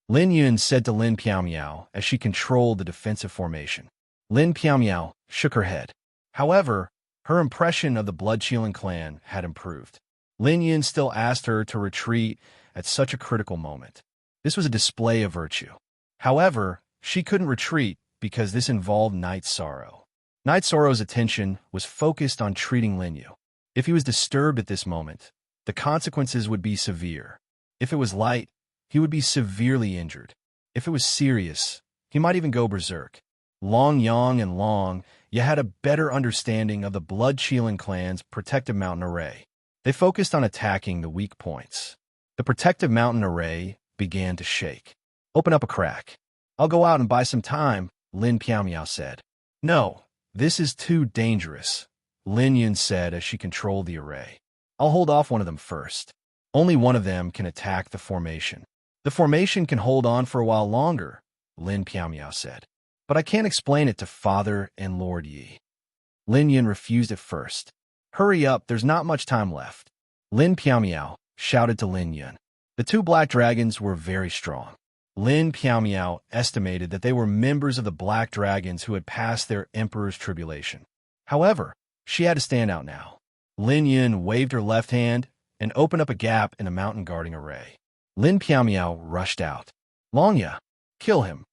Lin Yun said to Lin Piaomiao as she controlled the defensive formation. Lin Piaomiao shook her head. However, her impression of the Blood-Shielding clan had improved. Lin Yun still asked her to retreat at such a critical moment. This was a display of virtue. However, she couldn't retreat because this involved Knight Sorrow. Knight Sorrow's attention was focused on treating Lin Yu. If he was disturbed at this moment, the consequences would be severe. If it was light, he would be severely injured. If it was serious, he might even go berserk. Long Yang and Long Ye had a better understanding of the Blood-Shielding clan's protective mountain array. They focused on attacking the weak points. The protective mountain array began to shake. Open up a crack. I'll go out and buy some time, Lin Piaomiao said. No, this is too dangerous, Lin Yun said as she controlled the array. I'll hold off one of them first. Only one of them can attack the formation. The formation can hold on for a while longer, Lin Piaomiao said. But I can't explain it to Father and Lord Yi. Lin Yun refused at first. Hurry up, there's not much time left. Lin Piaomiao shouted to Lin Yun. The two black dragons were very strong. Lin Piaomiao estimated that they were members of the black dragons who had passed their emperor's tribulation. However, she had to stand out now. Lin Yun waved her left hand and opened up a gap in the mountain guarding array. Lin Piaomiao rushed out. Long Ye, kill him.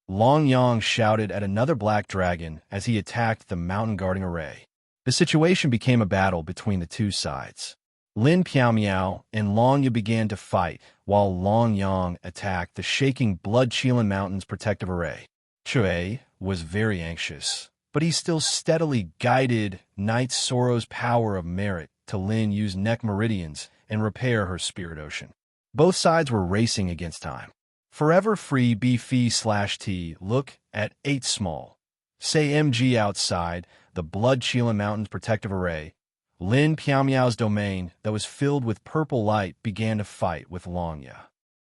Long Yang shouted at another black dragon as he attacked the mountain guarding array. The situation became a battle between the two sides. Lin Piaomiao and Long Ye began to fight while Long Yang attacked the shaking Blood-Shielding Mountain's protective array. Chui was very anxious, but he still steadily guided Knight Sorrow's power of merit to Lin Yu's neck meridians and repair her spirit ocean. Both sides were racing against time. Forever free BFE/T look at 8 small. Say MG outside the Blood-Shielding Mountain's protective array. Lin Piaomiao's domain that was filled with purple light began to fight with Long Ye.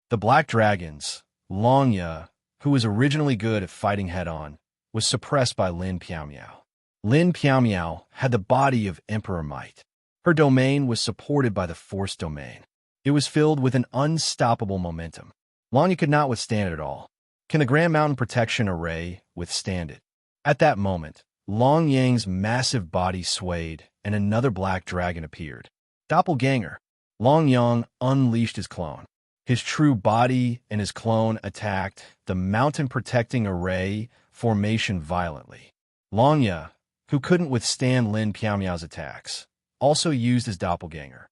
The black dragons, Long Ye, who was originally good at fighting head-on, was suppressed by Lin Piaomiao. Lin Piaomiao had the body of Emperor Might. Her domain was supported by the Force domain. It was filled with an unstoppable momentum. Long Ye could not withstand it at all. Can the Grand Mountain Protection Array withstand it? At that moment, Long Yang's massive body swayed, and another black dragon appeared. Doppelganger. Long Yang unleashed his clone. His true body and his clone attacked the mountain protecting array formation violently. Long Ye, who couldn't withstand Lin Piaomiao's attacks, also used his doppelganger.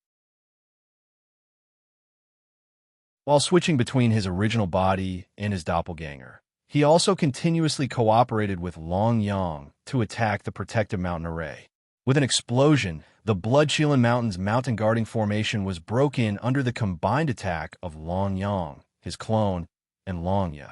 While switching between his original body and his doppelganger, he also continuously cooperated with Long Yang to attack the protective mountain array. With an explosion, the Blood-Shielding Mountain's mountain guarding formation was broken under the combined attack of Long Yang, his clone, and Long Ye.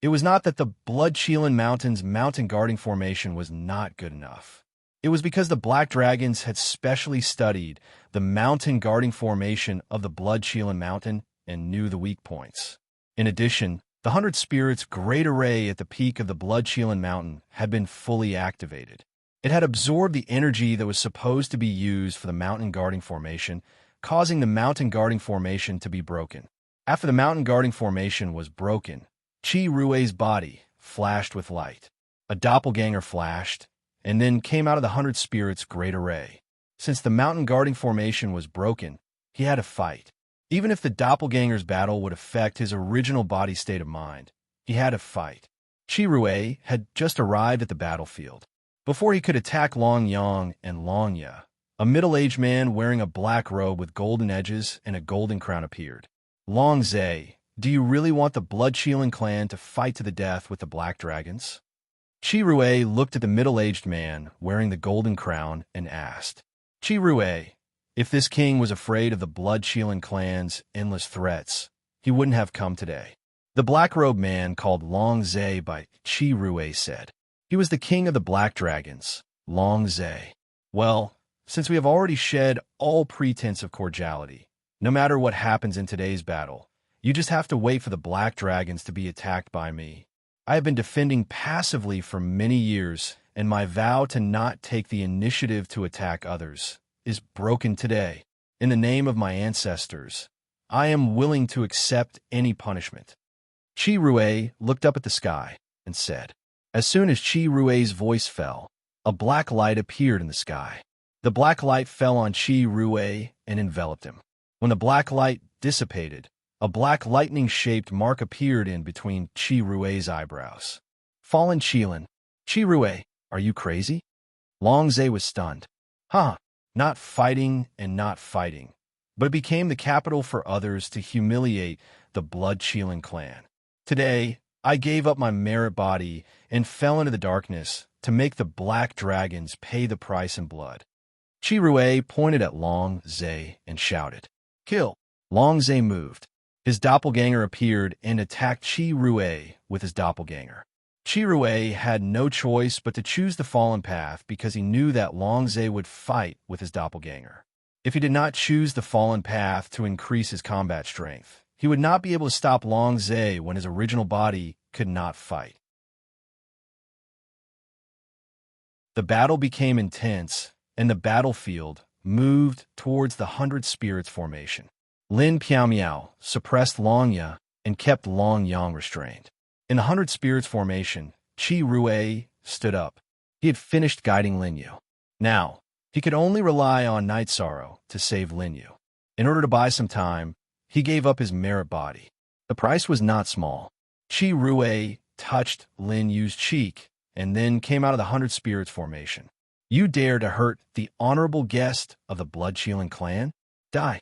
It was not that the Blood-Shielding Mountain's mountain guarding formation was not good enough. It was because the Black Dragons had specially studied the mountain guarding formation of the Blood-Shielding Mountain and knew the weak points. In addition, the 100 Spirits Great Array at the peak of the Blood-Shielding Mountain had been fully activated. It had absorbed the energy that was supposed to be used for the mountain guarding formation, causing the mountain guarding formation to be broken. After the mountain guarding formation was broken, Qi Rui's body flashed with light. A doppelganger flashed, and then came out of the 100 Spirits Great Array. Since the mountain guarding formation was broken, he had to fight. Even if the doppelganger's battle would affect his original body state of mind, he had to fight. Qi Rui had just arrived at the battlefield. Before he could attack Long Yang and Long Ye, a middle-aged man wearing a black robe with golden edges and a golden crown appeared. Long Zhe, do you really want the Blood-Shielding clan to fight to the death with the Black Dragons? Qi Rui looked at the middle-aged man wearing the golden crown and asked, Qi Rui, if this king was afraid of the Blood-Shielding clan's endless threats, he wouldn't have come today. The black-robed man called Long Zhe by Qi Rui said. He was the king of the Black Dragons, Long Zhe. Well, since we have already shed all pretense of cordiality, no matter what happens in today's battle, you just have to wait for the Black Dragons to be attacked by me. I have been defending passively for many years, and my vow to not take the initiative to attack others is broken today. In the name of my ancestors, I am willing to accept any punishment. Chi Rue looked up at the sky and said. As soon as Chi Rue's voice fell, a black light appeared in the sky. The black light fell on Chi Rue and enveloped him. When the black light dissipated, a black lightning-shaped mark appeared in between Chi Rue's eyebrows. Fallen Qilin. Chi Rue, are you crazy? Longzhe was stunned. Huh, not fighting and not fighting. But it became the capital for others to humiliate the Blood Qilin clan. Today, I gave up my merit body and fell into the darkness to make the black dragons pay the price in blood. Chi Rue pointed at Long Zhe and shouted, Kill! Long Zhe moved. His doppelganger appeared and attacked Chi Rue with his doppelganger. Chi Rue had no choice but to choose the fallen path because he knew that Long Zhe would fight with his doppelganger. If he did not choose the fallen path to increase his combat strength, he would not be able to stop Long Zhe when his original body could not fight. The battle became intense, and the battlefield moved towards the 100 Spirits formation. Lin Piao suppressed Long Ya and kept Long Yang restrained. In the 100 Spirits formation, Chi Rue stood up. He had finished guiding Lin Yu. Now, he could only rely on Night Sorrow to save Lin Yu. In order to buy some time, he gave up his merit body. The price was not small. Chi Rue touched Lin Yu's cheek and then came out of the 100 Spirits formation. You dare to hurt the honorable guest of the Blood Qilin clan? Die.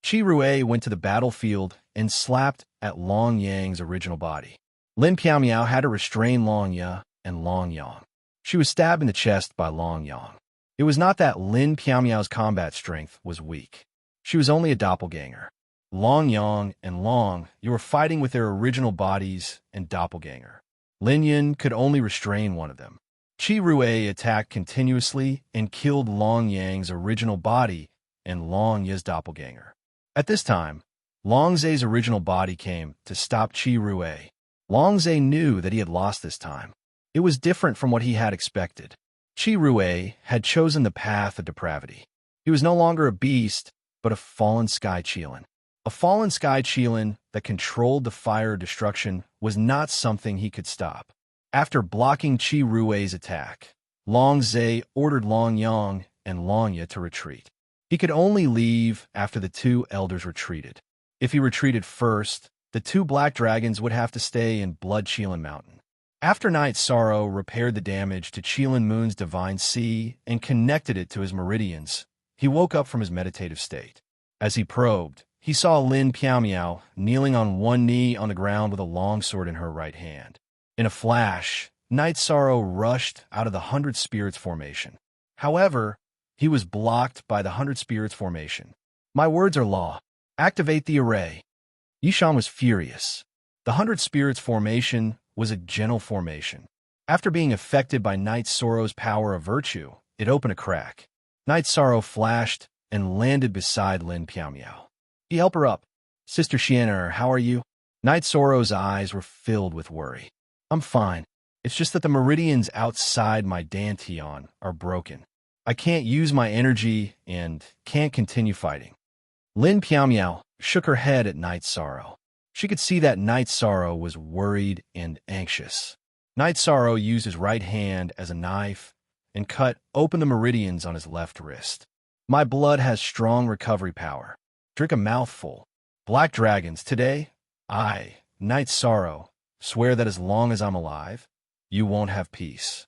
Chi Rue went to the battlefield and slapped at Long Yang's original body. Lin Piao had to restrain Long Ya and Long Yang. She was stabbed in the chest by Long Yang. It was not that Lin Piao's combat strength was weak. She was only a doppelganger. Long Yang and Long Yu were fighting with their original bodies and doppelganger. Lin Yin could only restrain one of them. Chi Rue attacked continuously and killed Long Yang's original body and Long Ya's doppelganger. At this time, Long Zhe's original body came to stop Chi Rue. Long Zhe knew that he had lost this time. It was different from what he had expected. Chi Rue had chosen the path of depravity. He was no longer a beast, but a fallen Sky Qilin. A fallen Sky Qilin that controlled the fire of destruction was not something he could stop. After blocking Chi Rue's attack, Long Zhe ordered Long Yang and Long Ya to retreat. He could only leave after the two elders retreated. If he retreated first, the two black dragons would have to stay in Blood Qilin Mountain. After Night Sorrow repaired the damage to Qilin Moon's divine sea and connected it to his meridians, he woke up from his meditative state. As he probed, he saw Lin Piao kneeling on one knee on the ground with a longsword in her right hand. In a flash, Night Sorrow rushed out of the 100 Spirits formation. However, he was blocked by the 100 Spirits formation. My words are law. Activate the array. Yishan was furious. The 100 Spirits formation was a gentle formation. After being affected by Night Sorrow's power of virtue, it opened a crack. Night Sorrow flashed and landed beside Lin Piao. He helped her up. Sister Xianer, how are you? Night Sorrow's eyes were filled with worry. I'm fine. It's just that the meridians outside my dantian are broken. I can't use my energy and can't continue fighting. Lin Piao shook her head at Night Sorrow. She could see that Night Sorrow was worried and anxious. Night Sorrow used his right hand as a knife and cut open the meridians on his left wrist. My blood has strong recovery power. Drink a mouthful. Black dragons, today, I, Night Sorrow, swear that as long as I'm alive, you won't have peace.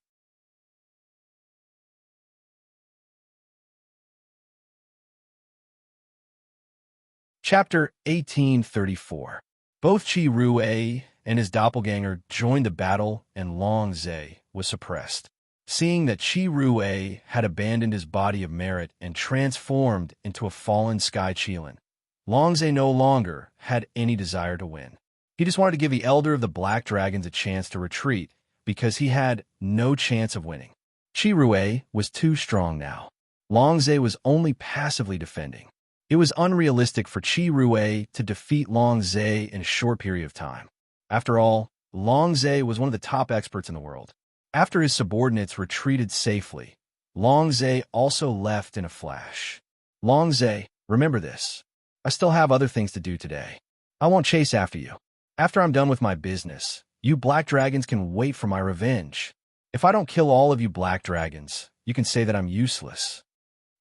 Chapter 1834. Both Chi Rue and his doppelganger joined the battle and Long Zhe was suppressed. Seeing that Chi Rue had abandoned his body of merit and transformed into a fallen Sky Qilin, Long Zhe no longer had any desire to win. He just wanted to give the Elder of the Black Dragons a chance to retreat because he had no chance of winning. Chi Rue was too strong now. Long Zhe was only passively defending. It was unrealistic for Chi Rue to defeat Long Zhe in a short period of time. After all, Long Zhe was one of the top experts in the world. After his subordinates retreated safely, Long Zhe also left in a flash. Long Zhe, Remember this. I still have other things to do today. I won't chase after you. After I'm done with my business, you black dragons can wait for my revenge. If I don't kill all of you black dragons, you can say that I'm useless."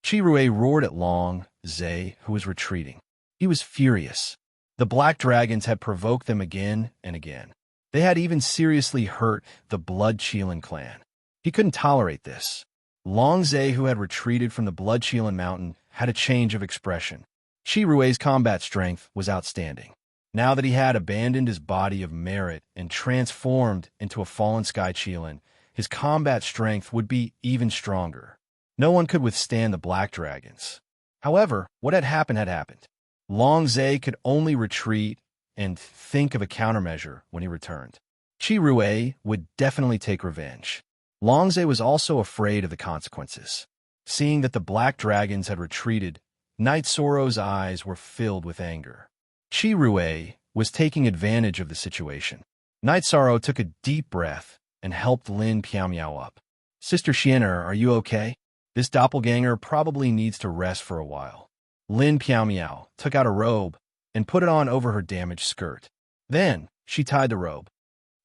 Chirue roared at Long Zhe, who was retreating. He was furious. The black dragons had provoked them again and again. They had even seriously hurt the Blood-Cheelan clan. He couldn't tolerate this. Long Zhe, who had retreated from the Blood-Cheelan mountain, had a change of expression. Chirue's combat strength was outstanding. Now that he had abandoned his body of merit and transformed into a fallen Sky Cheelan, his combat strength would be even stronger. No one could withstand the black dragons. However, what had happened had happened. Long Zhe could only retreat and think of a countermeasure when he returned. Chirue would definitely take revenge. Long Zhe was also afraid of the consequences. Seeing that the black dragons had retreated, Knight Soro's eyes were filled with anger. Chirue was taking advantage of the situation. Knight Soro took a deep breath and helped Lin Piaomiao up. "Sister Xianer, are you okay? This doppelganger probably needs to rest for a while." Lin Piaomiao took out a robe and put it on over her damaged skirt. Then she tied the robe.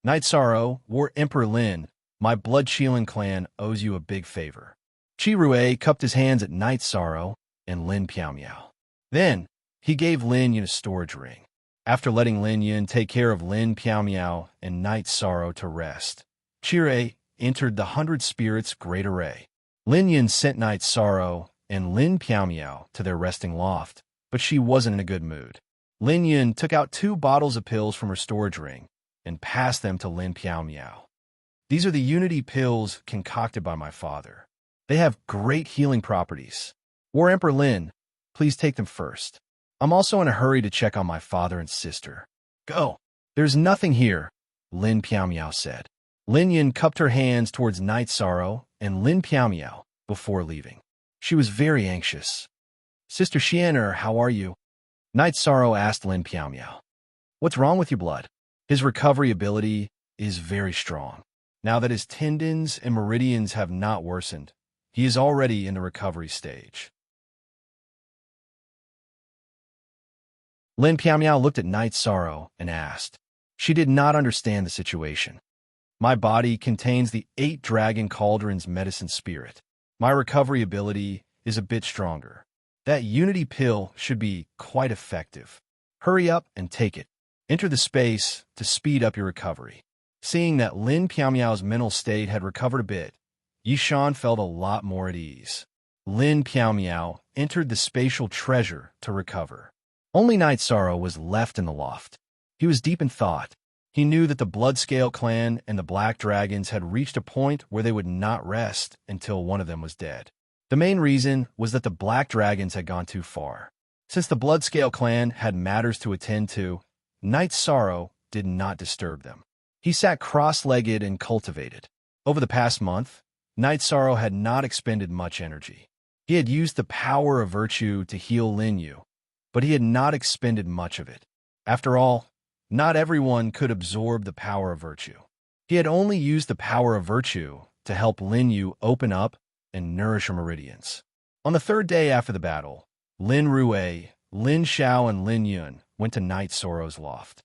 "Knight Soro, War Emperor Lin, my Blood-Cheelan clan owes you a big favor." Chirue cupped his hands at Knight Soro and Lin Piaomiao. Then he gave Lin Yun a storage ring. After letting Lin Yun take care of Lin Piaomiao and Knight Soro to rest, Chirue entered the 100 Spirits Great Array. Lin Yun sent Knight Soro and Lin Piaomiao to their resting loft, but she wasn't in a good mood. Lin Yun took out 2 bottles of pills from her storage ring and passed them to Lin Piaomiao. "These are the Unity pills concocted by my father. They have great healing properties. War Emperor Lin, please take them first. I'm also in a hurry to check on my father and sister." "Go." "There's nothing here," Lin Piaomiao said. Lin Yun cupped her hands towards Knight Soro and Lin Piaomiao before leaving. She was very anxious. "Sister Xianer, how are you?" Knight Soro asked Lin Piaomiao. "What's wrong with your blood?" "His recovery ability is very strong. Now that his tendons and meridians have not worsened, he is already in the recovery stage." Lin Piaomiao looked at Knight Soro and asked. She did not understand the situation. "My body contains the 8 Dragon Cauldron's medicine spirit. My recovery ability is a bit stronger. That Unity pill should be quite effective. Hurry up and take it. Enter the space to speed up your recovery." Seeing that Lin Piaomiao's mental state had recovered a bit, Yishan felt a lot more at ease. Lin Piaomiao entered the spatial treasure to recover. Only Knight Soro was left in the loft. He was deep in thought. He knew that the Bloodscale clan and the Black Dragons had reached a point where they would not rest until one of them was dead. The main reason was that the Black Dragons had gone too far. Since the Bloodscale clan had matters to attend to, Knight Soro did not disturb them. He sat cross-legged and cultivated. Over the past month, Knight Soro had not expended much energy. He had used the power of virtue to heal Lin Yu, but he had not expended much of it. After all, not everyone could absorb the power of virtue. He had only used the power of virtue to help Lin Yu open up and nourish her meridians. On the 3rd day after the battle, Lin Rue, Lin Xiao, and Lin Yun went to Knight Soro's loft.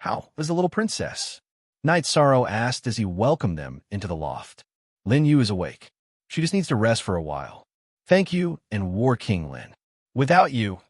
"How is the little princess?" Knight Soro asked as he welcomed them into the loft. "Lin Yu is awake. She just needs to rest for a while. Thank you and War King Lin. Without you,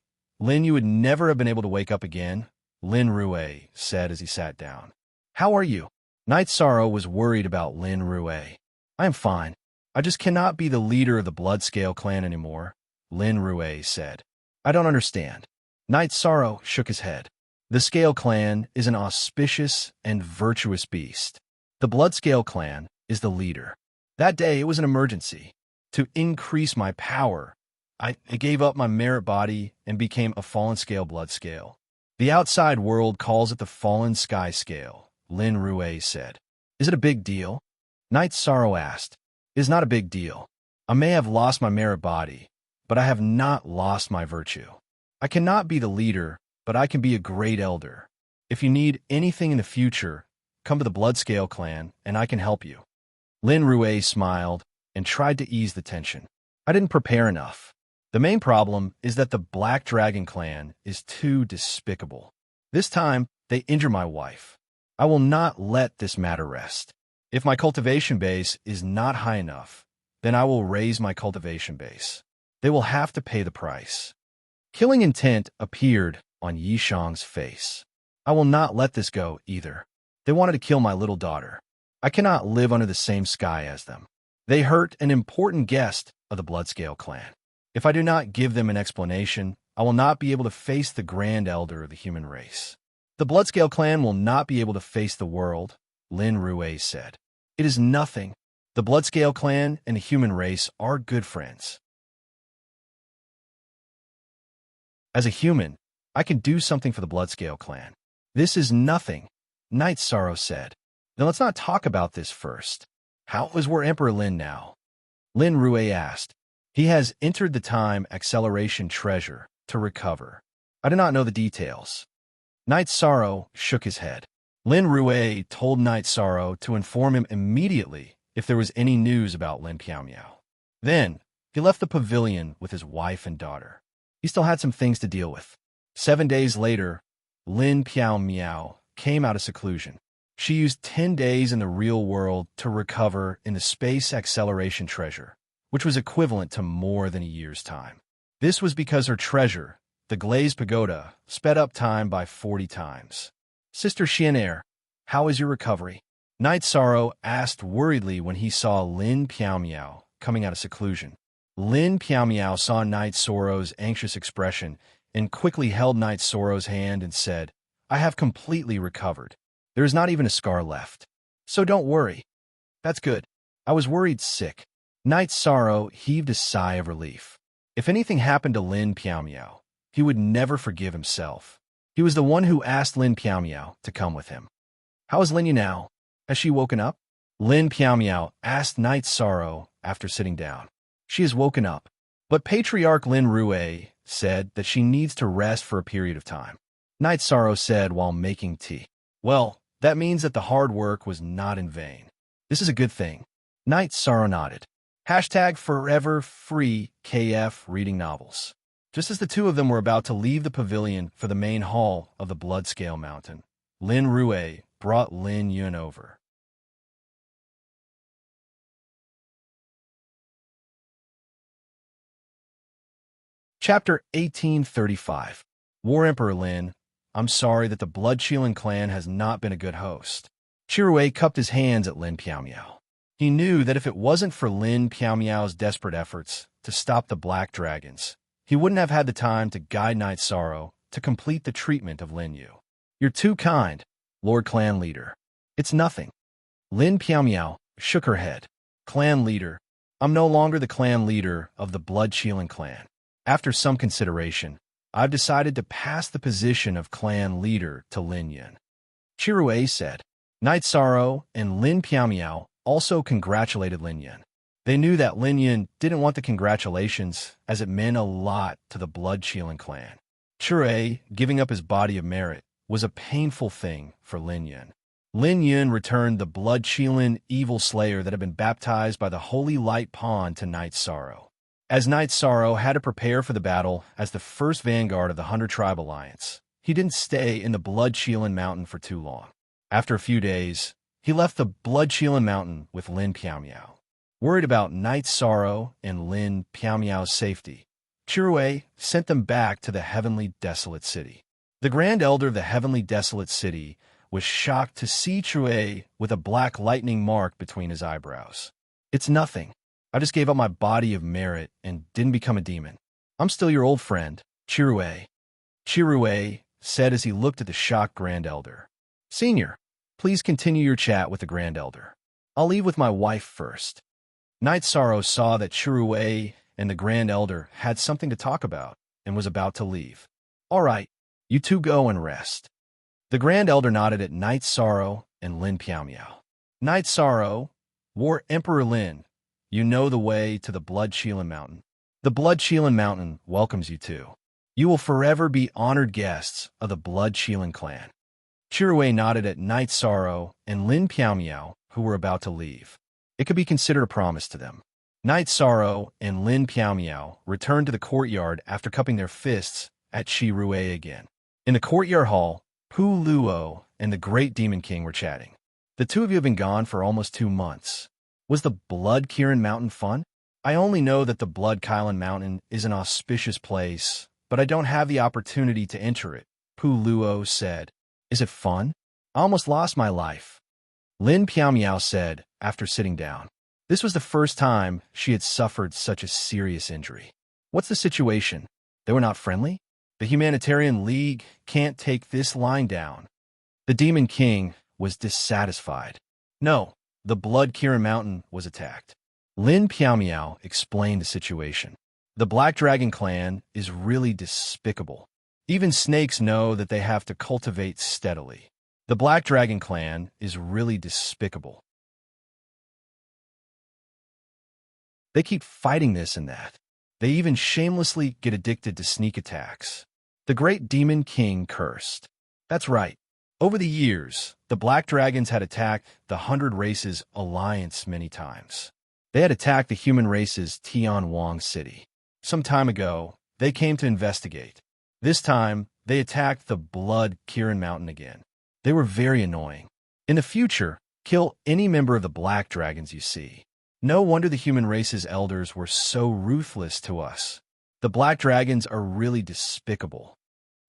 Lin Yu would never have been able to wake up again," Lin Rue said as he sat down. "How are you?" Knight Soro was worried about Lin Rue. "I am fine. I just cannot be the leader of the Bloodscale clan anymore," Lin Rue said. "I don't understand." Knight Soro shook his head. "The Scale clan is an auspicious and virtuous beast. The Bloodscale clan is the leader. That day it was an emergency. To increase my power, I gave up my merit body and became a fallen scale blood scale. The outside world calls it the fallen sky scale," Lin Rue said. "Is it a big deal?" Knight Soro asked. "It is not a big deal. I may have lost my merit body, but I have not lost my virtue. I cannot be the leader, but I can be a great elder. If you need anything in the future, come to the Bloodscale clan and I can help you." Lin Rue smiled and tried to ease the tension. "I didn't prepare enough. The main problem is that the Black Dragon clan is too despicable. This time, they injure my wife. I will not let this matter rest. If my cultivation base is not high enough, then I will raise my cultivation base. They will have to pay the price. Killing intent appeared on Yishang's face. I will not let this go either. They wanted to kill my little daughter. I cannot live under the same sky as them. They hurt an important guest of the Bloodscale clan. If I do not give them an explanation, I will not be able to face the Grand Elder of the human race. The Bloodscale clan will not be able to face the world, Lin Rue said. It is nothing. The Bloodscale clan and the human race are good friends. As a human, I can do something for the Bloodscale clan. This is nothing, Night Sorrow said. Then let's not talk about this first. How is War Emperor Lin now? Lin Rue asked. He has entered the time acceleration treasure to recover. I do not know the details. Night Sorrow shook his head. Lin Rue told Night Sorrow to inform him immediately if there was any news about Lin Piaomiao. Then, he left the pavilion with his wife and daughter. He still had some things to deal with. 7 days later, Lin Piaomiao came out of seclusion. She used 10 days in the real world to recover in the space acceleration treasure, which was equivalent to more than a year's time. This was because her treasure, the Glazed Pagoda, sped up time by 40 times. Sister Xianair, how is your recovery? Night Sorrow asked worriedly when he saw Lin Piaomiao coming out of seclusion. Lin Piaomiao saw Night Sorrow's anxious expression and quickly held Night Sorrow's hand and said, I have completely recovered. There is not even a scar left. So don't worry. That's good. I was worried sick. Night Sorrow heaved a sigh of relief. If anything happened to Lin Piaomiao, he would never forgive himself. He was the one who asked Lin Piaomiao to come with him. How is Linya now? Has she woken up? Lin Piaomiao asked Night Sorrow after sitting down. She has woken up, but Patriarch Lin Rue said that she needs to rest for a period of time. Night Sorrow said while making tea. Well, that means that the hard work was not in vain. This is a good thing. Night Sorrow nodded. Hashtag forever free KF reading novels. Just as the two of them were about to leave the pavilion for the main hall of the Bloodscale Mountain, Lin Rue brought Lin Yun over. Chapter 1835. War Emperor Lin, I'm sorry that the Bloodshielding clan has not been a good host. Chirue cupped his hands at Lin Piaomiao. He knew that if it wasn't for Lin Piaomiao's desperate efforts to stop the Black Dragons, he wouldn't have had the time to guide Night Sorrow to complete the treatment of Lin Yu. You're too kind, Lord Clan Leader. It's nothing. Lin Piaomiao shook her head. Clan Leader, I'm no longer the clan leader of the Bloodshielding clan. After some consideration, I've decided to pass the position of clan leader to Lin Yun. Chirue said. Night Sorrow and Lin Piaomiao also congratulated Lin Yun. They knew that Lin Yun didn't want the congratulations, as it meant a lot to the Bloodshielding clan. Chirue giving up his body of merit was a painful thing for Lin Yun. Lin Yun returned the Bloodshielding evil slayer that had been baptized by the Holy Light Pond to Night Sorrow. As Night Sorrow had to prepare for the battle as the first vanguard of the 100 Tribe Alliance, he didn't stay in the Bloodshielding Mountain for too long. After a few days, he left the Bloodshielding Mountain with Lin Piaomiao. Worried about Night Sorrow and Lin Piaomiao's safety, Chirue sent them back to the Heavenly Desolate City. The Grand Elder of the Heavenly Desolate City was shocked to see Chirue with a black lightning mark between his eyebrows. It's nothing. I just gave up my body of merit and didn't become a demon. I'm still your old friend, Chirue. Chirue said as he looked at the shocked Grand Elder. Senior, please continue your chat with the Grand Elder. I'll leave with my wife first. Night Sorrow saw that Chirue and the Grand Elder had something to talk about and was about to leave. All right, you two go and rest. The Grand Elder nodded at Night Sorrow and Lin Piaomiao. Night Sorrow, War Emperor Lin, you know the way to the Bloodshielding Mountain. The Bloodshielding Mountain welcomes you too. You will forever be honored guests of the Bloodshielding clan. Chirue nodded at Night Sorrow and Lin Piaomiao, who were about to leave. It could be considered a promise to them. Night Sorrow and Lin Piao Miao returned to the courtyard after cupping their fists at Chi Rue again. In the courtyard hall, Pu Luo and the Great Demon King were chatting. The two of you have been gone for almost 2 months. Was the Blood Kirin Mountain fun? I only know that the Blood Kylan Mountain is an auspicious place, but I don't have the opportunity to enter it, Pu Luo said. Is it fun? I almost lost my life, Lin Piao Miao said after sitting down. This was the first time she had suffered such a serious injury. What's the situation? They were not friendly? The Humanitarian League can't take this line down. The Demon King was dissatisfied. No, the Blood Kirin Mountain was attacked. Lin Piao Miao explained the situation. The Black Dragon clan is really despicable. Even snakes know that they have to cultivate steadily. The Black Dragon clan is really despicable. They keep fighting this and that. They even shamelessly get addicted to sneak attacks. The Great Demon King cursed. That's right. Over the years, the Black Dragons had attacked the 100 Races Alliance many times. They had attacked the human race's Tianwang City. Some time ago, they came to investigate. This time, they attacked the Blood Kirin Mountain again. They were very annoying. In the future, kill any member of the Black Dragons you see. No wonder the human race's elders were so ruthless to us. The Black Dragons are really despicable.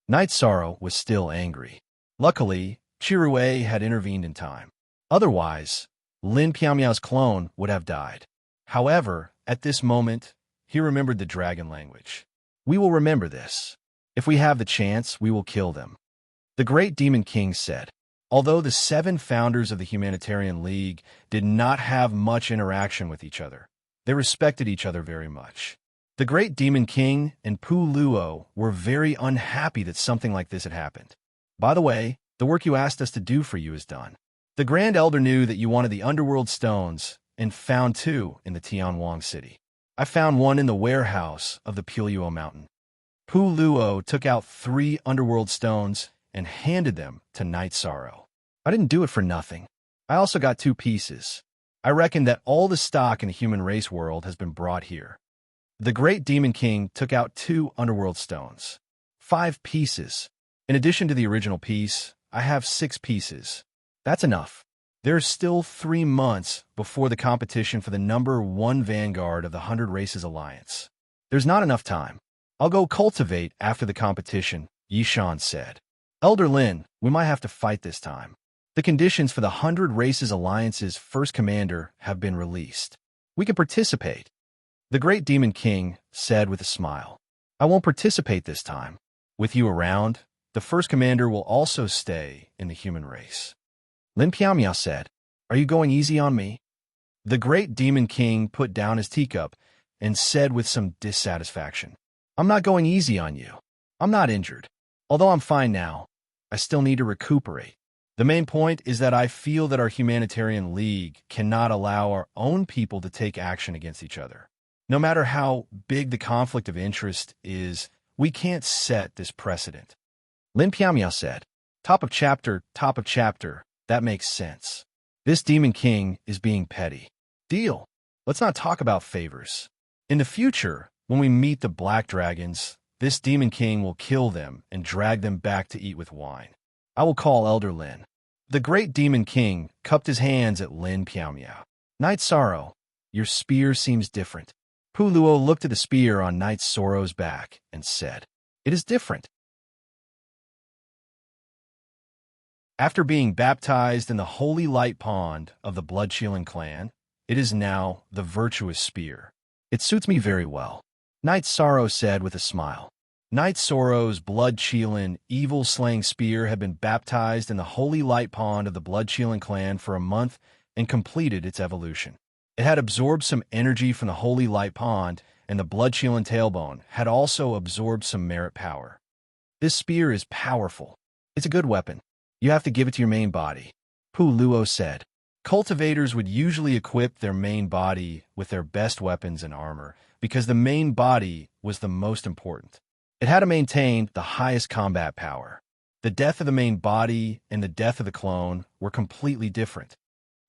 Night Sorrow was still angry. Luckily, Chirue had intervened in time. Otherwise, Lin Piao-Miao's clone would have died. However, at this moment, he remembered the dragon language. We will remember this. If we have the chance, we will kill them. The Great Demon King said. Although the 7 founders of the Humanitarian League did not have much interaction with each other, they respected each other very much. The Great Demon King and Pu Luo were very unhappy that something like this had happened. By the way, the work you asked us to do for you is done. The Grand Elder knew that you wanted the underworld stones and found 2 in the Tianwang City. I found one in the warehouse of the Puyuo Mountain. Pu Luo took out 3 underworld stones and handed them to Night Sorrow. I didn't do it for nothing. I also got 2 pieces. I reckon that all the stock in the human race world has been brought here. The Great Demon King took out 2 underworld stones. 5 pieces. In addition to the original piece, I have 6 pieces. That's enough. There's still 3 months before the competition for the number 1 vanguard of the 100 Races Alliance. There's not enough time. I'll go cultivate after the competition, Yishan said. Elder Lin, we might have to fight this time. The conditions for the 100 Races Alliance's first commander have been released. We can participate. The Great Demon King said with a smile. I won't participate this time. With you around, the first commander will also stay in the human race. Lin Piao-Miao said, Are you going easy on me? The Great Demon King put down his teacup and said with some dissatisfaction, I'm not going easy on you. I'm not injured. Although I'm fine now, I still need to recuperate. The main point is that I feel that our Humanitarian League cannot allow our own people to take action against each other. No matter how big the conflict of interest is, we can't set this precedent. Lin Piao-Miao said, Top of chapter, that makes sense. This Demon King is being petty. Deal. Let's not talk about favors. In the future, when we meet the Black Dragons, this Demon King will kill them and drag them back to eat with wine. I will call Elder Lin. The Great Demon King cupped his hands at Lin Piao-Miao. Night Sorrow, your spear seems different. Pu Luo looked at the spear on Night Sorrow's back and said, It is different. After being baptized in the holy light pond of the Blood-Shielan clan, it is now the virtuous spear. It suits me very well. Night Sorrow said with a smile. Night Sorrow's Blood-Shielan evil-slaying spear had been baptized in the holy light pond of the Blood-Shielan clan for a month and completed its evolution. It had absorbed some energy from the holy light pond, and the Blood-Shielan tailbone had also absorbed some merit power. This spear is powerful. It's a good weapon. You have to give it to your main body, Pu Luo said. Cultivators would usually equip their main body with their best weapons and armor, because the main body was the most important. It had to maintain the highest combat power. The death of the main body and the death of the clone were completely different.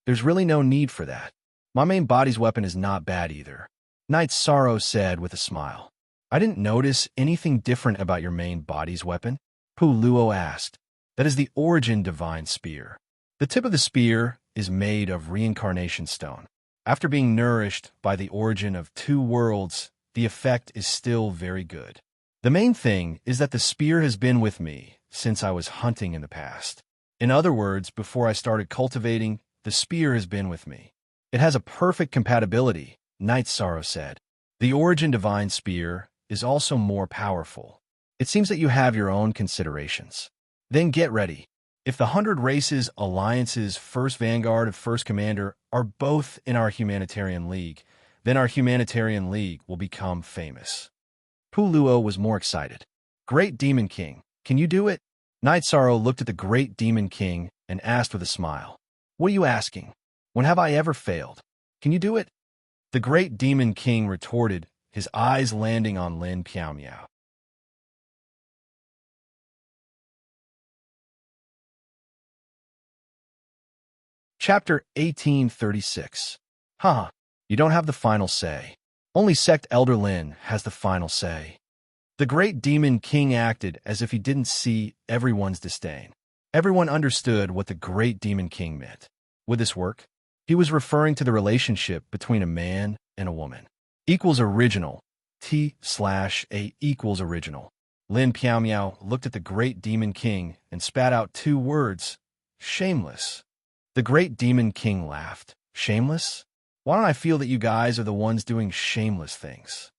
There's really no need for that. My main body's weapon is not bad either, Knight Sorrow said with a smile. I didn't notice anything different about your main body's weapon, Pu Luo asked. That is the origin divine spear. The tip of the spear is made of reincarnation stone. After being nourished by the origin of 2 worlds, the effect is still very good. The main thing is that the spear has been with me since I was hunting in the past. In other words, before I started cultivating, the spear has been with me. It has a perfect compatibility, Knight Sorrow said. The origin divine spear is also more powerful. It seems that you have your own considerations. Then get ready. If the 100 Races Alliance's first Vanguard and first Commander are both in our Humanitarian League, then our Humanitarian League will become famous. Pu Luo was more excited. Great Demon King, can you do it? Knight Sorrow looked at the Great Demon King and asked with a smile. What are you asking? When have I ever failed? Can you do it? The Great Demon King retorted, his eyes landing on Lin Piao. Chapter 1836. You don't have the final say. Only Sect Elder Lin has the final say. The Great Demon King acted as if he didn't see everyone's disdain. Everyone understood what the Great Demon King meant. Would this work? He was referring to the relationship between a man and a woman. Equals original. T/A equals original. Lin Piao looked at the Great Demon King and spat out 2 words. Shameless. The Great Demon King laughed. Shameless? Why don't I feel that you guys are the ones doing shameless things?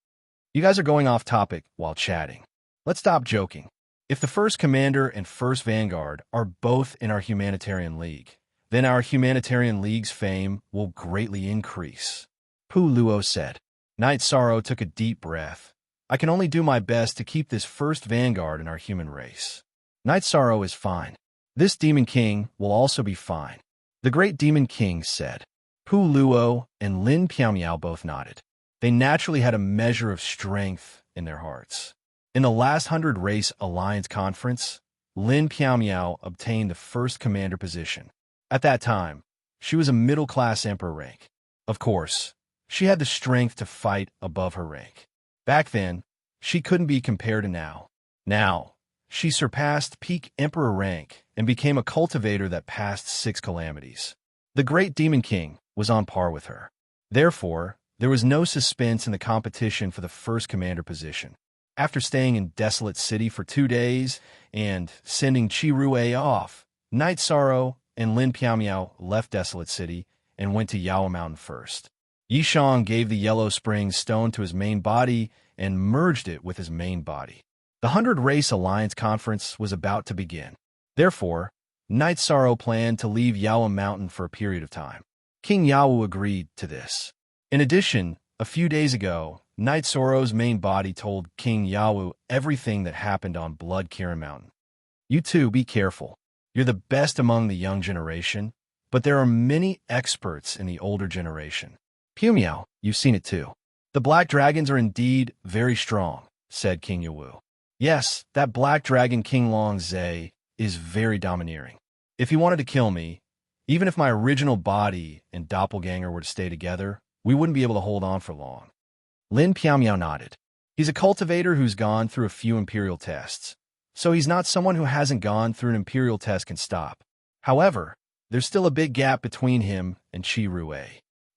You guys are going off topic while chatting. Let's stop joking. If the first Commander and first Vanguard are both in our Humanitarian League, then our Humanitarian League's fame will greatly increase, Pu Luo said. Knight Sorrow took a deep breath. I can only do my best to keep this first Vanguard in our human race. Knight Sorrow is fine. This Demon King will also be fine, the Great Demon King said. Pu Luo and Lin Piao both nodded. They naturally had a measure of strength in their hearts. In the last 100 Race Alliance Conference, Lin Piao obtained the first commander position. At that time, she was a middle-class emperor rank. Of course, she had the strength to fight above her rank. Back then, she couldn't be compared to now. Now, she surpassed peak emperor rank and became a cultivator that passed 6 calamities. The Great Demon King was on par with her. Therefore, there was no suspense in the competition for the first commander position. After staying in Desolate City for 2 days and sending Chi Rue off, Knight Sorrow and Lin Piao left Desolate City and went to Yao Mountain first. Yishang gave the Yellow Springs stone to his main body and merged it with his main body. The 100 Race Alliance Conference was about to begin. Therefore, Knight Sorrow planned to leave Yao Mountain for a period of time. King Yao agreed to this. In addition, a few days ago, Knight Sorrow's main body told King Yao everything that happened on Blood Kirin Mountain. You two, be careful. You're the best among the young generation, but there are many experts in the older generation. Piao, you've seen it too. The Black Dragons are indeed very strong, said King Yawu. Yes, that Black Dragon King Long Zhe is very domineering. If he wanted to kill me, even if my original body and doppelganger were to stay together, we wouldn't be able to hold on for long. Lin Piao nodded. He's a cultivator who's gone through a few imperial tests, so he's not someone who hasn't gone through an imperial test can stop. However, there's still a big gap between him and Chi Rue.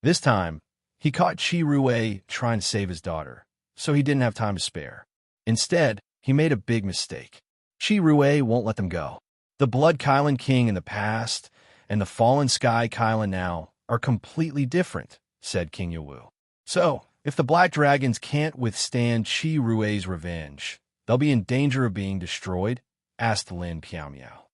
This time, he caught Chi Rue trying to save his daughter, so he didn't have time to spare. Instead, he made a big mistake. Chi Rue won't let them go. The Blood Kylan King in the past and the Fallen Sky Kylan now are completely different, said King Yawu. So, if the Black Dragons can't withstand Chi Rue's revenge, they'll be in danger of being destroyed? Asked Lin Piao.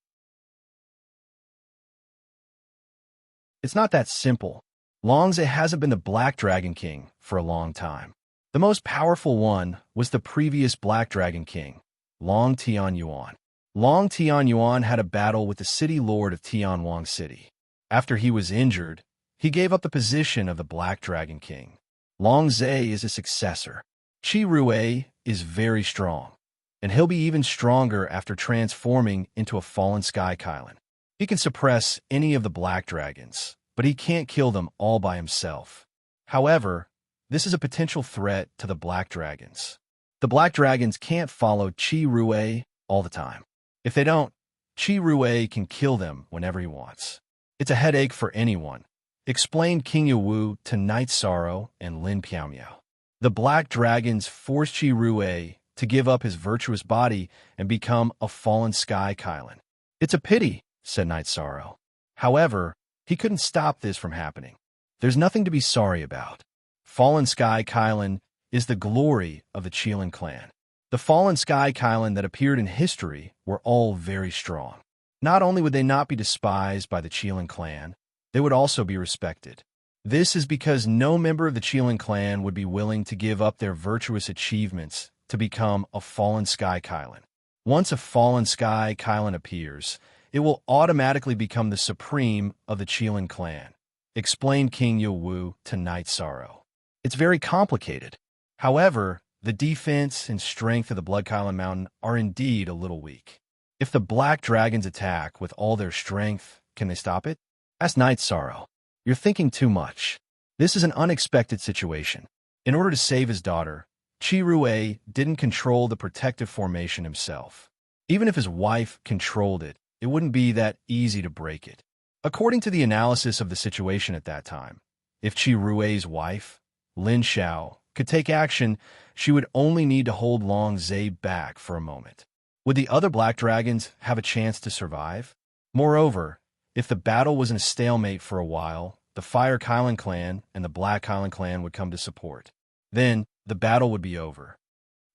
It's not that simple. Longzhe hasn't been the Black Dragon King for a long time. The most powerful one was the previous Black Dragon King, Long Tianyuan. Long Tianyuan had a battle with the city lord of Tianwang City. After he was injured, he gave up the position of the Black Dragon King. Longzhe is a successor. Chi Rue is very strong, and he'll be even stronger after transforming into a Fallen Sky Kylan. He can suppress any of the Black Dragons, but he can't kill them all by himself. However, this is a potential threat to the Black Dragons. The Black Dragons can't follow Chi Rue all the time. If they don't, Chi Rue can kill them whenever he wants. It's a headache for anyone, explained King Yawu to Night Sorrow and Lin Piaomiao. The Black Dragons forced Chi Rue to give up his virtuous body and become a fallen sky Kylan. It's a pity, said Night Sorrow. However, he couldn't stop this from happening. There's nothing to be sorry about. Fallen Sky Kylan is the glory of the Qilin clan. The Fallen Sky Kylan that appeared in history were all very strong. Not only would they not be despised by the Qilin clan, they would also be respected. This is because no member of the Qilin clan would be willing to give up their virtuous achievements to become a Fallen Sky Kylan. Once a Fallen Sky Kylan appears, it will automatically become the supreme of the Qilin clan, explained King Yawu to Night Sorrow. It's very complicated. However, the defense and strength of the Blood Kylan Mountain are indeed a little weak. If the Black Dragons attack with all their strength, can they stop it? Asked Night Sorrow. You're thinking too much. This is an unexpected situation. In order to save his daughter, Chi Rue didn't control the protective formation himself. Even if his wife controlled it, it wouldn't be that easy to break it. According to the analysis of the situation at that time, if Chi Rue's wife, Lin Xiao, could take action, she would only need to hold Long Zhe back for a moment. Would the other Black Dragons have a chance to survive? Moreover, if the battle was in a stalemate for a while, the Fire Kylan clan and the Black Kylan clan would come to support. Then, the battle would be over.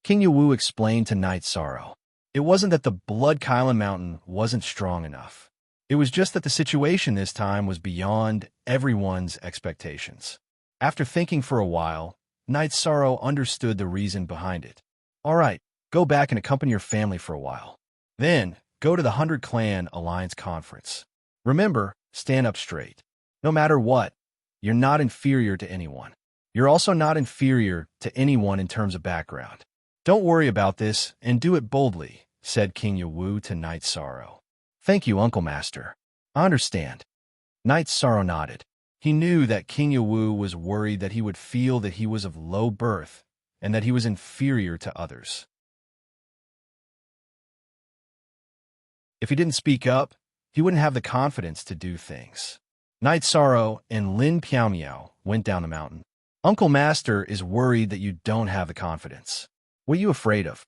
King Yawu explained to Night Sorrow. It wasn't that the Blood Kylan Mountain wasn't strong enough. It was just that the situation this time was beyond everyone's expectations. After thinking for a while, Night Sorrow understood the reason behind it. All right, go back and accompany your family for a while. Then, go to the 100 Clan Alliance Conference. Remember, stand up straight. No matter what, you're not inferior to anyone. You're also not inferior to anyone in terms of background. Don't worry about this and do it boldly, said King Yawu to Night Sorrow. Thank you, Uncle Master. I understand. Night Sorrow nodded. He knew that King Yawu was worried that he would feel that he was of low birth and that he was inferior to others. If he didn't speak up, he wouldn't have the confidence to do things. Night Sorrow and Lin Piaomiao went down the mountain. Uncle Master is worried that you don't have the confidence. What are you afraid of?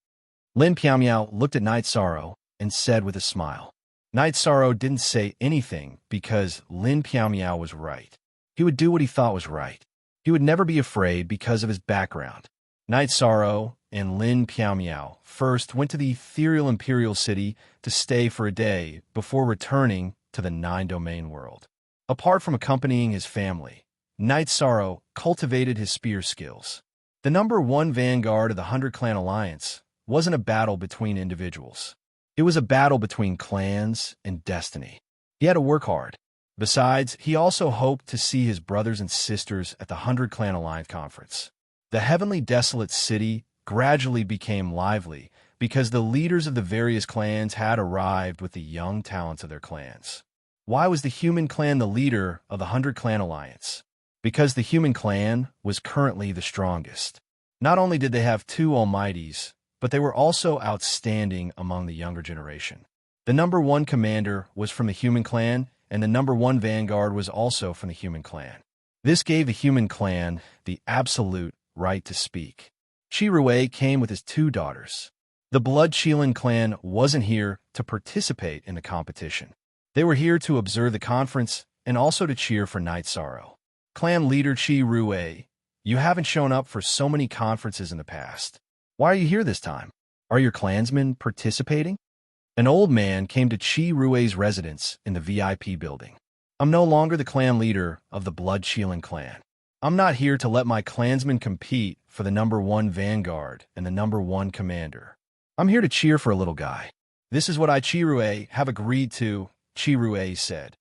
Lin Piaomiao looked at Night Sorrow and said with a smile. Night Sorrow didn't say anything because Lin Piaomiao was right. He would do what he thought was right. He would never be afraid because of his background. Night Sorrow and Lin Piaomiao first went to the ethereal imperial city to stay for a day before returning to the 9-domain world. Apart from accompanying his family, Night Sorrow cultivated his spear skills. The number 1 vanguard of the 100 Clan Alliance wasn't a battle between individuals. It was a battle between clans and destiny. He had to work hard. Besides, he also hoped to see his brothers and sisters at the 100 Clan Alliance conference. The heavenly desolate city gradually became lively because the leaders of the various clans had arrived with the young talents of their clans. Why was the human clan the leader of the 100 Clan Alliance? Because the human clan was currently the strongest. Not only did they have 2 almighties, but they were also outstanding among the younger generation. The number 1 commander was from the human clan, and the number 1 vanguard was also from the human clan. This gave the human clan the absolute right to speak. Chi Rue came with his 2 daughters. The Blood Qilin clan wasn't here to participate in the competition. They were here to observe the conference and also to cheer for Night Sorrow. Clan leader Chi Rue, you haven't shown up for so many conferences in the past. Why are you here this time? Are your clansmen participating? An old man came to Chi Rue's residence in the VIP building. I'm no longer the clan leader of the Blood Qilin clan. I'm not here to let my clansmen compete for the number 1 vanguard and the number 1 commander. I'm here to cheer for a little guy. This is what I, Chi Rue, have agreed to, Chi Rue said.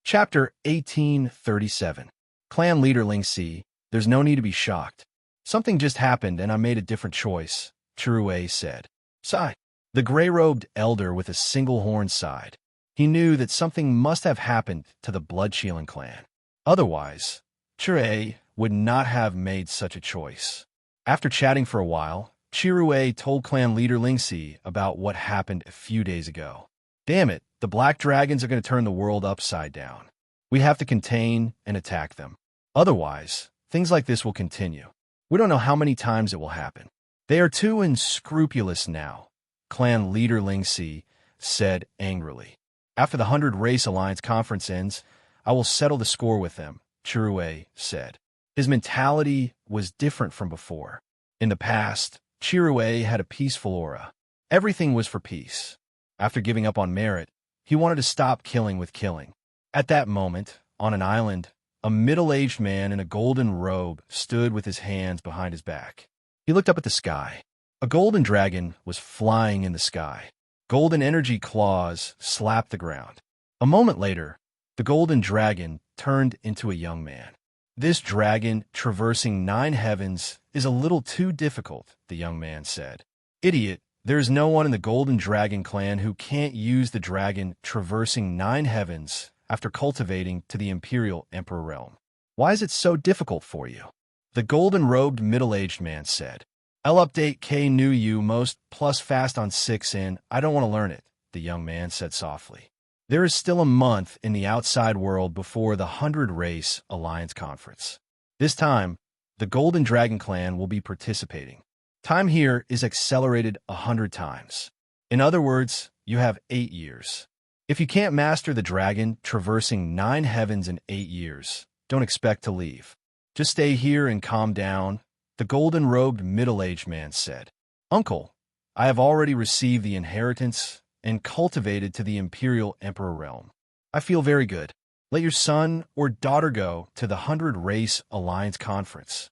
Chapter 1837. Clan leader Ling Si, there's no need to be shocked. Something just happened and I made a different choice, Chi Rue said. Sigh. The gray-robed elder with a single horn sighed. He knew that something must have happened to the Blood-Shielding clan. Otherwise, Chirue would not have made such a choice. After chatting for a while, Chirue told clan leader Lingxi about what happened a few days ago. Damn it, the black dragons are going to turn the world upside down. We have to contain and attack them. Otherwise, things like this will continue. We don't know how many times it will happen. They are too unscrupulous now, clan leader Lingxi said angrily. After the 100 Race Alliance conference ends, I will settle the score with them, Chirue said. His mentality was different from before. In the past, Chirue had a peaceful aura. Everything was for peace. After giving up on merit, he wanted to stop killing with killing. At that moment, on an island, a middle-aged man in a golden robe stood with his hands behind his back. He looked up at the sky. A golden dragon was flying in the sky. Golden energy claws slapped the ground. A moment later, the golden dragon turned into a young man. This dragon traversing 9 heavens is a little too difficult, the young man said. Idiot, there is no one in the Golden Dragon clan who can't use the dragon traversing 9 heavens after cultivating to the Imperial Emperor realm. Why is it so difficult for you? The golden-robed middle-aged man said. I'll update K knew you most plus fast on 6 in. I don't want to learn it, the young man said softly. There is still a month in the outside world before the 100 Race Alliance Conference. This time, the Golden Dragon clan will be participating. Time here is accelerated 100 times. In other words, you have 8 years. If you can't master the dragon traversing 9 heavens in 8 years, don't expect to leave. Just stay here and calm down, the golden-robed middle-aged man said. Uncle, I have already received the inheritance and cultivated to the Imperial Emperor realm. I feel very good. Let your son or daughter go to the 100 Race Alliance Conference.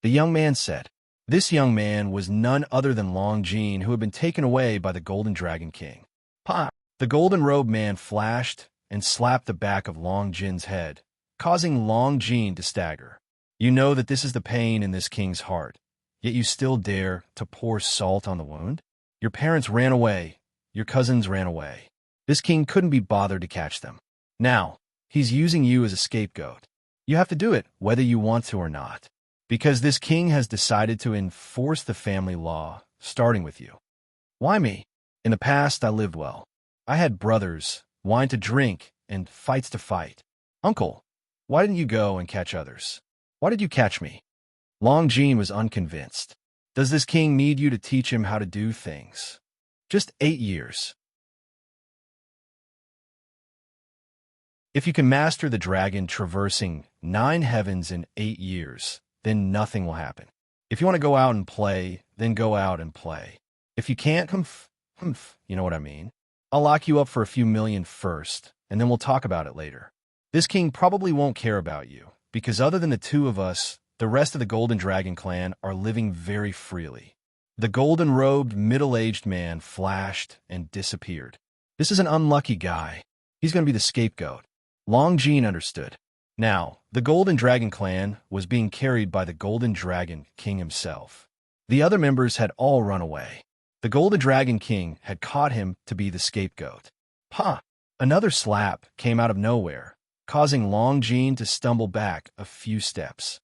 The young man said. This young man was none other than Long Jean, who had been taken away by the Golden Dragon King. Pa! The golden-robed man flashed and slapped the back of Long Jin's head, causing Long Jean to stagger. You know that this is the pain in this king's heart, yet you still dare to pour salt on the wound? Your parents ran away. Your cousins ran away. This king couldn't be bothered to catch them. Now, he's using you as a scapegoat. You have to do it, whether you want to or not. Because this king has decided to enforce the family law, starting with you. Why me? In the past, I lived well. I had brothers, wine to drink, and fights to fight. Uncle, why didn't you go and catch others? Why did you catch me? Long Jean was unconvinced. Does this king need you to teach him how to do things? Just 8 years. If you can master the dragon traversing 9 heavens in 8 years, then nothing will happen. If you want to go out and play, then go out and play. If you can't, you know what I mean. I'll lock you up for a few million first, and then we'll talk about it later. This king probably won't care about you, because other than the 2 of us, the rest of the Golden Dragon clan are living very freely. The golden-robed, middle-aged man flashed and disappeared. This is an unlucky guy. He's going to be the scapegoat. Long Jean understood. Now, the Golden Dragon clan was being carried by the Golden Dragon King himself. The other members had all run away. The Golden Dragon King had caught him to be the scapegoat. Pa! Another slap came out of nowhere, causing Long Jean to stumble back a few steps.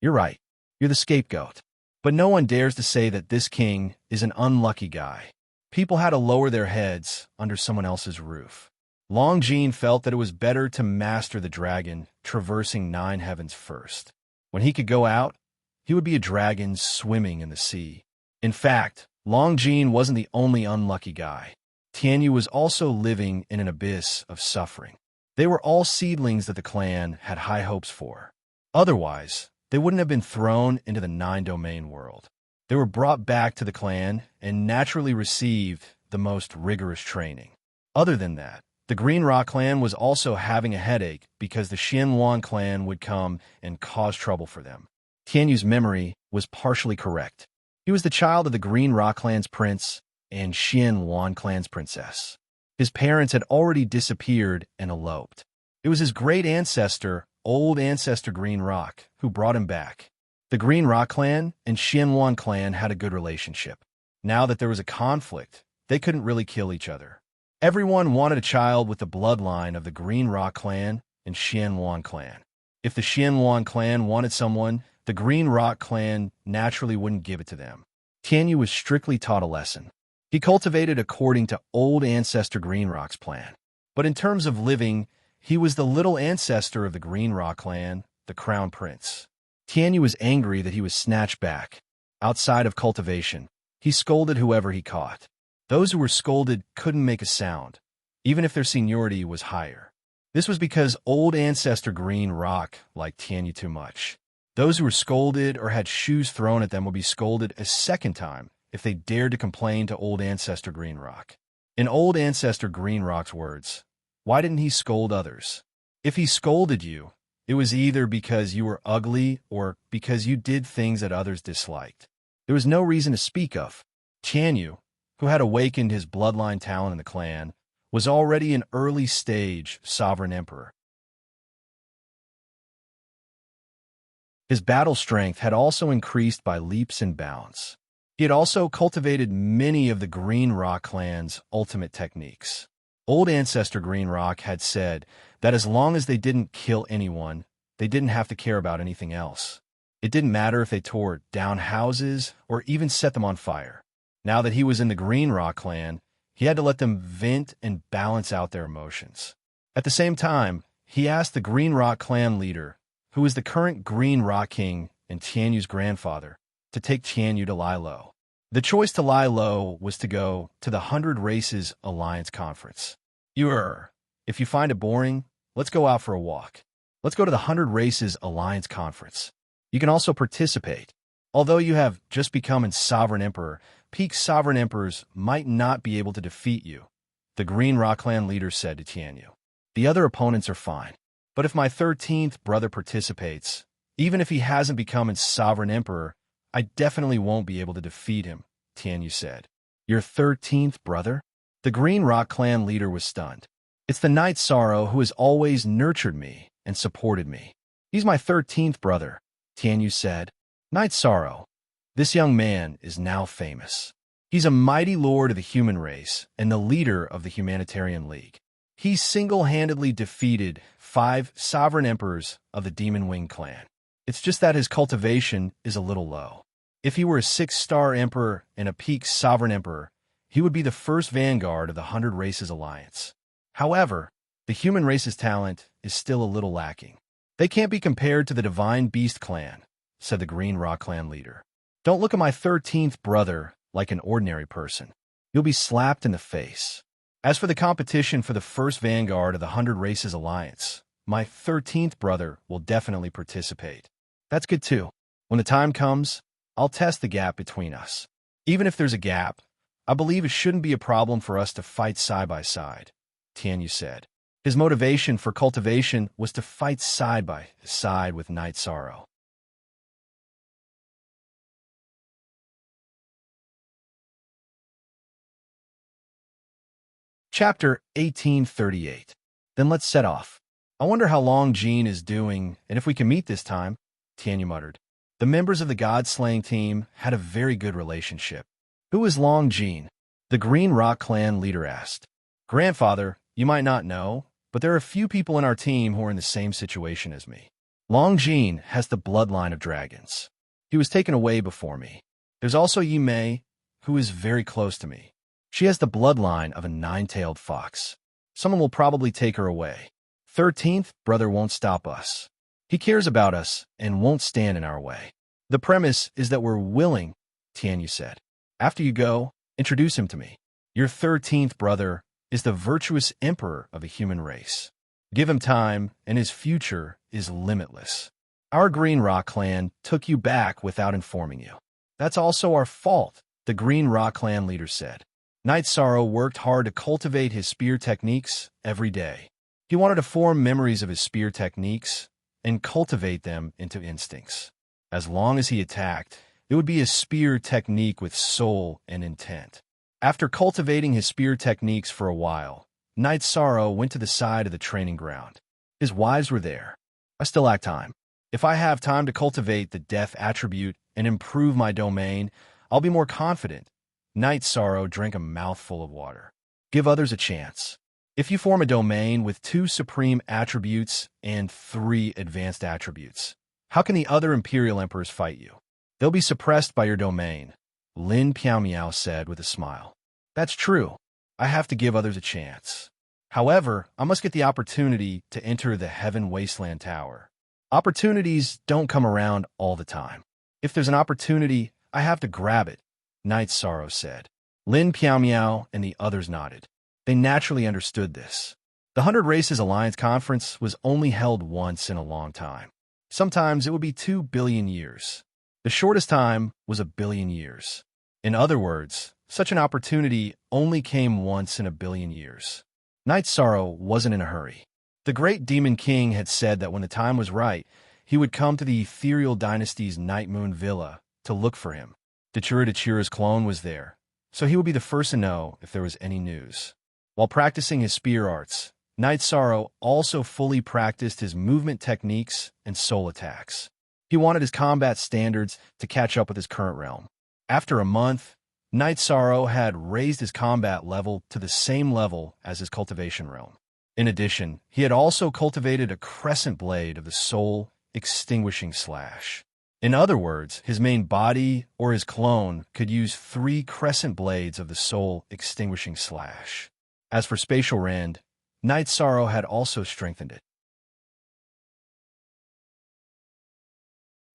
You're right. You're the scapegoat. But no one dares to say that this king is an unlucky guy. People had to lower their heads under someone else's roof. Long Jean felt that it was better to master the dragon traversing 9 heavens first. When he could go out, he would be a dragon swimming in the sea. In fact, Long Jean wasn't the only unlucky guy. Tianyu was also living in an abyss of suffering. They were all seedlings that the clan had high hopes for. Otherwise, they wouldn't have been thrown into the 9-domain world. They were brought back to the clan and naturally received the most rigorous training. Other than that, the Green Rock clan was also having a headache because the Xianluan clan would come and cause trouble for them. Tianyu's memory was partially correct. He was the child of the Green Rock clan's prince and Xianluan clan's princess. His parents had already disappeared and eloped. It was his great ancestor, old ancestor Green Rock, who brought him back. The Green Rock clan and Xianluan clan had a good relationship. Now that there was a conflict, they couldn't really kill each other. Everyone wanted a child with the bloodline of the Green Rock clan and Xianwan clan. If the Xianwan clan wanted someone, the Green Rock clan naturally wouldn't give it to them. Tianyu was strictly taught a lesson. He cultivated according to old ancestor Green Rock's plan. But in terms of living, he was the little ancestor of the Green Rock clan, the Crown Prince. Tianyu was angry that he was snatched back. Outside of cultivation, he scolded whoever he caught. Those who were scolded couldn't make a sound, even if their seniority was higher. This was because old ancestor Green Rock liked Tianyu too much. Those who were scolded or had shoes thrown at them would be scolded a second time if they dared to complain to old ancestor Green Rock. In old ancestor Green Rock's words, why didn't he scold others? If he scolded you, it was either because you were ugly or because you did things that others disliked. There was no reason to speak of. Tianyu, who had awakened his bloodline talent in the clan, was already an early-stage sovereign emperor. His battle strength had also increased by leaps and bounds. He had also cultivated many of the Green Rock clan's ultimate techniques. Old ancestor Green Rock had said that as long as they didn't kill anyone, they didn't have to care about anything else. It didn't matter if they tore down houses or even set them on fire. Now that he was in the Green Rock clan, he had to let them vent and balance out their emotions. At the same time, he asked the Green Rock clan leader, who is the current Green Rock king and Tianyu's grandfather, to take Tianyu to lie low. The choice to lie low was to go to the 100 Races Alliance Conference. If you find it boring, let's go out for a walk. Let's go to the 100 Races Alliance Conference. You can also participate. Although you have just become a sovereign emperor, peak sovereign emperors might not be able to defeat you, the Green Rock clan leader said to Tianyu. The other opponents are fine. But if my 13th brother participates, even if he hasn't become a sovereign emperor, I definitely won't be able to defeat him, Tianyu said. Your 13th brother? The Green Rock clan leader was stunned. It's the Knight Sorrow who has always nurtured me and supported me. He's my 13th brother, Tianyu said. Knight Sorrow. This young man is now famous. He's a mighty lord of the human race and the leader of the Humanitarian League. He single-handedly defeated 5 sovereign emperors of the Demon Wing clan. It's just that his cultivation is a little low. If he were a 6-star emperor and a peak sovereign emperor, he would be the first vanguard of the 100 Races Alliance. However, the human race's talent is still a little lacking. They can't be compared to the Divine Beast clan, said the Green Rock clan leader. Don't look at my 13th brother like an ordinary person. You'll be slapped in the face. As for the competition for the first vanguard of the 100 Races Alliance, my 13th brother will definitely participate. That's good too. When the time comes, I'll test the gap between us. Even if there's a gap, I believe it shouldn't be a problem for us to fight side by side, Tianyu said. His motivation for cultivation was to fight side by side with Knight Sorrow. Chapter 1838. Then let's set off. I wonder how long Jean is doing, and if we can meet this time, Tianyu muttered. The members of the God-slaying team had a very good relationship. Who is Long Jean? The Green Rock clan leader asked. Grandfather, you might not know, but there are a few people in our team who are in the same situation as me. Long Jean has the bloodline of dragons. He was taken away before me. There's also Yi Mei, who is very close to me. She has the bloodline of a 9-tailed fox. Someone will probably take her away. 13th brother won't stop us. He cares about us and won't stand in our way. The premise is that we're willing, Tianyu said. After you go, introduce him to me. Your 13th brother is the virtuous emperor of the human race. Give him time, and his future is limitless. Our Green Rock clan took you back without informing you. That's also our fault, the Green Rock clan leader said. Knight Sorrow worked hard to cultivate his spear techniques every day. He wanted to form memories of his spear techniques and cultivate them into instincts. As long as he attacked, it would be a spear technique with soul and intent. After cultivating his spear techniques for a while, Knight Sorrow went to the side of the training ground. His wives were there. I still lack time. If I have time to cultivate the death attribute and improve my domain, I'll be more confident. Night Sorrow drank a mouthful of water. Give others a chance. If you form a domain with 2 supreme attributes and 3 advanced attributes, how can the other Imperial Emperors fight you? They'll be suppressed by your domain, Lin Piao said with a smile. That's true. I have to give others a chance. However, I must get the opportunity to enter the Heaven Wasteland Tower. Opportunities don't come around all the time. If there's an opportunity, I have to grab it, Night Sorrow said. Lin Piao and the others nodded. They naturally understood this. The 100 Races Alliance Conference was only held once in a long time. Sometimes it would be 2 billion years. The shortest time was 1 billion years. In other words, such an opportunity only came once in 1 billion years. Night Sorrow wasn't in a hurry. The great Demon King had said that when the time was right, he would come to the Ethereal Dynasty's Night Moon Villa to look for him. Dachira's clone was there, so he would be the first to know if there was any news. While practicing his spear arts, Night Sorrow also fully practiced his movement techniques and soul attacks. He wanted his combat standards to catch up with his current realm. After a month, Night Sorrow had raised his combat level to the same level as his cultivation realm. In addition, he had also cultivated a crescent blade of the soul extinguishing slash. In other words, his main body or his clone could use 3 crescent blades of the soul extinguishing slash. As for Spatial Rend, Night Sorrow had also strengthened it.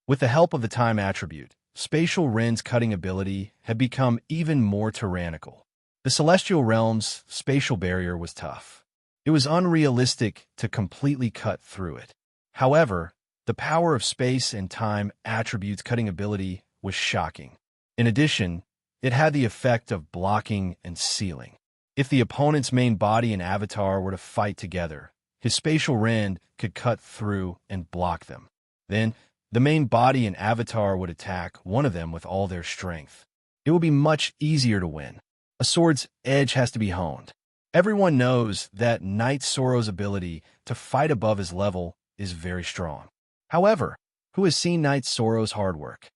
With the help of the time attribute, Spatial Rend's cutting ability had become even more tyrannical. The celestial realm's spatial barrier was tough. It was unrealistic to completely cut through it. However, the power of space and time attributes cutting ability was shocking. In addition, it had the effect of blocking and sealing. If the opponent's main body and avatar were to fight together, his Spatial Rend could cut through and block them. Then, the main body and avatar would attack one of them with all their strength. It would be much easier to win. A sword's edge has to be honed. Everyone knows that Night Sorrow's ability to fight above his level is very strong. However, who has seen Night Sorrow's hard work?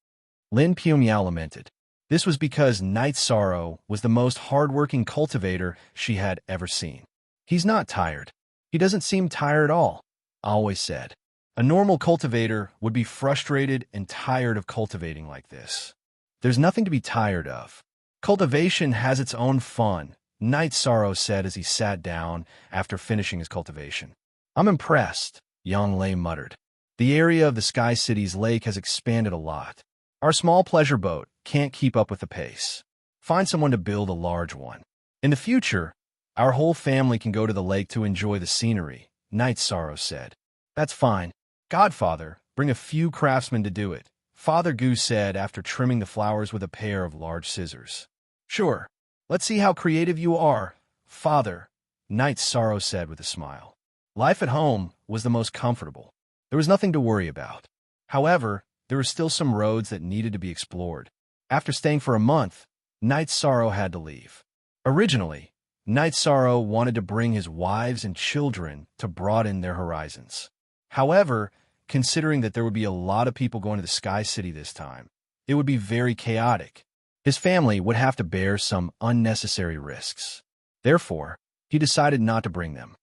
Lin Piao lamented. This was because Night Sorrow was the most hard-working cultivator she had ever seen. He's not tired. He doesn't seem tired at all, I always said. A normal cultivator would be frustrated and tired of cultivating like this. There's nothing to be tired of. Cultivation has its own fun, Night Sorrow said as he sat down after finishing his cultivation. I'm impressed, Yang Lei muttered. The area of the Sky City's lake has expanded a lot. Our small pleasure boat can't keep up with the pace. Find someone to build a large one. In the future, our whole family can go to the lake to enjoy the scenery, Night Sorrow said. That's fine. Godfather, bring a few craftsmen to do it, Father Goose said after trimming the flowers with a pair of large scissors. Sure. Let's see how creative you are, Father, Night Sorrow said with a smile. Life at home was the most comfortable. There was nothing to worry about. However, there were still some roads that needed to be explored. After staying for a month, Night Sorrow had to leave. Originally, Night Sorrow wanted to bring his wives and children to broaden their horizons. However, considering that there would be a lot of people going to the Sky City this time, it would be very chaotic. His family would have to bear some unnecessary risks. Therefore, he decided not to bring them.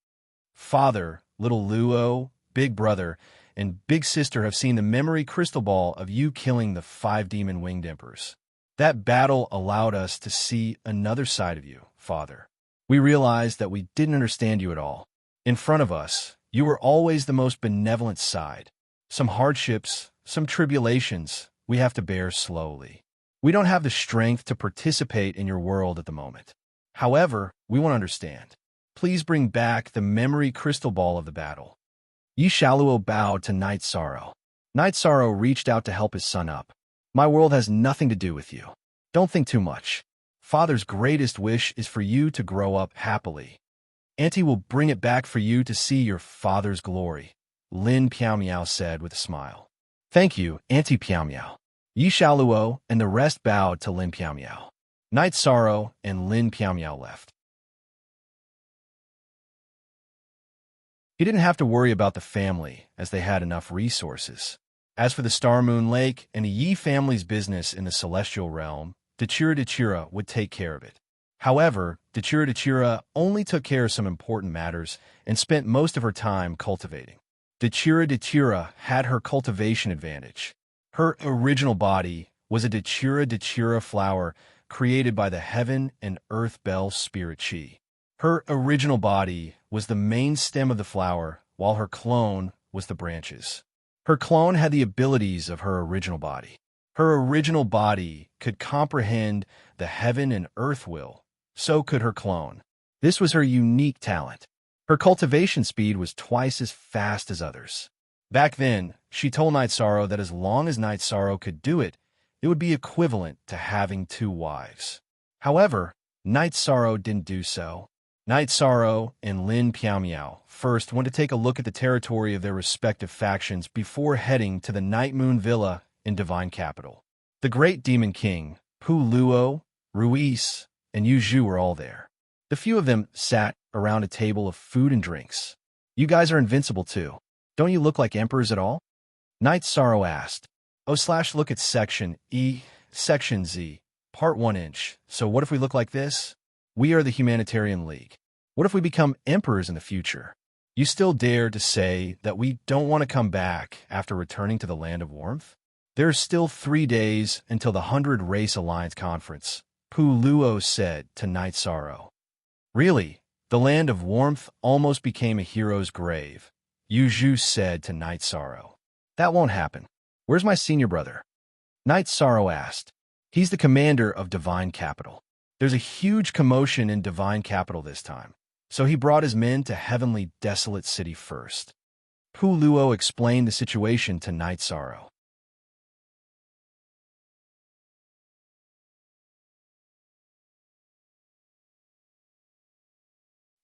Father, little Luo, big brother, and big sister have seen the memory crystal ball of you killing the 5 demon winged emperors. That battle allowed us to see another side of you, Father. We realized that we didn't understand you at all. In front of us, you were always the most benevolent side. Some hardships, some tribulations, we have to bear slowly. We don't have the strength to participate in your world at the moment. However, we want to understand. Please bring back the memory crystal ball of the battle. Yi Shaluo bowed to Night Sorrow. Night Sorrow reached out to help his son up. My world has nothing to do with you. Don't think too much. Father's greatest wish is for you to grow up happily. Auntie will bring it back for you to see your father's glory, Lin Piao said with a smile. Thank you, Auntie Piao. Yi Shaluo and the rest bowed to Lin Piao. Night Sorrow and Lin Piao left. He didn't have to worry about the family, as they had enough resources. As for the Star Moon Lake and the Yi family's business in the Celestial Realm, Dachira would take care of it. However, Dachira only took care of some important matters and spent most of her time cultivating. Dachira had her cultivation advantage. Her original body was a Dachira flower created by the heaven and earth bell spirit chi. Her original body was the main stem of the flower, while her clone was the branches. Her clone had the abilities of her original body. Her original body could comprehend the heaven and earth will. So could her clone. This was her unique talent. Her cultivation speed was twice as fast as others. Back then, she told Night Sorrow that as long as Night Sorrow could do it, it would be equivalent to having 2 wives. However, Night Sorrow didn't do so. Night Sorrow and Lin Piao first went to take a look at the territory of their respective factions before heading to the Night Moon Villa in Divine Capital. The Great Demon King, Pu Luo, Ruiz, and Yu Zhu were all there. The few of them sat around a table of food and drinks. You guys are invincible too. Don't you look like emperors at all? Night Sorrow asked. Look at Section E, Section Z, Part 1 inch. So what if we look like this? We are the Humanitarian League. What if we become emperors in the future? You still dare to say that we don't want to come back after returning to the Land of Warmth? There are still 3 days until the 100 Race Alliance Conference, Pu Luo said to Night Sorrow. Really? The Land of Warmth almost became a hero's grave, Yu Zhu said to Night Sorrow. That won't happen. Where's my senior brother? Night Sorrow asked. He's the commander of Divine Capital. There's a huge commotion in Divine Capital this time, so he brought his men to Heavenly Desolate City first. Pu Luo explained the situation to Night Sorrow.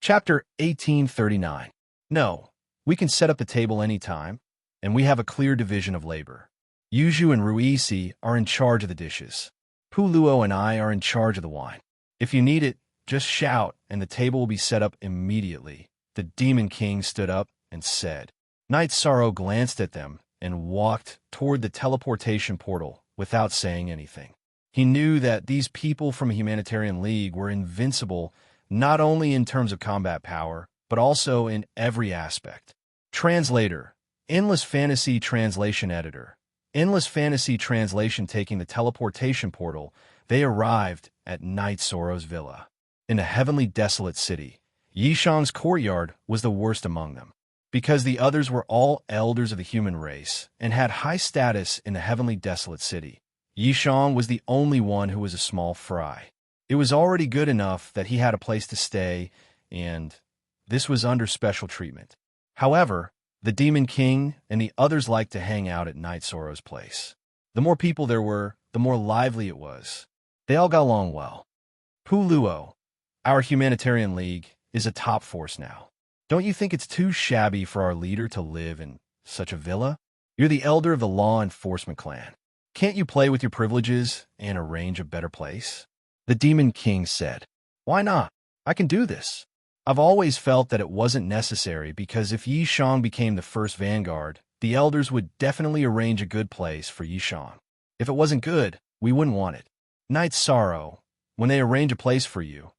Chapter 1839. No, we can set up the table any time, and we have a clear division of labor. Yuzhu and Ruisi are in charge of the dishes. Pu Luo and I are in charge of the wine. If you need it, just shout, and the table will be set up immediately. The Demon King stood up and said. Night Sorrow glanced at them and walked toward the teleportation portal without saying anything. He knew that these people from a Humanitarian League were invincible not only in terms of combat power, but also in every aspect. Translator, Endless Fantasy Translation Editor. Endless Fantasy Translation taking the teleportation portal, they arrived at Night Sorrow's villa. In a heavenly desolate city, Yishang's courtyard was the worst among them. Because the others were all elders of the human race and had high status in the heavenly desolate city, Yishang was the only one who was a small fry. It was already good enough that he had a place to stay, and this was under special treatment. However, the Demon King and the others liked to hang out at Night Sorrow's place. The more people there were, the more lively it was. They all got along well. Pu Luo, our Humanitarian League, is a top force now. Don't you think it's too shabby for our leader to live in such a villa? You're the elder of the law enforcement clan. Can't you play with your privileges and arrange a better place? The Demon King said. Why not? I can do this. I've always felt that it wasn't necessary because if Yishang became the first vanguard, the elders would definitely arrange a good place for Yishang. If it wasn't good, we wouldn't want it. Night Sorrow, when they arrange a place for you,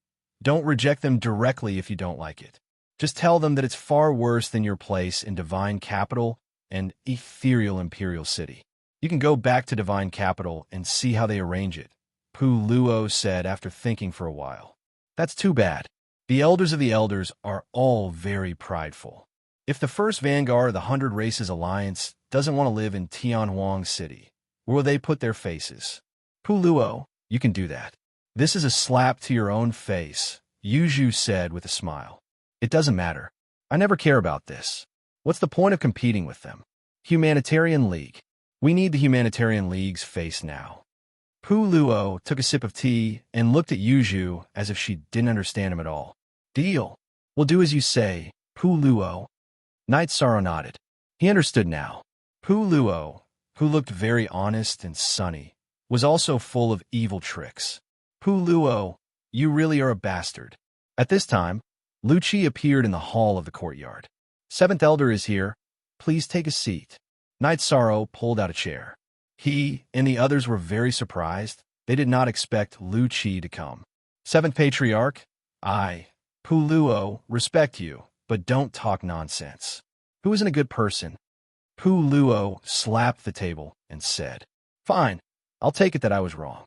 don't reject them directly if you don't like it. Just tell them that it's far worse than your place in Divine Capital and Ethereal Imperial City. You can go back to Divine Capital and see how they arrange it, Pu Luo said after thinking for a while. That's too bad. The elders of the elders are all very prideful. If the first vanguard of the 100 Races Alliance doesn't want to live in Tianhuang City, where will they put their faces? Pu Luo, you can do that. This is a slap to your own face, Yu Zhu said with a smile. It doesn't matter. I never care about this. What's the point of competing with them? Humanitarian League. We need the Humanitarian League's face now. Pu Luo took a sip of tea and looked at Yu Zhu as if she didn't understand him at all. Deal. We'll do as you say, Pu Luo. Night Sorrow nodded. He understood now. Pu Luo, who looked very honest and sunny, was also full of evil tricks. Pu Luo, you really are a bastard. At this time, Lu Qi appeared in the hall of the courtyard. Seventh Elder is here. Please take a seat. Night Sorrow pulled out a chair. He and the others were very surprised, They did not expect Lu Qi to come. Seventh Patriarch, I, Puluo, respect you, but don't talk nonsense. Who isn't a good person? Puluo slapped the table and said, Fine, I'll take it that I was wrong.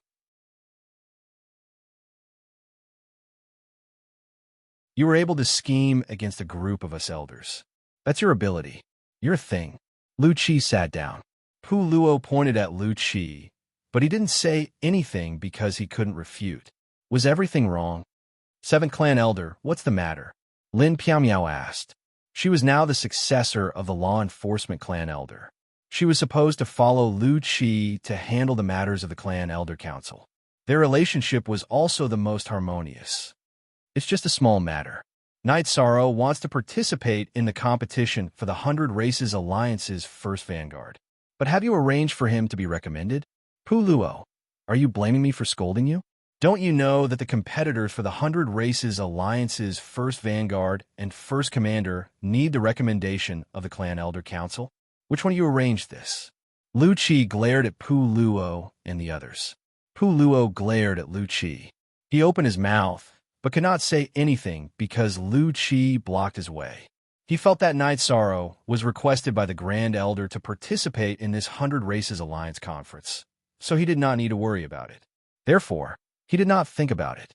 You were able to scheme against a group of us elders. That's your ability, your thing. Lu Qi sat down. Puluo pointed at Lu Qi, but he didn't say anything because he couldn't refute. Was everything wrong? Seventh Clan Elder, what's the matter? Lin Piaomiao asked. She was now the successor of the law enforcement clan elder. She was supposed to follow Lu Qi to handle the matters of the clan elder council. Their relationship was also the most harmonious. It's just a small matter. Night Sorrow wants to participate in the competition for the 100 Races Alliance's first vanguard. But have you arranged for him to be recommended? Puluo, are you blaming me for scolding you? Don't you know that the competitors for the 100 Races Alliance's first vanguard and first commander need the recommendation of the Clan Elder Council? Which one of you arranged this? Lu Qi glared at Puluo and the others. Puluo glared at Lu Qi. He opened his mouth, but could not say anything because Lu Qi blocked his way. He felt that Night Sorrow was requested by the Grand Elder to participate in this 100 Races Alliance conference, so he did not need to worry about it. Therefore, he did not think about it.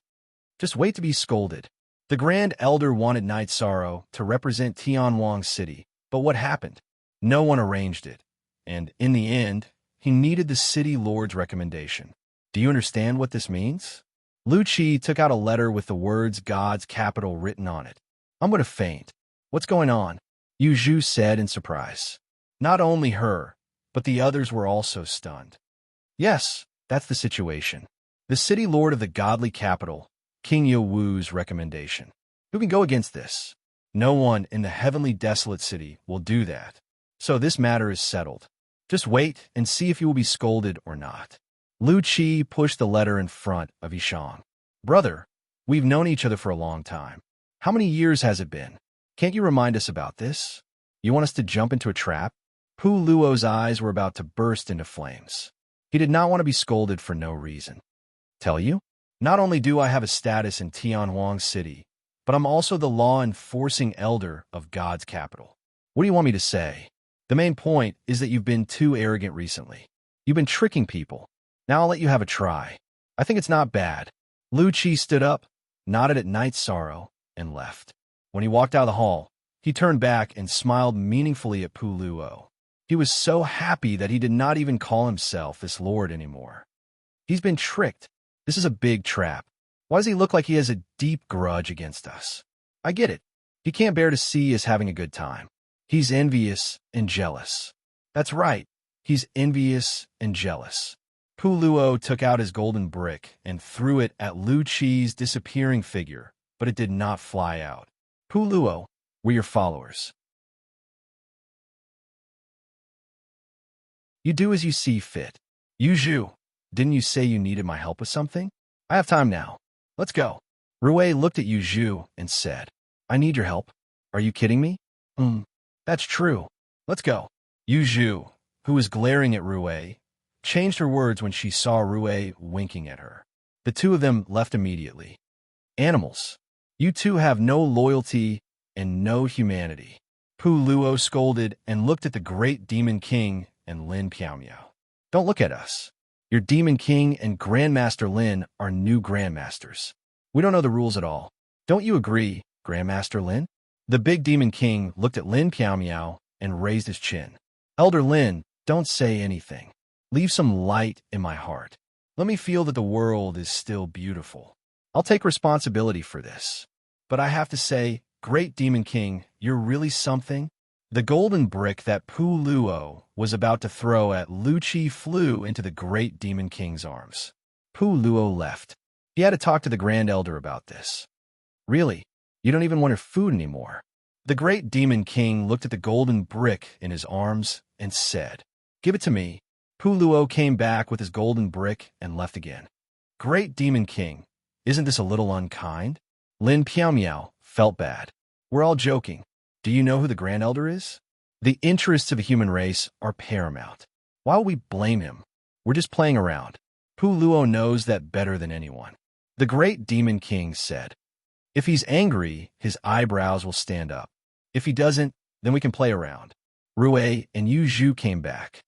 Just wait to be scolded. The Grand Elder wanted Night Sorrow to represent Tianwang City, but what happened? No one arranged it, and in the end, he needed the City Lord's recommendation. Do you understand what this means? Lu Qi took out a letter with the words God's capital written on it. I'm going to faint. What's going on? Yu Zhu said in surprise. Not only her, but the others were also stunned. Yes, that's the situation. The city lord of the godly capital, King Ye Wu's recommendation. Who can go against this? No one in the heavenly desolate city will do that. So this matter is settled. Just wait and see if you will be scolded or not. Lu Qi pushed the letter in front of Yishang. Brother, we've known each other for a long time. How many years has it been? Can't you remind us about this? You want us to jump into a trap? Puluo's eyes were about to burst into flames. He did not want to be scolded for no reason. Tell you? Not only do I have a status in Tianwang City, but I'm also the law-enforcing elder of God's capital. What do you want me to say? The main point is that you've been too arrogant recently. You've been tricking people. Now I'll let you have a try. I think it's not bad. Lu Qi stood up, nodded at Night Sorrow, and left. When he walked out of the hall, he turned back and smiled meaningfully at Puluo. He was so happy that he did not even call himself this lord anymore. He's been tricked. This is a big trap. Why does he look like he has a deep grudge against us? I get it. He can't bear to see us having a good time. He's envious and jealous. That's right. He's envious and jealous. Puluo took out his golden brick and threw it at Lu Qi's disappearing figure, but it did not fly out. Puluo, we're your followers. You do as you see fit. Yu Zhu, didn't you say you needed my help with something? I have time now. Let's go. Rui looked at Yu Zhu and said, I need your help. Are you kidding me? That's true. Let's go. Yu Zhu, who was glaring at Rui, changed her words when she saw Rui winking at her. The two of them left immediately. Animals. You two have no loyalty and no humanity. Puluo scolded and looked at the great Demon King and Lin Piaomiao. Don't look at us. Your Demon King and Grandmaster Lin are new Grandmasters. We don't know the rules at all. Don't you agree, Grandmaster Lin? The big Demon King looked at Lin Piaomiao and raised his chin. Elder Lin, don't say anything. Leave some light in my heart. Let me feel that the world is still beautiful. I'll take responsibility for this. But I have to say, Great Demon King, you're really something. The golden brick that Puluo was about to throw at Lu Qi flew into the Great Demon King's arms. Puluo left. He had to talk to the Grand Elder about this. Really? You don't even want your food anymore? The Great Demon King looked at the golden brick in his arms and said, Give it to me. Puluo came back with his golden brick and left again. Great Demon King, isn't this a little unkind? Lin Piaomiao felt bad. We're all joking. Do you know who the Grand Elder is? The interests of the human race are paramount. Why will we blame him? We're just playing around. Hu Luo knows that better than anyone. The great demon king said, if he's angry, his eyebrows will stand up. If he doesn't, then we can play around. Rui and Yu Zhu came back.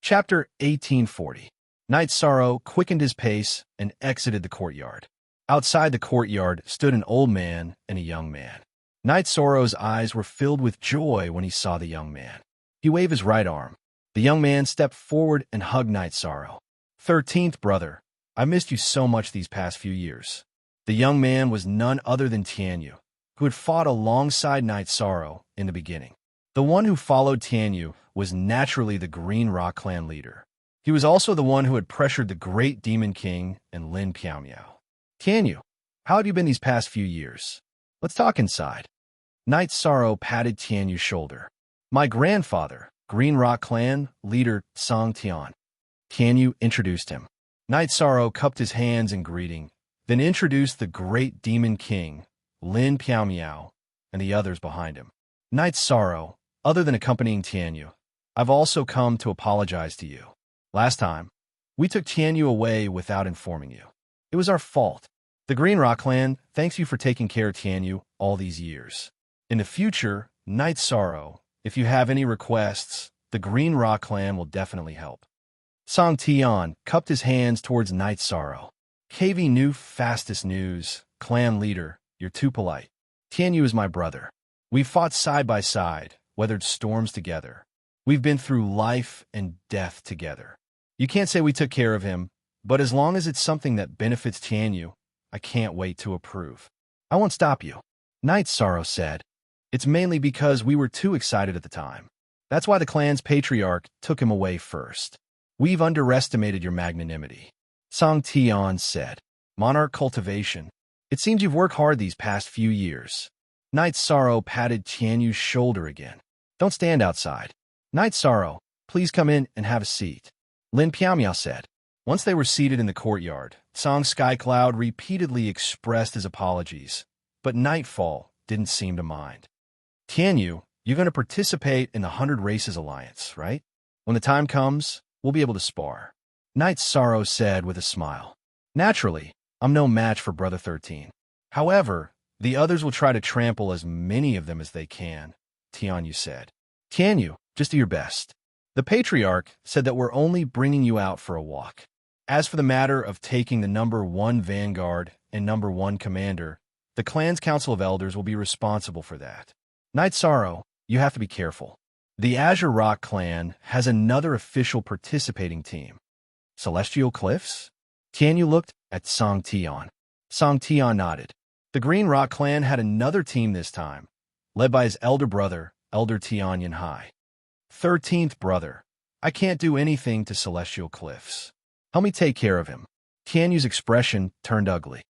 Chapter 1840. Night Sorrow quickened his pace and exited the courtyard. Outside the courtyard stood an old man and a young man. Night Sorrow's eyes were filled with joy when he saw the young man. He waved his right arm. The young man stepped forward and hugged Night Sorrow. 13th brother, I missed you so much these past few years. The young man was none other than Tianyu, who had fought alongside Night Sorrow in the beginning. The one who followed Tianyu was naturally the Green Rock Clan leader. He was also the one who had pressured the Great Demon King and Lin Piaomiao. Tianyu, how have you been these past few years? Let's talk inside. Night Sorrow patted Tianyu's shoulder. My grandfather, Green Rock Clan leader Song Tian. Tianyu introduced him. Night Sorrow cupped his hands in greeting, then introduced the Great Demon King, Lin Piaomiao, and the others behind him. Night Sorrow, other than accompanying Tianyu, I've also come to apologize to you. Last time, we took Tianyu away without informing you. It was our fault. The Green Rock Clan thanks you for taking care of Tianyu all these years. In the future, Night Sorrow, if you have any requests, the Green Rock Clan will definitely help. Song Tian cupped his hands towards Night Sorrow. KV New Fastest News, Clan Leader, you're too polite. Tianyu is my brother. We've fought side by side, weathered storms together. We've been through life and death together. You can't say we took care of him, but as long as it's something that benefits Tianyu, I can't wait to approve. I won't stop you. Night Sorrow said, it's mainly because we were too excited at the time. That's why the clan's patriarch took him away first. We've underestimated your magnanimity. Song Tian said, Monarch cultivation. It seems you've worked hard these past few years. Night Sorrow patted Tianyu's shoulder again. Don't stand outside. Night Sorrow, please come in and have a seat. Lin Piaomiao said. Once they were seated in the courtyard, Song Skycloud repeatedly expressed his apologies, but Nightfall didn't seem to mind. Tianyu, you're going to participate in the 100 Races Alliance, right? When the time comes, we'll be able to spar. Night Sorrow said with a smile. Naturally, I'm no match for Brother 13. However, the others will try to trample as many of them as they can, Tianyu said. Tianyu, just do your best. The Patriarch said that we're only bringing you out for a walk. As for the matter of taking the number 1 Vanguard and number 1 Commander, the clan's Council of Elders will be responsible for that. Night Sorrow, you have to be careful. The Azure Rock clan has another official participating team. Celestial Cliffs? Tianyu looked at Song Tian. Song Tian nodded. The Green Rock clan had another team this time, led by his elder brother, Elder Tianyan Hai. 13th brother, I can't do anything to Celestial Cliffs. Help me take care of him. Tianyu's expression turned ugly.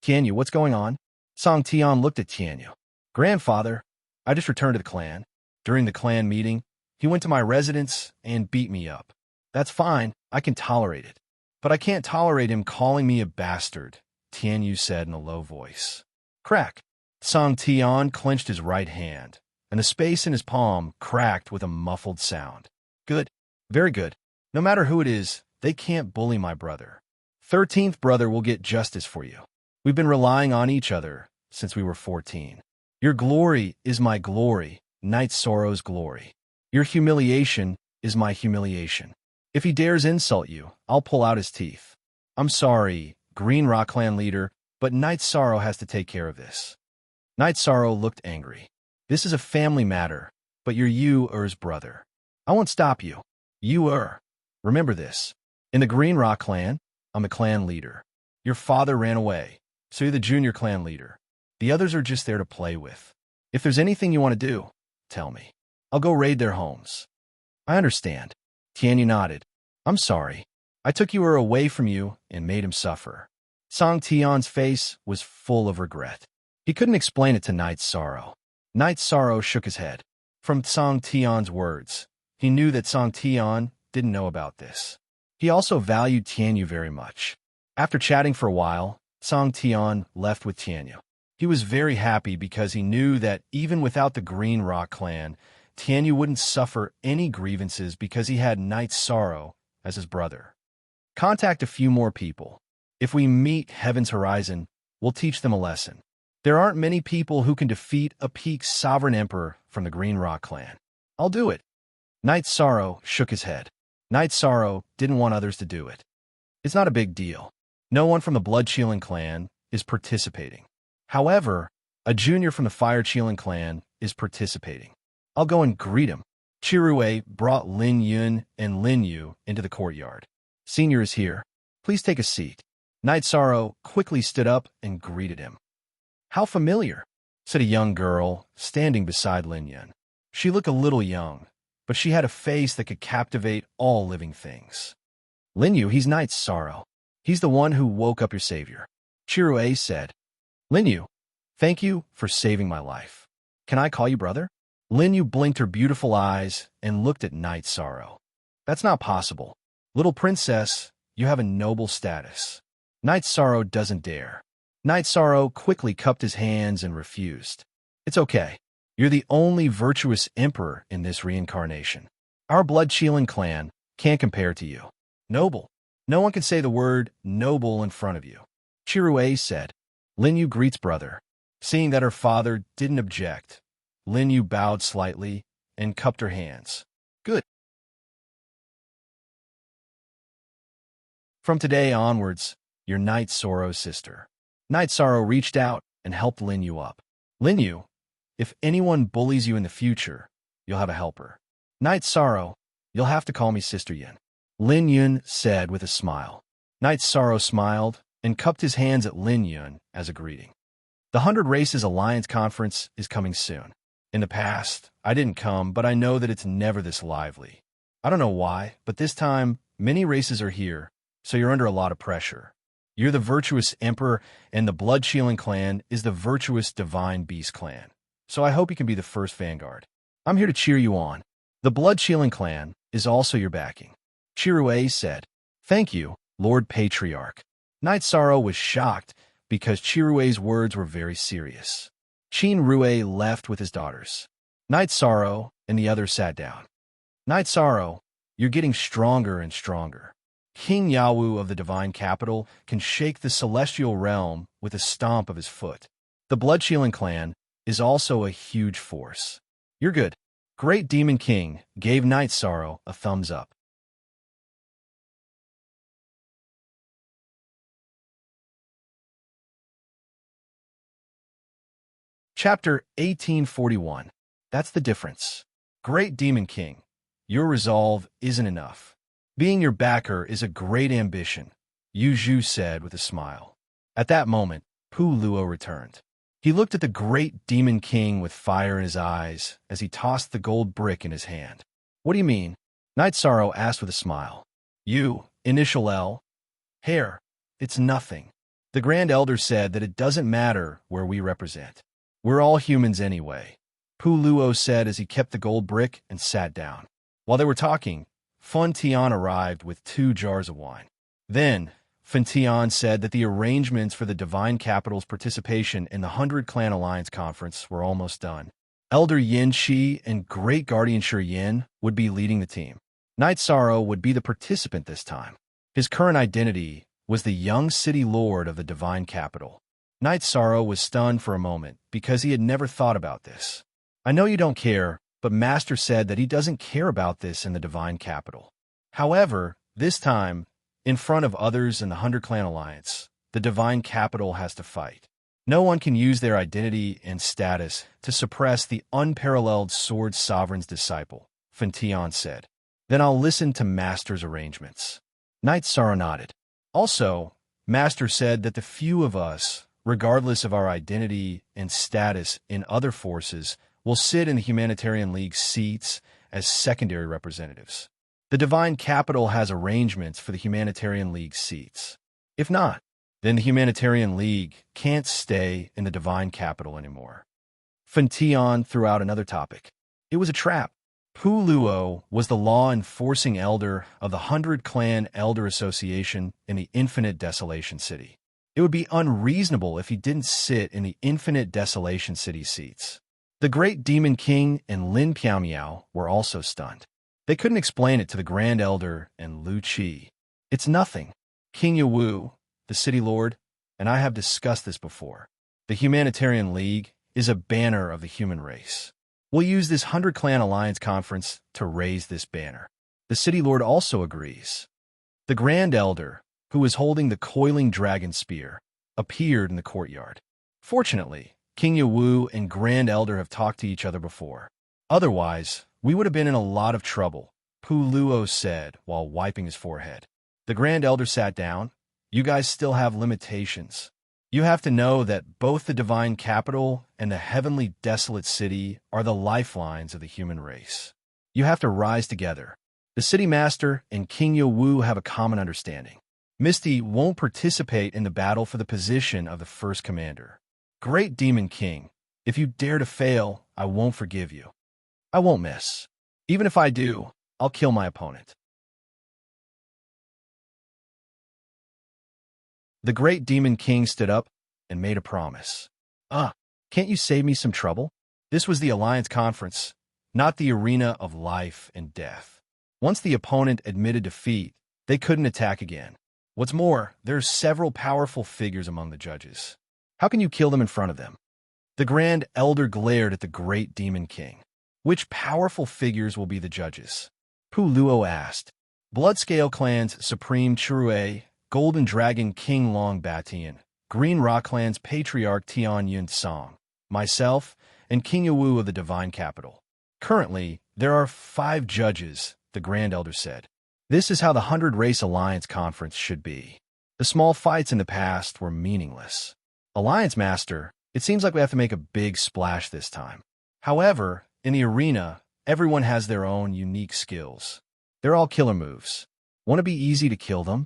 Tianyu, what's going on? Song Tian looked at Tianyu. Grandfather, I just returned to the clan. During the clan meeting, he went to my residence and beat me up. That's fine, I can tolerate it. But I can't tolerate him calling me a bastard, Tianyu said in a low voice. Crack. Song Tian clenched his right hand, and the space in his palm cracked with a muffled sound. Good. Very good. No matter who it is, they can't bully my brother. 13th brother will get justice for you. We've been relying on each other since we were 14. Your glory is my glory, Night Sorrow's glory. Your humiliation is my humiliation. If he dares insult you, I'll pull out his teeth. I'm sorry, Green Rock Clan leader, but Night Sorrow has to take care of this. Night Sorrow looked angry. This is a family matter, but you're Yu-Er's brother. I won't stop you. Yu-Er. Remember this. In the Green Rock Clan, I'm the clan leader. Your father ran away, so you're the junior clan leader. The others are just there to play with. If there's anything you want to do, tell me. I'll go raid their homes. I understand. Tianyu nodded. I'm sorry. I took Yu-Er away from you and made him suffer. Song Tian's face was full of regret. He couldn't explain it to Night Sorrow. Night Sorrow shook his head. From Song Tian's words, he knew that Song Tian didn't know about this. He also valued Tianyu very much. After chatting for a while, Song Tian left with Tianyu. He was very happy because he knew that even without the Green Rock clan, Tianyu wouldn't suffer any grievances because he had Night Sorrow as his brother. Contact a few more people. If we meet Heaven's Horizon, we'll teach them a lesson. There aren't many people who can defeat a peak sovereign emperor from the Green Rock clan. I'll do it. Night Sorrow shook his head. Night Sorrow didn't want others to do it. It's not a big deal. No one from the Blood Shielding clan is participating. However, a junior from the Fire Shielding clan is participating. I'll go and greet him. Chirue brought Lin Yun and Lin Yu into the courtyard. Senior is here. Please take a seat. Night Sorrow quickly stood up and greeted him. How familiar, said a young girl standing beside Lin Yun. She looked a little young, but she had a face that could captivate all living things. Lin Yu, he's Night Sorrow. He's the one who woke up your savior. Chirue said. Lin Yu, thank you for saving my life. Can I call you brother? Lin Yu blinked her beautiful eyes and looked at Night Sorrow. That's not possible. Little princess, you have a noble status. Night Sorrow doesn't dare. Night Sorrow quickly cupped his hands and refused. It's okay. You're the only virtuous emperor in this reincarnation. Our Blood Shielding clan can't compare to you. Noble. No one can say the word noble in front of you. Chirue said. Lin Yu greets brother. Seeing that her father didn't object, Lin Yu bowed slightly and cupped her hands. Good. From today onwards, you're Night Sorrow's sister. Night Sorrow reached out and helped Lin Yu up. Lin Yu, if anyone bullies you in the future, you'll have a helper. Night Sorrow, you'll have to call me Sister Yin. Lin Yun said with a smile. Night Sorrow smiled and cupped his hands at Lin Yun as a greeting. The 100 Races Alliance Conference is coming soon. In the past, I didn't come, but I know that it's never this lively. I don't know why, but this time, many races are here, so you're under a lot of pressure. You're the virtuous emperor, and the Blood Shielding clan is the virtuous Divine Beast clan. So I hope you can be the first vanguard. I'm here to cheer you on. The Blood Shielding clan is also your backing. Chirue said, Thank you, Lord Patriarch. Night Sorrow was shocked because Chirue's words were very serious. Qin Rue left with his daughters. Night Sorrow and the others sat down. Night Sorrow, you're getting stronger and stronger. King Yawu of the Divine Capital can shake the celestial realm with a stomp of his foot. The Blood Shielding clan is also a huge force. You're good. Great Demon King gave Night Sorrow a thumbs up. Chapter 1841. That's the difference. Great Demon King, your resolve isn't enough. Being your backer is a great ambition, Yu Zhu said with a smile. At that moment, Pu Luo returned. He looked at the great Demon King with fire in his eyes as he tossed the gold brick in his hand. What do you mean? Night Sorrow asked with a smile. You, initial L. Hair. It's nothing. The Grand Elder said that it doesn't matter where we represent. We're all humans anyway, Pu Luo said as he kept the gold brick and sat down. While they were talking, Fun Tian arrived with 2 jars of wine. Then, Fun Tian said that the arrangements for the Divine Capital's participation in the 100 Clan Alliance Conference were almost done. Elder Yin Shi and Great Guardian Shi Yin would be leading the team. Night Sorrow would be the participant this time. His current identity was the young city lord of the Divine Capital. Night Sorrow was stunned for a moment because he had never thought about this. I know you don't care, but Master said that he doesn't care about this in the Divine Capital. However, this time, in front of others in the 100 Clan Alliance, the Divine Capital has to fight. No one can use their identity and status to suppress the unparalleled Sword Sovereign's disciple, Fun Tian said. Then I'll listen to Master's arrangements. Night Sorrow nodded. Also, Master said that the few of us, regardless of our identity and status in other forces, will sit in the Humanitarian League's seats as secondary representatives. The Divine Capital has arrangements for the Humanitarian League's seats. If not, then the Humanitarian League can't stay in the Divine Capital anymore. Fun Tian threw out another topic. It was a trap. Pu Luo was the law-enforcing elder of the 100 Clan Elder Association in the Infinite Desolation City. It would be unreasonable if he didn't sit in the infinite desolation city seats. The great demon king and Lin Piao were also stunned. They couldn't explain it to the Grand Elder and Lu Qi. It's nothing. King Yawu, the city lord, and I have discussed this before. The Humanitarian League is a banner of the human race. We'll use this 100-clan alliance conference to raise this banner. The city lord also agrees. The Grand Elder, who was holding the coiling dragon spear, appeared in the courtyard. Fortunately, King Yawu and Grand Elder have talked to each other before. Otherwise, we would have been in a lot of trouble, Pu Luo said while wiping his forehead. The Grand Elder sat down. You guys still have limitations. You have to know that both the divine capital and the heavenly desolate city are the lifelines of the human race. You have to rise together. The city master and King Yawu have a common understanding. Misty won't participate in the battle for the position of the first commander. Great Demon King, if you dare to fail, I won't forgive you. I won't miss. Even if I do, I'll kill my opponent. The Great Demon King stood up and made a promise. Can't you save me some trouble? This was the Alliance Conference, not the arena of life and death. Once the opponent admitted defeat, they couldn't attack again. What's more, there's several powerful figures among the judges. How can you kill them in front of them? The Grand Elder glared at the Great Demon King. Which powerful figures will be the judges? Pu Luo asked. Bloodscale Clan's Supreme Churue, Golden Dragon King Long Batian, Green Rock Clan's Patriarch Tian Yun Song, myself, and King Yawu of the Divine Capital. Currently, there are 5 judges, the Grand Elder said. This is how the 100 Race Alliance Conference should be. The small fights in the past were meaningless. Alliance Master, it seems like we have to make a big splash this time. However, in the arena, everyone has their own unique skills. They're all killer moves. Want to be easy to kill them?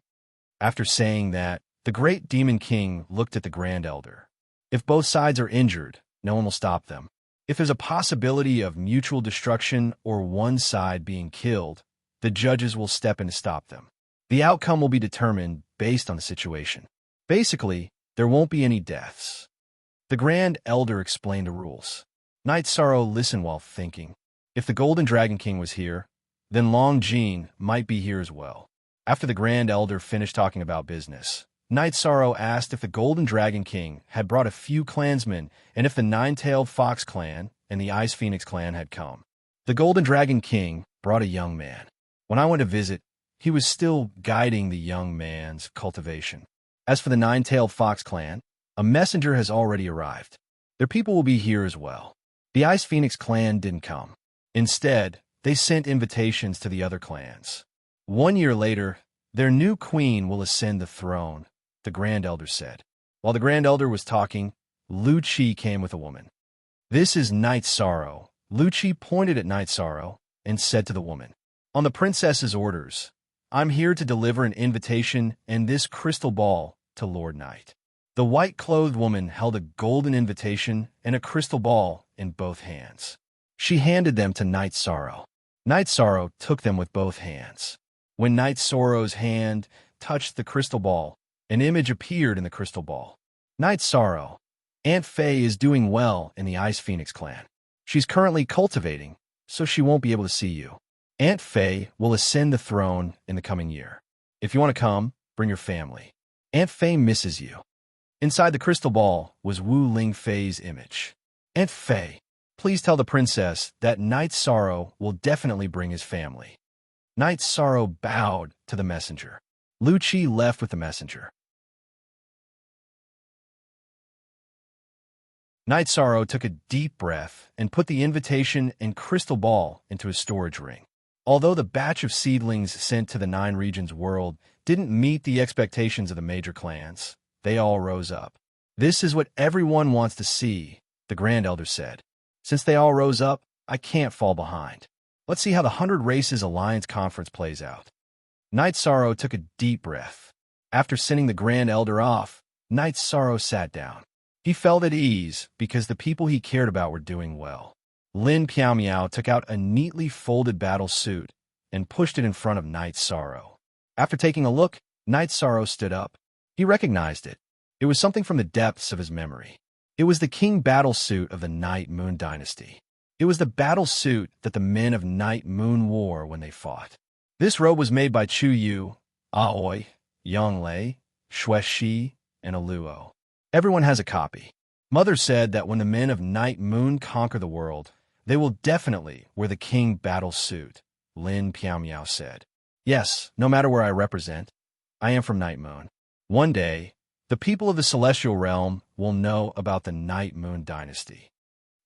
After saying that, the Great Demon King looked at the Grand Elder. If both sides are injured, no one will stop them. If there's a possibility of mutual destruction or one side being killed, the judges will step in to stop them. The outcome will be determined based on the situation. Basically, there won't be any deaths. The Grand Elder explained the rules. Knight Sorrow listened while thinking. If the Golden Dragon King was here, then Long Jean might be here as well. After the Grand Elder finished talking about business, Knight Sorrow asked if the Golden Dragon King had brought a few clansmen and if the Nine-Tailed Fox clan and the Ice Phoenix clan had come. The Golden Dragon King brought a young man. When I went to visit, he was still guiding the young man's cultivation. As for the Nine-Tailed Fox clan, a messenger has already arrived. Their people will be here as well. The Ice Phoenix clan didn't come. Instead, they sent invitations to the other clans. 1 year later, their new queen will ascend the throne, the Grand Elder said. While the Grand Elder was talking, Lu Qi came with a woman. This is Knight Sorrow. Lu Qi pointed at Knight Sorrow and said to the woman, on the princess's orders, I'm here to deliver an invitation and this crystal ball to Lord Knight. The white-clothed woman held a golden invitation and a crystal ball in both hands. She handed them to Knight Sorrow. Knight Sorrow took them with both hands. When Knight Sorrow's hand touched the crystal ball, an image appeared in the crystal ball. Knight Sorrow, Aunt Faye is doing well in the Ice Phoenix clan. She's currently cultivating, so she won't be able to see you. Aunt Faye will ascend the throne in the coming year. If you want to come, bring your family. Aunt Faye misses you. Inside the crystal ball was Wu Ling Fei's image. Aunt Faye, please tell the princess that Knight Sorrow will definitely bring his family. Knight Sorrow bowed to the messenger. Lu Qi left with the messenger. Knight Sorrow took a deep breath and put the invitation and crystal ball into his storage ring. Although the batch of seedlings sent to the 9 regions world didn't meet the expectations of the major clans, they all rose up. This is what everyone wants to see, the Grand Elder said. Since they all rose up, I can't fall behind. Let's see how the 100 Races Alliance Conference plays out. Knight Sorrow took a deep breath. After sending the Grand Elder off, Knight Sorrow sat down. He felt at ease because the people he cared about were doing well. Lin Piao took out a neatly folded battle suit and pushed it in front of Knight Sorrow. After taking a look, Knight Sorrow stood up. He recognized it. It was something from the depths of his memory. It was the king battle suit of the Night Moon dynasty. It was the battle suit that the men of Night Moon wore when they fought. This robe was made by Chu Yu, Aoi, Yonglei, Xueshi, and Aluo. Everyone has a copy. Mother said that when the men of Night Moon conquer the world, they will definitely wear the king battle suit, Lin Piaomiao said. Yes, no matter where I represent, I am from Night Moon. One day, the people of the celestial realm will know about the Night Moon dynasty.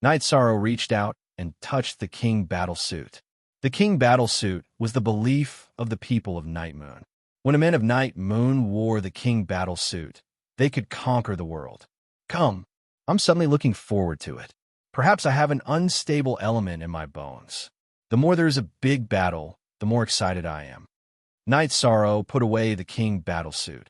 Night Sorrow reached out and touched the king battle suit. The king battle suit was the belief of the people of Night Moon. When the men of Night Moon wore the king battle suit, they could conquer the world. Come, I'm suddenly looking forward to it. Perhaps I have an unstable element in my bones. The more there is a big battle, the more excited I am. Night Sorrow put away the king battle suit.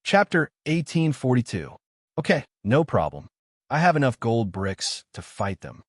Chapter 1842. Okay, no problem. I have enough gold bricks to fight them.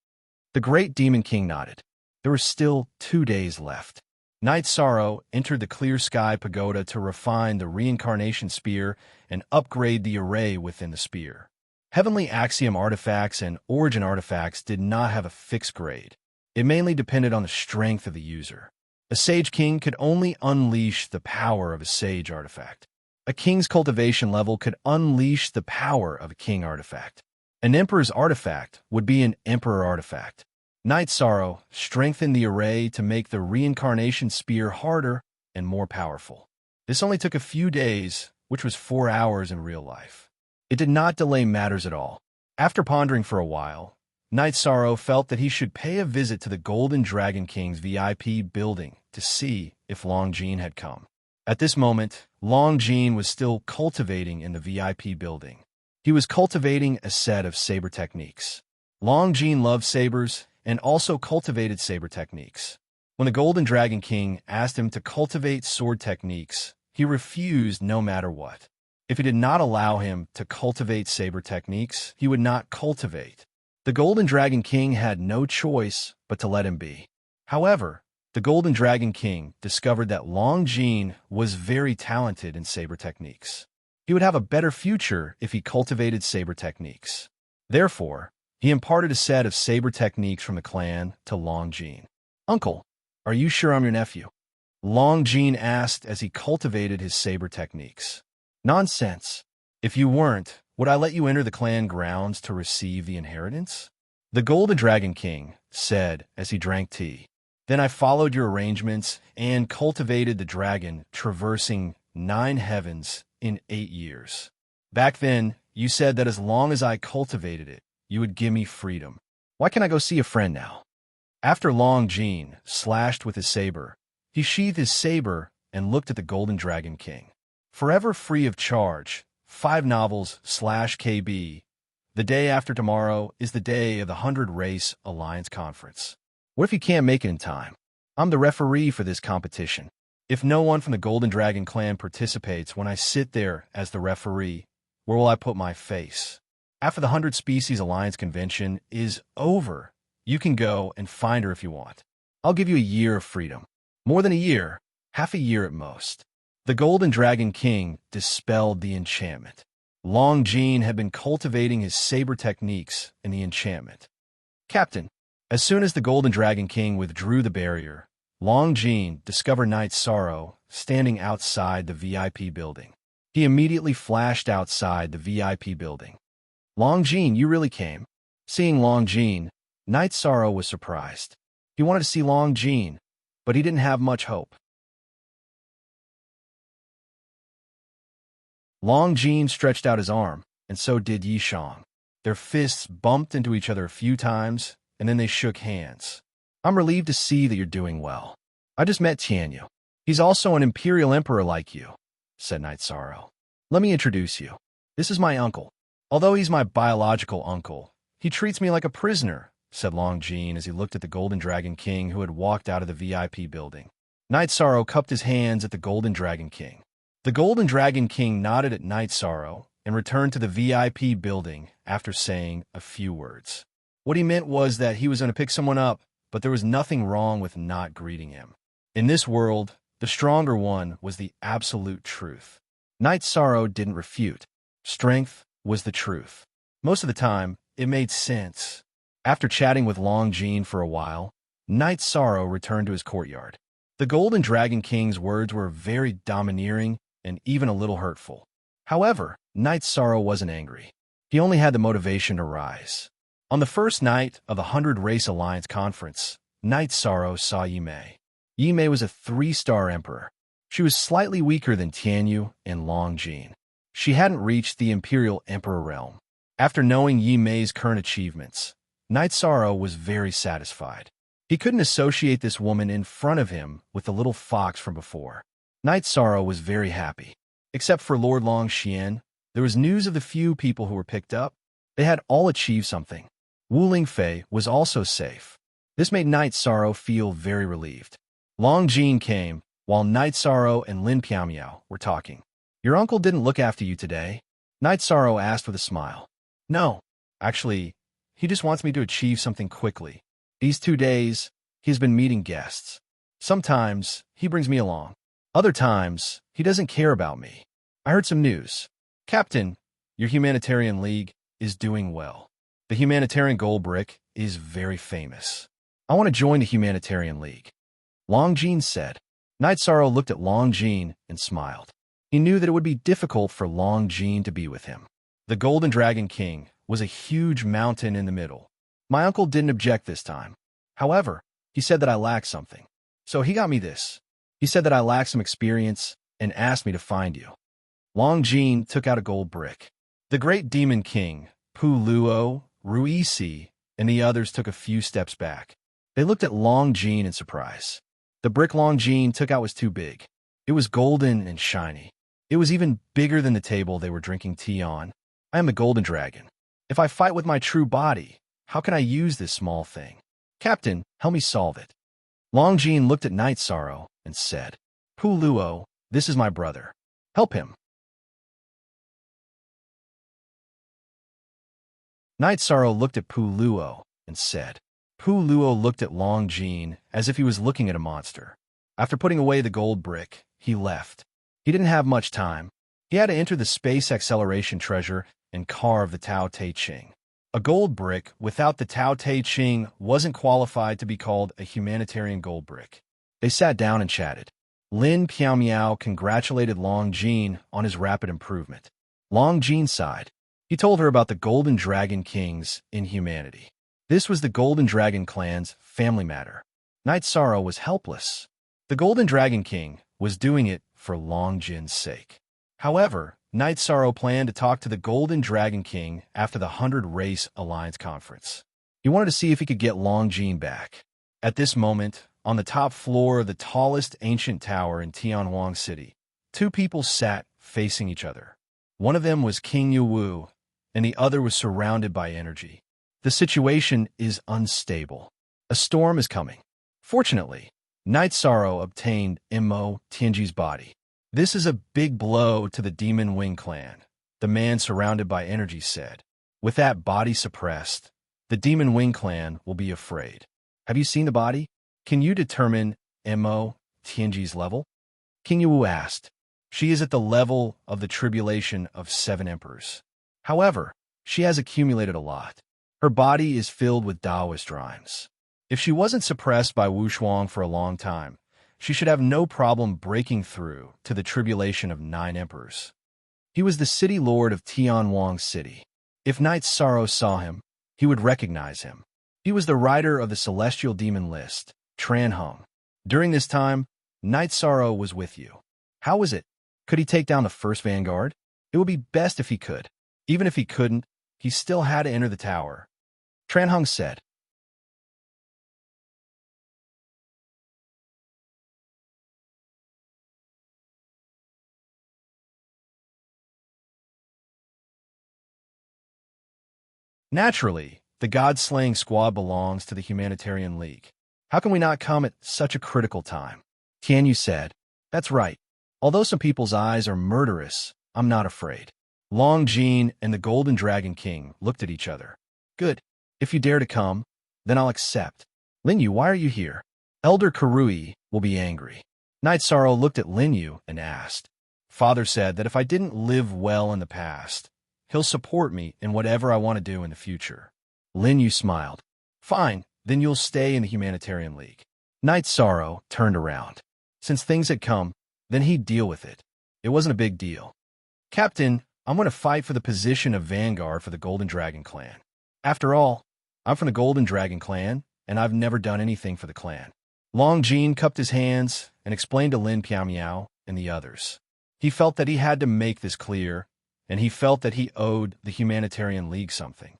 The great demon king nodded. There were still 2 days left. Night Sorrow entered the Clear Sky Pagoda to refine the reincarnation spear and upgrade the array within the spear. Heavenly Axiom artifacts and origin artifacts did not have a fixed grade. It mainly depended on the strength of the user. A Sage King could only unleash the power of a Sage artifact. A King's cultivation level could unleash the power of a King artifact. An Emperor's artifact would be an Emperor artifact. Night Sorrow strengthened the array to make the reincarnation spear harder and more powerful. This only took a few days, which was 4 hours in real life. It did not delay matters at all. After pondering for a while, Night Sorrow felt that he should pay a visit to the Golden Dragon King's VIP building to see if Long Jean had come. At this moment, Long Jean was still cultivating in the VIP building. He was cultivating a set of saber techniques. Long Jean loved sabers and also cultivated saber techniques. When the Golden Dragon King asked him to cultivate sword techniques, he refused no matter what. If he did not allow him to cultivate saber techniques, he would not cultivate. The Golden Dragon King had no choice but to let him be. However, the Golden Dragon King discovered that Long Jean was very talented in saber techniques. He would have a better future if he cultivated saber techniques. Therefore, he imparted a set of saber techniques from the clan to Long Jean. "Uncle, are you sure I'm your nephew?" Long Jean asked as he cultivated his saber techniques. "Nonsense. If you weren't, would I let you enter the clan grounds to receive the inheritance?" The Golden Dragon King said as he drank tea. "Then I followed your arrangements and cultivated the dragon, traversing 9 heavens in 8 years. Back then, you said that as long as I cultivated it, you would give me freedom. Why can't I go see a friend now?" After Long Jean slashed with his saber, he sheathed his saber and looked at the Golden Dragon King. Forever free of charge, 5 novels/KB. The day after tomorrow is the day of the 100 Race Alliance Conference. What if you can't make it in time? I'm the referee for this competition. If no one from the Golden Dragon clan participates when I sit there as the referee, where will I put my face? After the 100 Species Alliance Convention is over, you can go and find her if you want. I'll give you a year of freedom. More than a year, half a year at most. The Golden Dragon King dispelled the enchantment. Long Jean had been cultivating his saber techniques in the enchantment. "Captain," as soon as the Golden Dragon King withdrew the barrier, Long Jean discovered Night Sorrow standing outside the VIP building. He immediately flashed outside the VIP building. "Long Jean, you really came." Seeing Long Jean, Night Sorrow was surprised. He wanted to see Long Jean, but he didn't have much hope. Long Jean stretched out his arm, and so did Yi Shang. Their fists bumped into each other a few times, and then they shook hands. "I'm relieved to see that you're doing well. I just met Tianyu. He's also an Imperial Emperor like you," said Night Sorrow. "Let me introduce you. This is my uncle. Although he's my biological uncle, he treats me like a prisoner," said Long Jean as he looked at the Golden Dragon King who had walked out of the VIP building. Night Sorrow cupped his hands at the Golden Dragon King. The Golden Dragon King nodded at Night Sorrow and returned to the VIP building after saying a few words. What he meant was that he was going to pick someone up but there was nothing wrong with not greeting him. In this world, the stronger one was the absolute truth. Knight Sorrow didn't refute. Strength was the truth. Most of the time, it made sense. After chatting with Long Jean for a while, Knight Sorrow returned to his courtyard. The Golden Dragon King's words were very domineering and even a little hurtful. However, Knight Sorrow wasn't angry. He only had the motivation to rise. On the first night of the 100 Race Alliance Conference, Knight Sorrow saw Yimei. Yimei was a 3-star emperor. She was slightly weaker than Tianyu and Long Jean. She hadn't reached the Imperial Emperor realm. After knowing Yimei's current achievements, Knight Sorrow was very satisfied. He couldn't associate this woman in front of him with the little fox from before. Knight Sorrow was very happy. Except for Lord Longxian, there was news of the few people who were picked up. They had all achieved something. Wu Lingfei was also safe. This made Knight Sorrow feel very relieved. Long Jean came, while Knight Sorrow and Lin Piaomiao were talking. "Your uncle didn't look after you today?" Knight Sorrow asked with a smile. "No. Actually, he just wants me to achieve something quickly. These 2 days, he's been meeting guests. Sometimes, he brings me along. Other times, he doesn't care about me. I heard some news. Captain, your humanitarian league is doing well. The humanitarian gold brick is very famous. I want to join the humanitarian league." Long Jean said. Knight Sorrow looked at Long Jean and smiled. He knew that it would be difficult for Long Jean to be with him. The Golden Dragon King was a huge mountain in the middle. My uncle didn't object this time. However, he said that I lacked something. So he got me this. He said that I lacked some experience and asked me to find you. Long Jean took out a gold brick. The Great Demon King, Pu Luo, Ruisi, and the others took a few steps back. They looked at Long Jean in surprise. The brick Long Jean took out was too big. It was golden and shiny. It was even bigger than the table they were drinking tea on. I am the Golden Dragon. If I fight with my true body, how can I use this small thing? Captain, help me solve it. Long Jean looked at Knight Sorrow and said, Pu Luo, this is my brother. Help him. Knight Sorrow looked at Pu Luo and said. Pu Luo looked at Long Jean as if he was looking at a monster. After putting away the gold brick, he left. He didn't have much time. He had to enter the space acceleration treasure and carve the Tao Te Ching. A gold brick without the Tao Te Ching wasn't qualified to be called a humanitarian gold brick. They sat down and chatted. Lin Piaomiao congratulated Long Jean on his rapid improvement. Long Jean sighed. He told her about the Golden Dragon King's inhumanity. This was the Golden Dragon clan's family matter. Knight Sorrow was helpless. The Golden Dragon King was doing it for Long Jin's sake. However, Knight Sorrow planned to talk to the Golden Dragon King after the 100 Race Alliance Conference. He wanted to see if he could get Long Jin back. At this moment, on the top floor of the tallest ancient tower in Tianhuang City, two people sat facing each other. One of them was King Yu, and the other was surrounded by energy. The situation is unstable. A storm is coming. Fortunately, Knight Sorrow obtained Immo Tianji's body. This is a big blow to the Demon Wing clan, the man surrounded by energy said. With that body suppressed, the Demon Wing clan will be afraid. Have you seen the body? Can you determine Immo Tianji's level? King Yu asked. She is at the level of the tribulation of 7 emperors. However, she has accumulated a lot. Her body is filled with Taoist rhymes. If she wasn't suppressed by Wu Shuang for a long time, she should have no problem breaking through to the tribulation of 9 emperors. He was the city lord of Tianhuang City. If Knight Sorrow saw him, he would recognize him. He was the rider of the celestial demon list, Tran Hung. During this time, Knight Sorrow was with you. How was it? Could he take down the first vanguard? It would be best if he could. Even if he couldn't, he still had to enter the tower. Tran Hung said. Naturally, the god-slaying squad belongs to the Humanitarian League. How can we not come at such a critical time? Tianyu said. That's right. Although some people's eyes are murderous, I'm not afraid. Long Jin and the Golden Dragon King looked at each other. Good. If you dare to come, then I'll accept. Lin Yu, why are you here? Elder Karui will be angry. Knight Sorrow looked at Lin Yu and asked. Father said that if I didn't live well in the past, he'll support me in whatever I want to do in the future. Lin Yu smiled. Fine, then you'll stay in the Humanitarian League. Knight Sorrow turned around. Since things had come, then he'd deal with it. It wasn't a big deal. Captain, I'm going to fight for the position of Vanguard for the Golden Dragon Clan. After all, I'm from the Golden Dragon Clan, and I've never done anything for the clan. Long Jean cupped his hands and explained to Lin Piao and the others. He felt that he had to make this clear, and he felt that he owed the Humanitarian League something.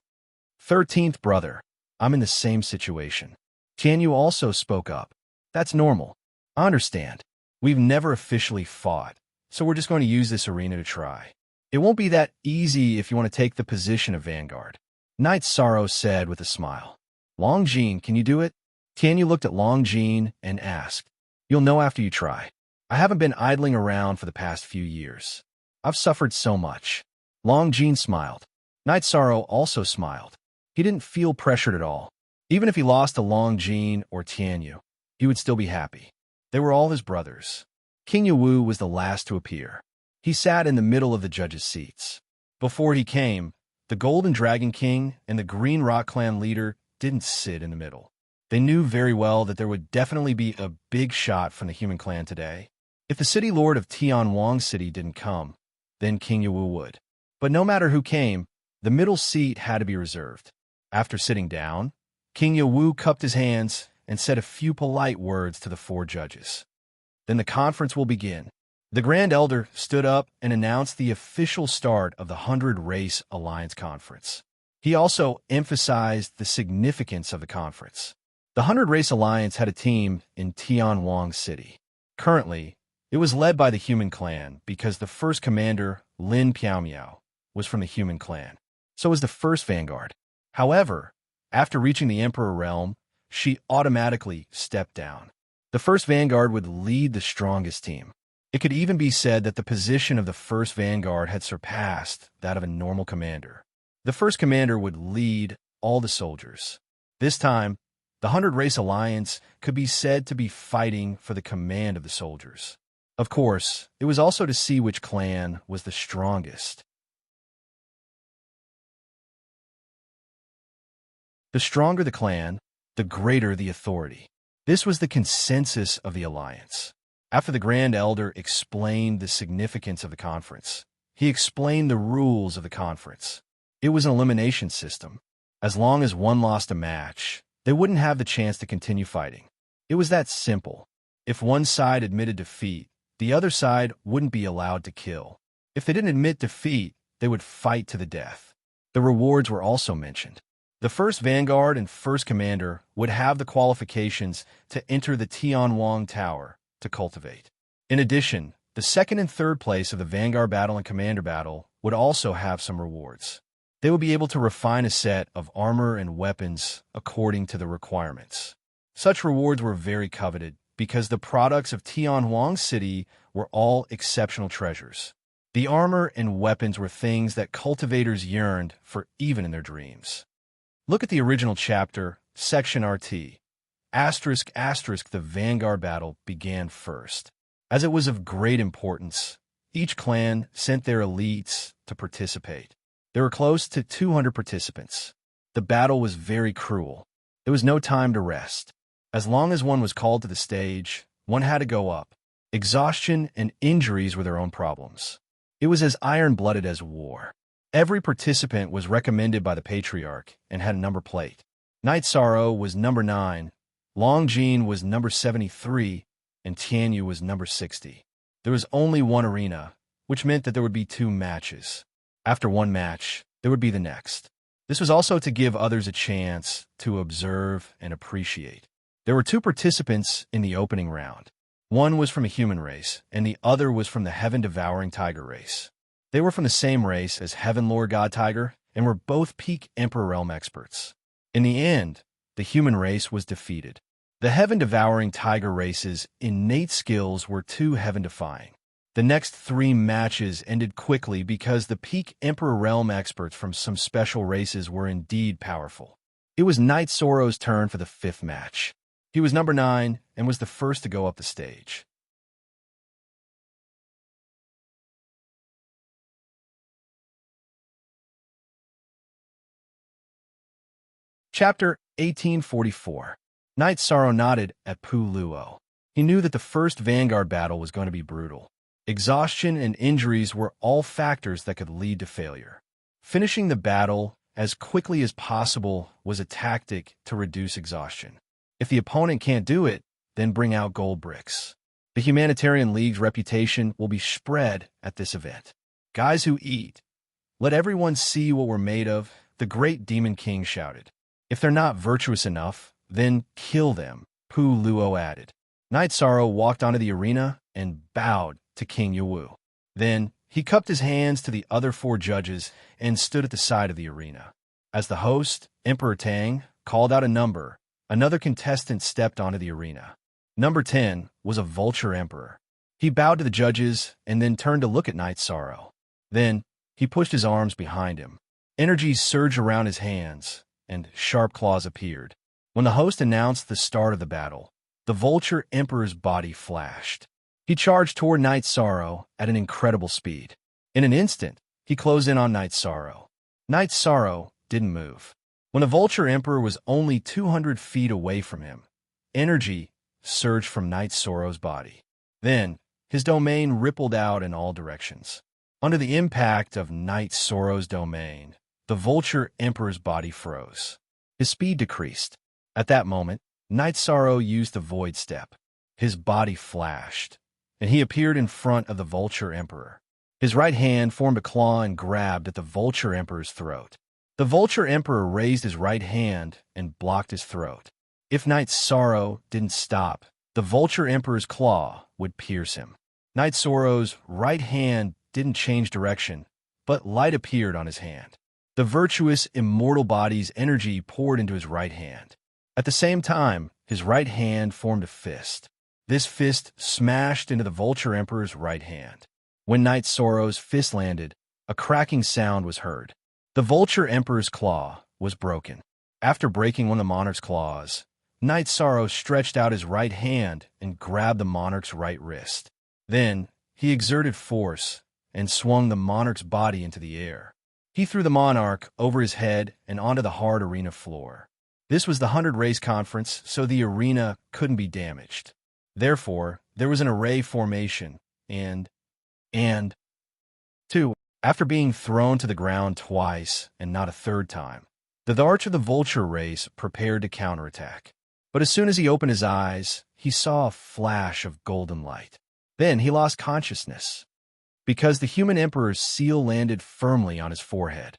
13th brother, I'm in the same situation. Tianyu also spoke up. That's normal. I understand. We've never officially fought, so we're just going to use this arena to try. It won't be that easy if you want to take the position of Vanguard. Knight Sorrow said with a smile. Long Jean, can you do it? Tianyu looked at Long Jean and asked. You'll know after you try. I haven't been idling around for the past few years. I've suffered so much. Long Jean smiled. Knight Sorrow also smiled. He didn't feel pressured at all. Even if he lost to Long Jean or Tianyu, he would still be happy. They were all his brothers. King Yawu was the last to appear. He sat in the middle of the judges' seats. Before he came, the Golden Dragon King and the Green Rock Clan leader didn't sit in the middle. They knew very well that there would definitely be a big shot from the human clan today. If the city lord of Tianwang City didn't come, then King Yawu would. But no matter who came, the middle seat had to be reserved. After sitting down, King Yawu cupped his hands and said a few polite words to the 4 judges. Then the conference will begin. The Grand Elder stood up and announced the official start of the 100 Race Alliance Conference. He also emphasized the significance of the conference. The 100 Race Alliance had a team in Tianwang City. Currently, it was led by the Human Clan because the first commander, Lin Piao, was from the Human Clan. So was the first Vanguard. However, after reaching the Emperor Realm, she automatically stepped down. The first Vanguard would lead the strongest team. It could even be said that the position of the first Vanguard had surpassed that of a normal commander. The first commander would lead all the soldiers. This time, the 100 Race Alliance could be said to be fighting for the command of the soldiers. Of course, it was also to see which clan was the strongest. The stronger the clan, the greater the authority. This was the consensus of the alliance. After the Grand Elder explained the significance of the conference, he explained the rules of the conference. It was an elimination system. As long as one lost a match, they wouldn't have the chance to continue fighting. It was that simple. If one side admitted defeat, the other side wouldn't be allowed to kill. If they didn't admit defeat, they would fight to the death. The rewards were also mentioned. The first Vanguard and first Commander would have the qualifications to enter the Tianwang Tower to cultivate. In addition, the second and third place of the Vanguard Battle and Commander Battle would also have some rewards. They would be able to refine a set of armor and weapons according to the requirements. Such rewards were very coveted because the products of Tianwang City were all exceptional treasures. The armor and weapons were things that cultivators yearned for even in their dreams. Look at the original chapter, section RT. The Vanguard battle began first. As it was of great importance, each clan sent their elites to participate. There were close to 200 participants. The battle was very cruel. There was no time to rest. As long as one was called to the stage, one had to go up. Exhaustion and injuries were their own problems. It was as iron-blooded as war. Every participant was recommended by the Patriarch and had a number plate. Knight Sorrow was number 9, Long Jean was number 73, and Tianyu was number 60. There was only one arena, which meant that there would be 2 matches. After one match, there would be the next. This was also to give others a chance to observe and appreciate. There were 2 participants in the opening round. One was from a human race, and the other was from the Heaven-Devouring Tiger race. They were from the same race as Heaven Lord God Tiger and were both peak Emperor Realm experts. In the end, the human race was defeated. The Heaven-Devouring Tiger race's innate skills were too heaven-defying. The next 3 matches ended quickly because the peak Emperor Realm experts from some special races were indeed powerful. It was Knight Sorrow's turn for the 5th match. He was number 9 and was the first to go up the stage. Chapter 1844. Knight Sorrow nodded at Pu Luo. He knew that the first Vanguard battle was going to be brutal. Exhaustion and injuries were all factors that could lead to failure. Finishing the battle as quickly as possible was a tactic to reduce exhaustion. If the opponent can't do it, then bring out gold bricks. The Humanitarian League's reputation will be spread at this event. Guys who eat. Let everyone see what we're made of, the great Demon King shouted. If they're not virtuous enough, then kill them, Pu Luo added. Knight Sorrow walked onto the arena and bowed to King Yawu. Then he cupped his hands to the other 4 judges and stood at the side of the arena. As the host, Emperor Tang, called out a number, another contestant stepped onto the arena. Number 10 was a Vulture Emperor. He bowed to the judges and then turned to look at Knight Sorrow. Then he pushed his arms behind him. Energy surged around his hands, and sharp claws appeared. When the host announced the start of the battle, the Vulture Emperor's body flashed. He charged toward Knight Sorrow at an incredible speed. In an instant, he closed in on Knight Sorrow. Knight Sorrow didn't move. When the Vulture Emperor was only 200 feet away from him, energy surged from Knight Sorrow's body. Then, his domain rippled out in all directions. Under the impact of Knight Sorrow's domain, the Vulture Emperor's body froze. His speed decreased. At that moment, Knight Sorrow used the Void Step. His body flashed, and he appeared in front of the Vulture Emperor. His right hand formed a claw and grabbed at the Vulture Emperor's throat. The Vulture Emperor raised his right hand and blocked his throat. If Knight Sorrow didn't stop, the Vulture Emperor's claw would pierce him. Knight Sorrow's right hand didn't change direction, but light appeared on his hand. The virtuous, immortal body's energy poured into his right hand. At the same time, his right hand formed a fist. This fist smashed into the Vulture Emperor's right hand. When Knight Sorrow's fist landed, a cracking sound was heard. The Vulture Emperor's claw was broken. After breaking one of the monarch's claws, Knight Sorrow stretched out his right hand and grabbed the monarch's right wrist. Then, he exerted force and swung the monarch's body into the air. He threw the monarch over his head and onto the hard arena floor. This was the 100 race conference, so the arena couldn't be damaged. Therefore, there was an array formation, and 2. After being thrown to the ground twice and not a third time, the Arch of the Vulture race prepared to counterattack. But as soon as he opened his eyes, he saw a flash of golden light. Then he lost consciousness, because the human emperor's seal landed firmly on his forehead.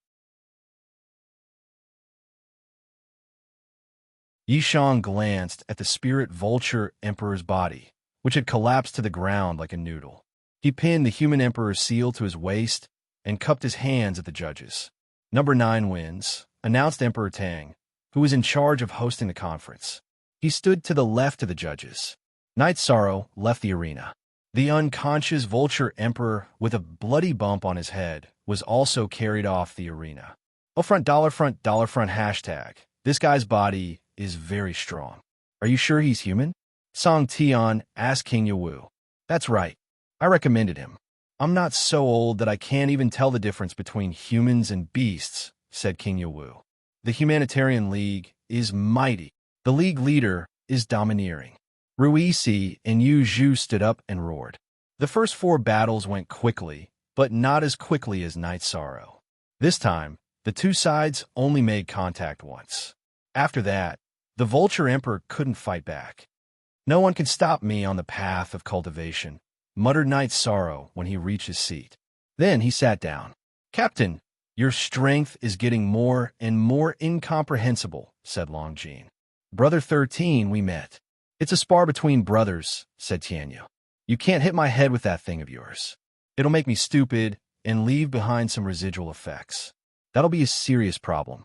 Yishang glanced at the spirit Vulture Emperor's body, which had collapsed to the ground like a noodle. He pinned the human emperor's seal to his waist and cupped his hands at the judges. Number 9 wins, announced Emperor Tang, who was in charge of hosting the conference. He stood to the left of the judges. Knight Sorrow left the arena. The unconscious Vulture Emperor, with a bloody bump on his head, was also carried off the arena. Oh, front hashtag. This guy's body is very strong. Are you sure he's human? Song Tian asked King Yawu. That's right. I recommended him. I'm not so old that I can't even tell the difference between humans and beasts, said King Yawu. The Humanitarian League is mighty. The league leader is domineering. Ruisi and Yu Zhu stood up and roared. The first 4 battles went quickly, but not as quickly as Knight Sorrow. This time, the 2 sides only made contact once. After that, the Vulture Emperor couldn't fight back. No one can stop me on the path of cultivation, muttered Knight Sorrow when he reached his seat. Then he sat down. Captain, your strength is getting more and more incomprehensible, said Longjin. Brother 13, we met. It's a spar between brothers, said Tianyu. You can't hit my head with that thing of yours. It'll make me stupid and leave behind some residual effects. That'll be a serious problem.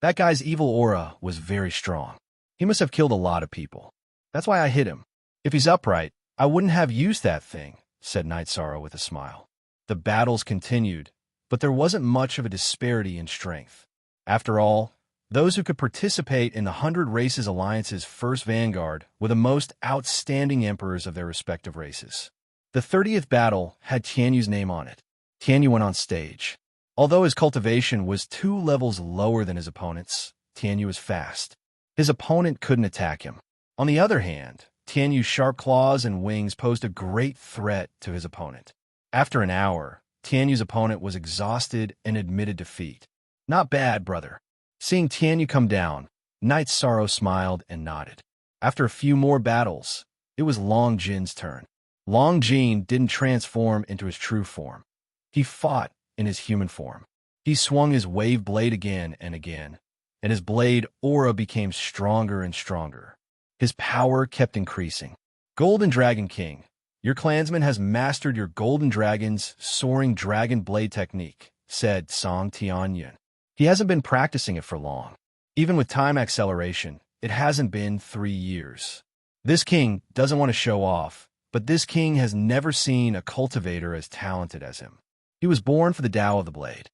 That guy's evil aura was very strong. He must have killed a lot of people. That's why I hit him. If he's upright, I wouldn't have used that thing, said Knight Sorrow with a smile. The battles continued, but there wasn't much of a disparity in strength. After all, those who could participate in the 100 Races Alliance's first vanguard were the most outstanding emperors of their respective races. The 30th battle had Tianyu's name on it. Tianyu went on stage. Although his cultivation was 2 levels lower than his opponent's, Tianyu was fast. His opponent couldn't attack him. On the other hand, Tianyu's sharp claws and wings posed a great threat to his opponent. After an hour, Tianyu's opponent was exhausted and admitted defeat. "Not bad, brother." Seeing Tianyu come down, Knight Sorrow smiled and nodded. After a few more battles, it was Long Jin's turn. Long Jin didn't transform into his true form. He fought in his human form. He swung his wave blade again and again, and his blade aura became stronger and stronger. His power kept increasing. "Golden Dragon King, your clansman has mastered your Golden Dragon's soaring dragon blade technique," said Song Tianyun. "He hasn't been practicing it for long. Even with time acceleration, it hasn't been 3 years. This king doesn't want to show off, but this king has never seen a cultivator as talented as him. He was born for the Tao of the Blade."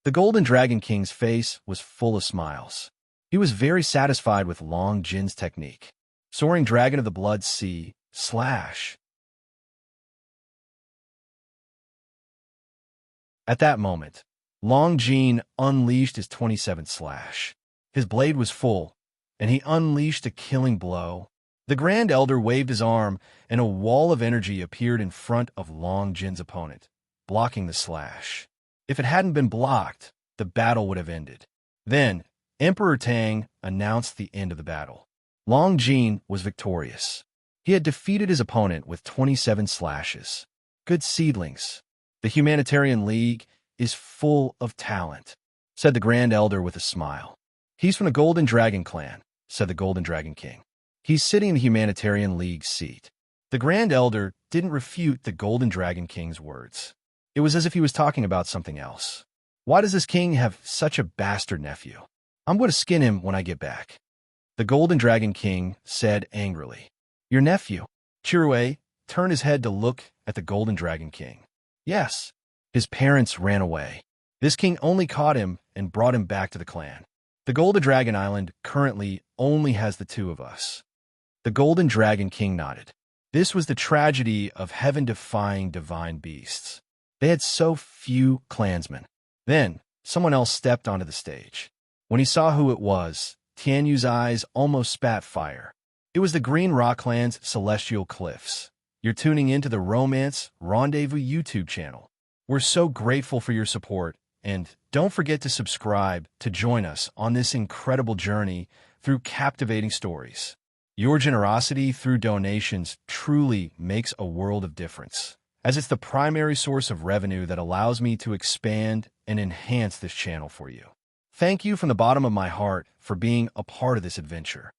The Golden Dragon King's face was full of smiles. He was very satisfied with Long Jin's technique. Soaring Dragon of the Blood Sea, slash. At that moment, Long Jin unleashed his 27th slash. His blade was full, and he unleashed a killing blow. The Grand Elder waved his arm, and a wall of energy appeared in front of Long Jin's opponent, blocking the slash. If it hadn't been blocked, the battle would have ended. Then, Emperor Tang announced the end of the battle. Long Jin was victorious. He had defeated his opponent with 27 slashes. "Good seedlings. The Humanitarian League is full of talent," said the Grand Elder with a smile. "He's from the Golden Dragon clan," said the Golden Dragon King. "He's sitting in the Humanitarian League's seat." The Grand Elder didn't refute the Golden Dragon King's words. It was as if he was talking about something else. "Why does this king have such a bastard nephew? I'm going to skin him when I get back," the Golden Dragon King said angrily. "Your nephew?" Chirue turned his head to look at the Golden Dragon King. "Yes. His parents ran away. This king only caught him and brought him back to the clan. The Golden Dragon Island currently only has the 2 of us." The Golden Dragon King nodded. This was the tragedy of heaven-defying divine beasts. They had so few clansmen. Then, someone else stepped onto the stage. When he saw who it was, Tianyu's eyes almost spat fire. It was the Green Rock Clan's Celestial Cliffs. You're tuning into the Romance Rendezvous YouTube channel. We're so grateful for your support, and don't forget to subscribe to join us on this incredible journey through captivating stories. Your generosity through donations truly makes a world of difference, as it's the primary source of revenue that allows me to expand and enhance this channel for you. Thank you from the bottom of my heart for being a part of this adventure.